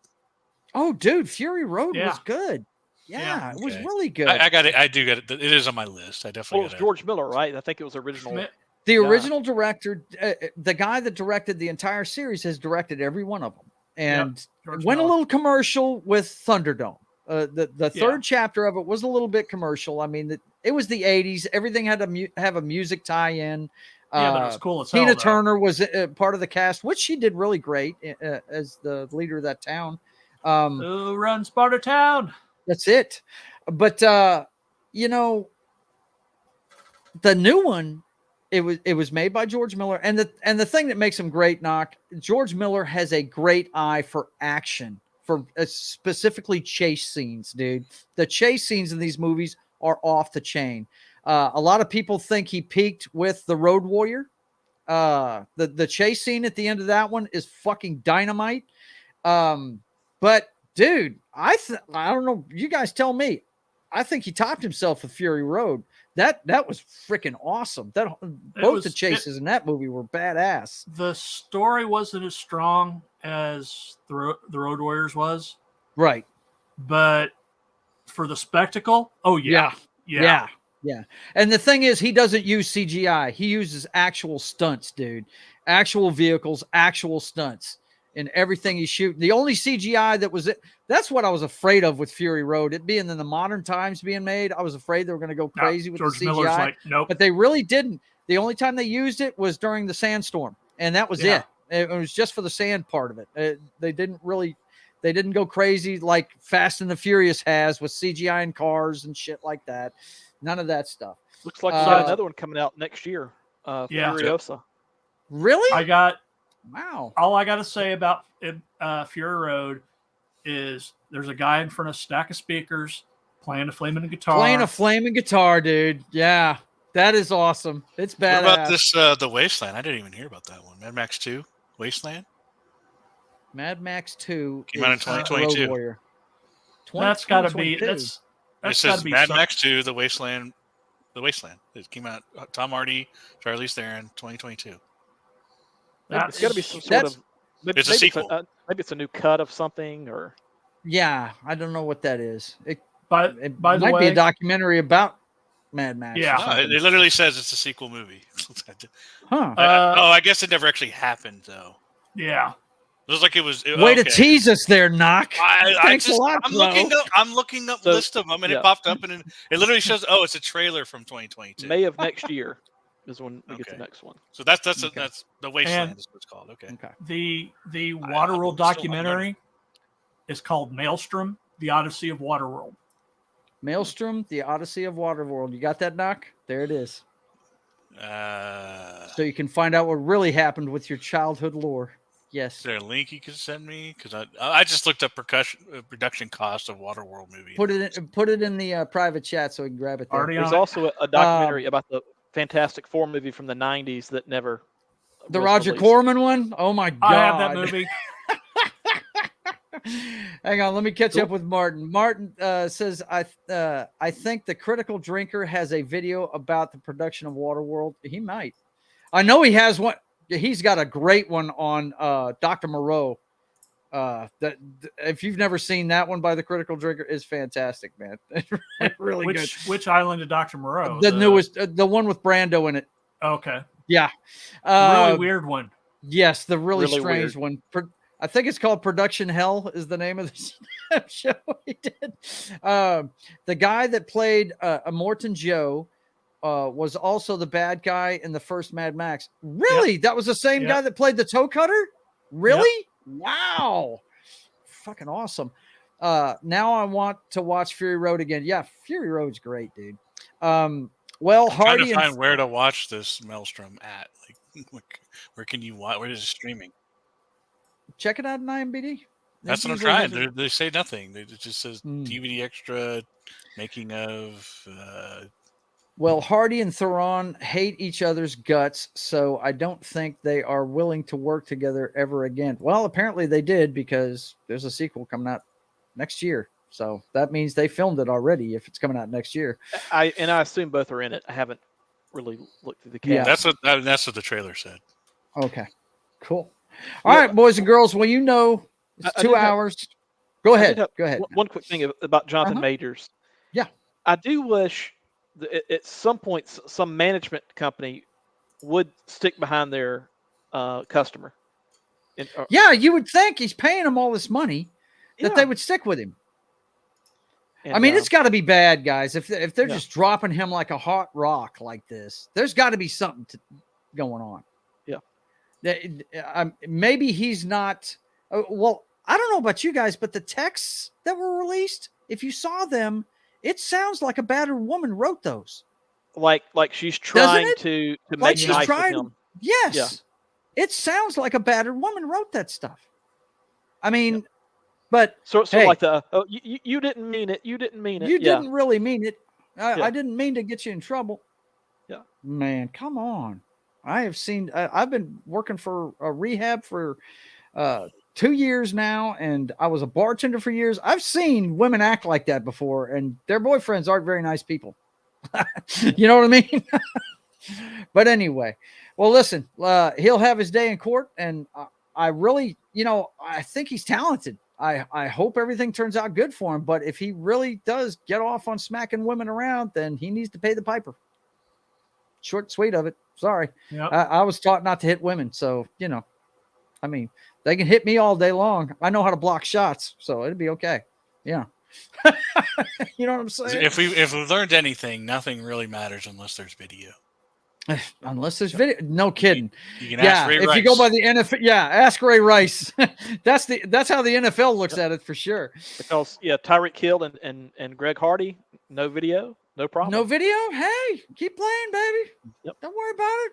Oh, dude, Fury Road Yeah. was good. Yeah, it was Okay. really good. I got it. I do get it. It is on my list. I Well, definitely it was got George Miller, right? I think it was original. The Yeah. original director, the guy that directed the entire series, has directed every one of them, and George went Miller. a little commercial with Thunderdome. The Yeah. third chapter of it was a little bit commercial. I mean, it was the '80s. Everything had to have a music tie-in. Yeah, but it was cool as hell. Tina though. Turner was part of the cast, which she did really great as the leader of that town. Who runs Sparta Town? That's it. But you know, the new one, it was made by George Miller, and the thing that makes him great, George Miller has a great eye for action, for specifically chase scenes, dude. The chase scenes in these movies are off the chain. A lot of people think he peaked with The Road Warrior. The chase scene at the end of that one is fucking dynamite. But dude, I don't know. You guys tell me. I think he topped himself with Fury Road. That was freaking awesome. Both the chases in that movie were badass. The story wasn't as strong as the Road Warriors was, Right. but for the spectacle, oh yeah. Yeah. And the thing is, he doesn't use CGI. He uses actual stunts, dude. Actual vehicles, actual stunts in everything he's shooting. The only CGI that was it. That's what I was afraid of with Fury Road. It being in the modern times being made, I was afraid they were going to go crazy with George the CGI. Miller's like, nope. But they really didn't. The only time they used it was during the sandstorm, and that was it. It was just for the sand part of it. They didn't go crazy like Fast and the Furious has with CGI in cars and shit like that. None of that stuff. Looks like we got another one coming out next year. Furiosa. Really? Wow. All I got to say about Fury Road is there's a guy in front of a stack of speakers playing a flaming guitar. Playing a flaming guitar, dude. Yeah, that is awesome. It's badass. What about this, The Wasteland? I didn't even hear about that one. Mad Max 2, Wasteland? Mad Max 2 came out in 2022. Road Warrior. That's got to be. That's it says Mad Max 2, The Wasteland. The Wasteland. It came out. Tom Hardy, Charlize Theron, 2022. It's got to be some sort of. Maybe, It's a sequel. Maybe it's a new cut of something, or. Yeah, I don't know what that is. It by might the way, be a documentary about Mad Max. Yeah, no, it literally says it's a sequel movie. Huh? I guess it never actually happened though. Yeah. It was like it was. Way to tease us there, Knock. Thanks a lot, I'm bro. looking up So- list of them, and it popped up, and it literally shows. Oh, it's a trailer from 2022. May of next year is when we get the Okay. next one. So that's Okay. that's the Wasteland And- is what it's called. Okay. Okay. The I'm Waterworld still- I'm documentary is called Maelstrom: The Odyssey of Waterworld. Maelstrom, The Odyssey of Waterworld. You got that, Knock? There it is. So you can find out what really happened with your childhood lore. Yes. Is there a link you can send me? Because I just looked up production cost of Waterworld movie. Put it in the private chat so we can grab it there. Already There's on it? also a documentary about the Fantastic Four movie from the 90s that never. The was Roger released. Corman one? Oh my god. I have that movie. Hang on, let me catch up with Martin. Martin says, I think the Critical Drinker has a video about the production of Waterworld. He might. I know he has one. He's got a great one on Dr. Moreau. If you've never seen that one by the Critical Drinker, is fantastic, man. Really good. Which island of Dr. Moreau? The newest, the one with Brando in it. Okay. Yeah. Really weird one. Yes, the really weird. strange one. I think it's called Production Hell is the name of the show he did. The guy that played Immortan Joe was also the bad guy in the first Mad Max. Really? Yep. That was the same Yep. guy that played the toe cutter? Really? Wow. Fucking awesome. Now I want to watch Fury Road again. Yeah, Fury Road's great, dude. Well, I'm trying Hardy to find where to watch this Maelstrom at. Like, where can you watch? Where is it streaming? check it out in IMDb. That's what I'm usually trying. has it. They say nothing. It just says Hmm. DVD extra, making of. Well, Hardy and Theron hate each other's guts, so I don't think they are willing to work together ever again. Well, apparently they did because there's a sequel coming out next year. So that means they filmed it already if it's coming out next year. I assume both are in it. I haven't really looked through the Yeah. cast. That's what the trailer said. Okay, cool. All right, boys and girls. Well, you know, it's I 2 did have- hours. Go I did ahead. have Go ahead. One quick thing about Jonathan Uh-huh. Majors. Yeah. I do wish that at some point some management company would stick behind their customer. Yeah, you would think he's paying them all this money that they would stick with him. I mean, it's got to be bad, guys. If they're just dropping him like a hot rock like this, there's got to be something going on. Yeah. Maybe he's not. Well, I don't know about you guys, but the texts that were released, if you saw them, it sounds like a battered woman wrote those. like she's trying it? to Like make she's nice trying. with him. Yes. Yeah. It sounds like a battered woman wrote that stuff. I mean, but So hey, like you didn't mean it. You didn't mean it. you yeah. didn't really mean it. Yeah. I didn't mean to get you in trouble. Yeah. Man, come on. I have seen, I've been working for a rehab for 2 years now, and I was a bartender for years. I've seen women act like that before, and their boyfriends aren't very nice people. You know what I mean? But anyway, well, listen, he'll have his day in court, and I really, I think he's talented. I hope everything turns out good for him, but if he really does get off on smacking women around, then he needs to pay the piper. Short and sweet of it. Sorry. Yep. I was taught not to hit women. So, I mean, they can hit me all day long. I know how to block shots, so it'd be okay. Yeah. You know what I'm saying? If we've learned anything, nothing really matters unless there's video. Unless there's video. No kidding. You can ask Ray if Rice. you go by the NFL, ask Ray Rice. That's how the NFL looks at it for sure. Because Tyreek Hill and Greg Hardy, no video, no problem. No video? Hey, keep playing, baby. Yep. Don't worry about it.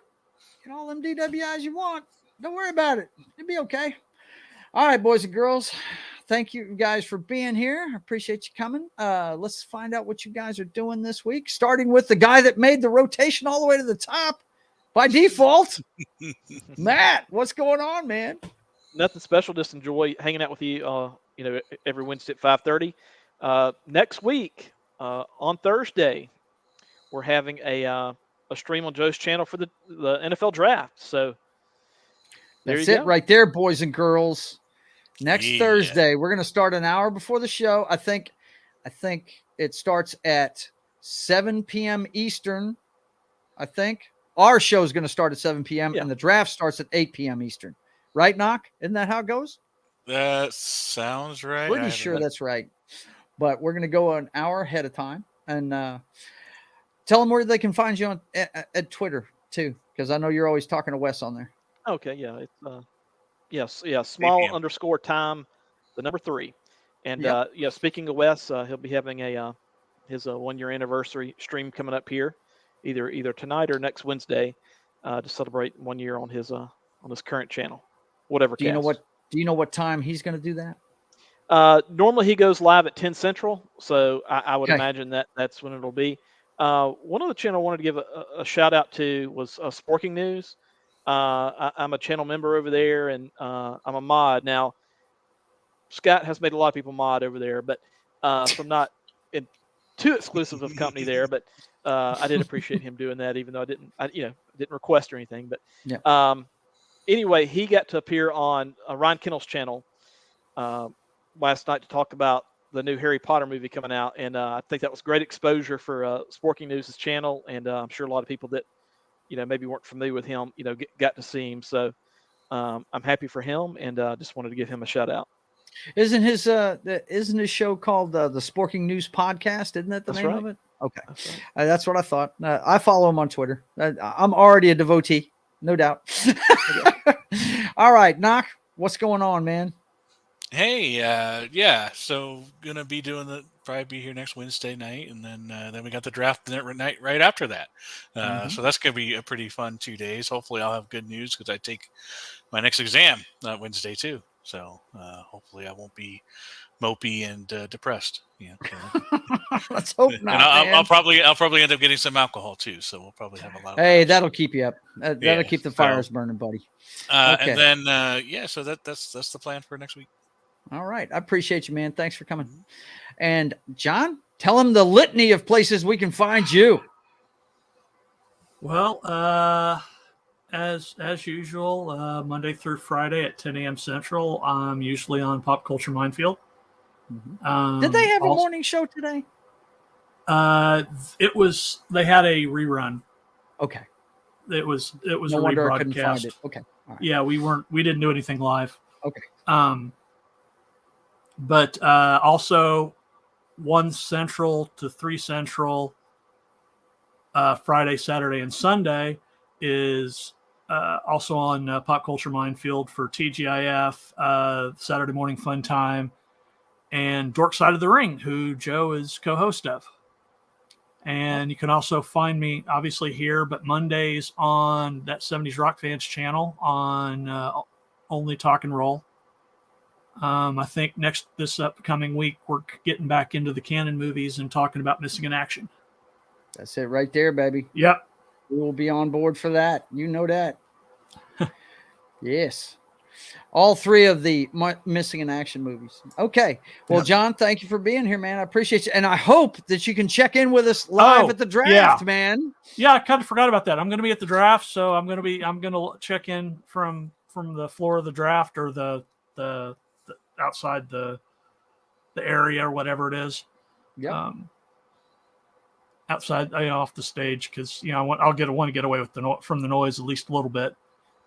Get all them DWIs you want. Don't worry about it. It'll be okay. All right, boys and girls. Thank you guys for being here. I appreciate you coming. Let's find out what you guys are doing this week, starting with the guy that made the rotation all the way to the top by default. Matt, what's going on, man? Nothing special. Just enjoy hanging out with you. Every Wednesday at 5:30. Next week on Thursday, we're having a stream on Joe's channel for the NFL draft. So That's it right there, boys and girls. Next Yeah. Thursday, we're going to start an hour before the show. I think it starts at 7 p.m. Eastern. I think our show is going to start at 7 p.m. Yeah. and the draft starts at 8 p.m. Eastern. Right, Knock? Isn't that how it goes? That sounds right. Pretty sure that's right. But we're going to go an hour ahead of time and tell them where they can find you on at Twitter too, because I know you're always talking to Wes on there. Okay, yeah, it's small underscore time, the number 3, and speaking of Wes, he'll be having his 1-year anniversary stream coming up here, either tonight or next Wednesday, to celebrate 1 year on his current channel, whatever. Do you know what time he's going to do that? Normally he goes live at 10 Central, so I would imagine that's when it'll be. One of the channel I wanted to give a shout out to was Sporking News. I'm a channel member over there, and I'm a mod. Now, Scott has made a lot of people mod over there, but so I'm not too exclusive of company there. But I did appreciate him doing that, even though I didn't request or anything. But anyway, he got to appear on Ryan Kennel's channel last night to talk about the new Harry Potter movie coming out, and I think that was great exposure for Sporking News' channel, and I'm sure a lot of people that maybe weren't familiar with him got to see him. So I'm happy for him, and just wanted to give him a shout out. Isn't his show called the Sporking News Podcast? Isn't that the name of it? Okay, that's what I thought. I follow him on Twitter. I'm already a devotee, no doubt. All right, Knock, what's going on, man? Hey, so gonna be probably be here next Wednesday night, and then we got the draft night right after that. So that's gonna be a pretty fun 2 days. Hopefully, I'll have good news because I take my next exam Wednesday too. So hopefully, I won't be mopey and depressed. Let's hope not. And I'll probably end up getting some alcohol too. So we'll probably have a lot. Hey, that'll keep you up. That'll keep the fires burning, buddy. And then so that's the plan for next week. All right. I appreciate you, man. Thanks for coming. And John, tell him the litany of places we can find you. Well, as usual, Monday through Friday at 10 a.m. Central, I'm usually on Pop Culture Minefield. Did they have a morning show today? They had a rerun. Okay. It was a rebroadcast. Okay. Right. Yeah, we didn't do anything live. Okay. But also 1 Central to 3 Central, Friday, Saturday, and Sunday is also on Pop Culture Minefield for TGIF, Saturday Morning Fun Time, and Dork Side of the Ring, who Joe is co-host of. And you can also find me, obviously, here, but Mondays on that 70s Rock Fans channel on Only Talk and Roll. I think this upcoming week, we're getting back into the canon movies and talking about Missing in Action. That's it right there, baby. Yep. We will be on board for that. You know that. Yes. All 3 of the Missing in Action movies. Okay. Well, John, thank you for being here, man. I appreciate you. And I hope that you can check in with us live at the draft, man. Yeah, I kind of forgot about that. I'm going to be at the draft, so I'm going to check in from the floor of the draft or the outside the area or whatever it is. Yeah. Outside, off the stage, because I want to get away with from the noise at least a little bit.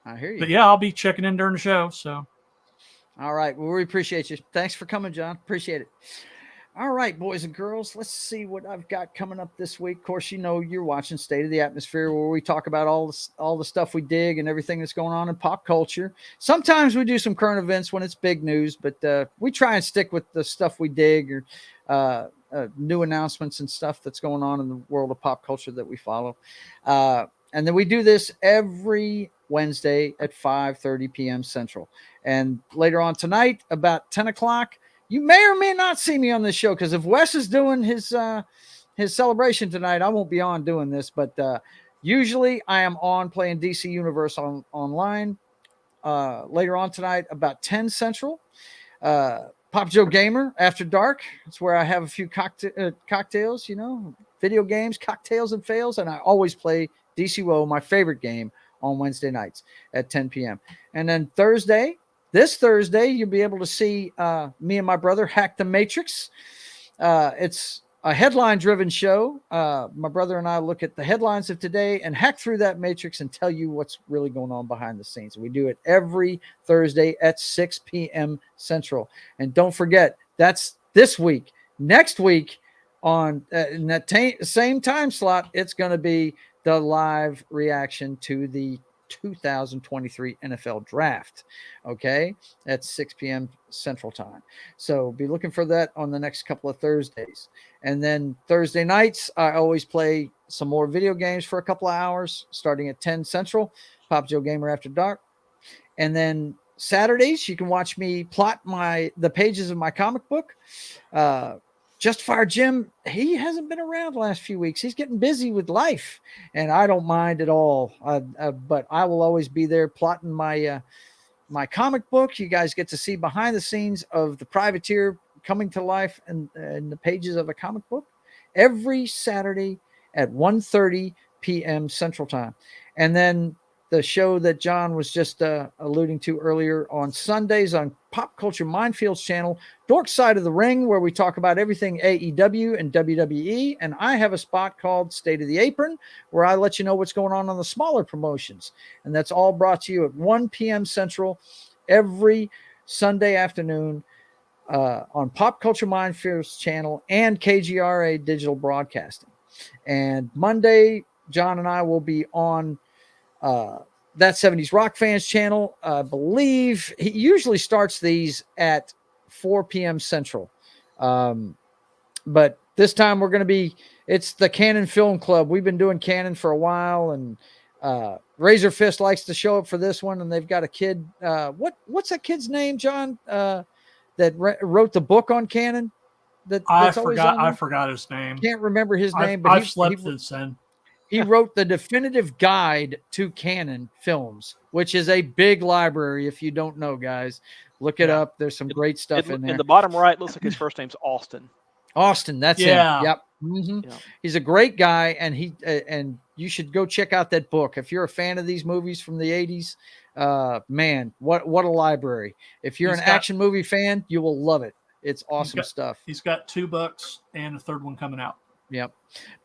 I hear you. But yeah, I'll be checking in during the show. So, all right. Well, we appreciate you. Thanks for coming, John. Appreciate it. All right, boys and girls. Let's see what I've got coming up this week. Of course, you're watching State of the Atmosphere, where we talk about all the stuff we dig and everything that's going on in pop culture. Sometimes we do some current events when it's big news, but we try and stick with the stuff we dig or new announcements and stuff that's going on in the world of pop culture that we follow. And then we do this every Wednesday at 5:30 p.m. Central. And later on tonight, about 10 o'clock, you may or may not see me on this show, because if Wes is doing his celebration tonight, I won't be on doing this. But usually I am on playing DC Universe online. Later on tonight, about 10 Central. Pop Joe Gamer After Dark. It's where I have a few cocktails, video games, cocktails and fails. And I always play DCWO, my favorite game, on Wednesday nights at 10 p.m. And then this Thursday, you'll be able to see me and my brother hack the Matrix. It's a headline-driven show. My brother and I look at the headlines of today and hack through that matrix and tell you what's really going on behind the scenes. We do it every Thursday at 6 p.m. Central. And don't forget, that's this week. Next week, on in that same time slot, it's going to be the live reaction to the 2023 NFL draft. Okay, that's 6 p.m. Central Time. So be looking for that on the next couple of Thursdays. And then Thursday nights, I always play some more video games for a couple of hours, starting at 10 Central, Pop Joe Gamer After Dark. And then Saturdays, you can watch me plot the pages of my comic book. Justifier Jim, he hasn't been around the last few weeks. He's getting busy with life, and I don't mind at all. But I will always be there plotting my comic book. You guys get to see behind the scenes of the privateer coming to life in the pages of a comic book every Saturday at 1:30 p.m. Central Time. And then the show that John was just alluding to earlier on Sundays on Pop Culture Minefield's channel, Dork Side of the Ring, where we talk about everything AEW and WWE. And I have a spot called State of the Apron, where I let you know what's going on the smaller promotions. And that's all brought to you at 1 p.m. Central every Sunday afternoon on Pop Culture Minefield's channel and KGRA Digital Broadcasting. And Monday, John and I will be on That 70s Rock Fans channel. I believe he usually starts these at 4 p.m. Central. But this time it's the Canon Film Club. We've been doing Canon for a while, and Razor Fist likes to show up for this one, and they've got a kid. What's that kid's name, John, that wrote the book on Canon? I forgot his name. Can't remember his name, but I've slept since then. He wrote the definitive guide to Canon films, which is a big library. If you don't know, guys, look it up. There's some great stuff in there. In the bottom right, looks like his first name's Austin. Austin, that's him. Yep. Mm-hmm. Yeah. He's a great guy, and and you should go check out that book if you're a fan of these movies from the 80s. Man, what a library! If you're an action movie fan, you will love it. It's awesome stuff. He's got 2 books and a third one coming out. Yep.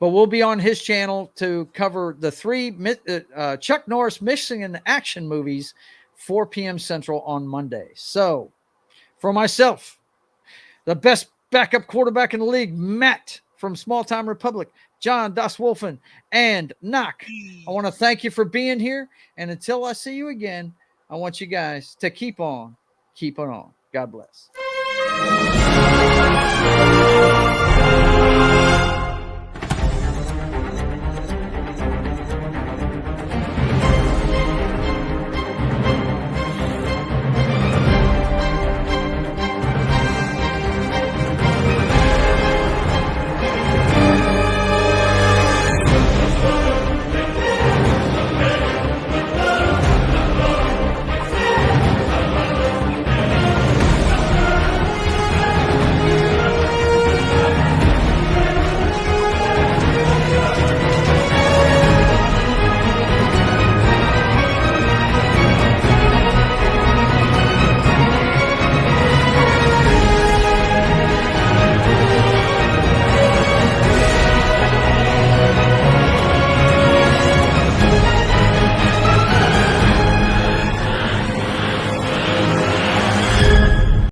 But we'll be on his channel to cover the 3 Chuck Norris missing in action movies, 4 p.m. Central on Monday. So for myself, the best backup quarterback in the league, Matt from Small Time Republic, John Das Wolfen, and Knock, I want to thank you for being here. And until I see you again, I want you guys to keep on. God bless.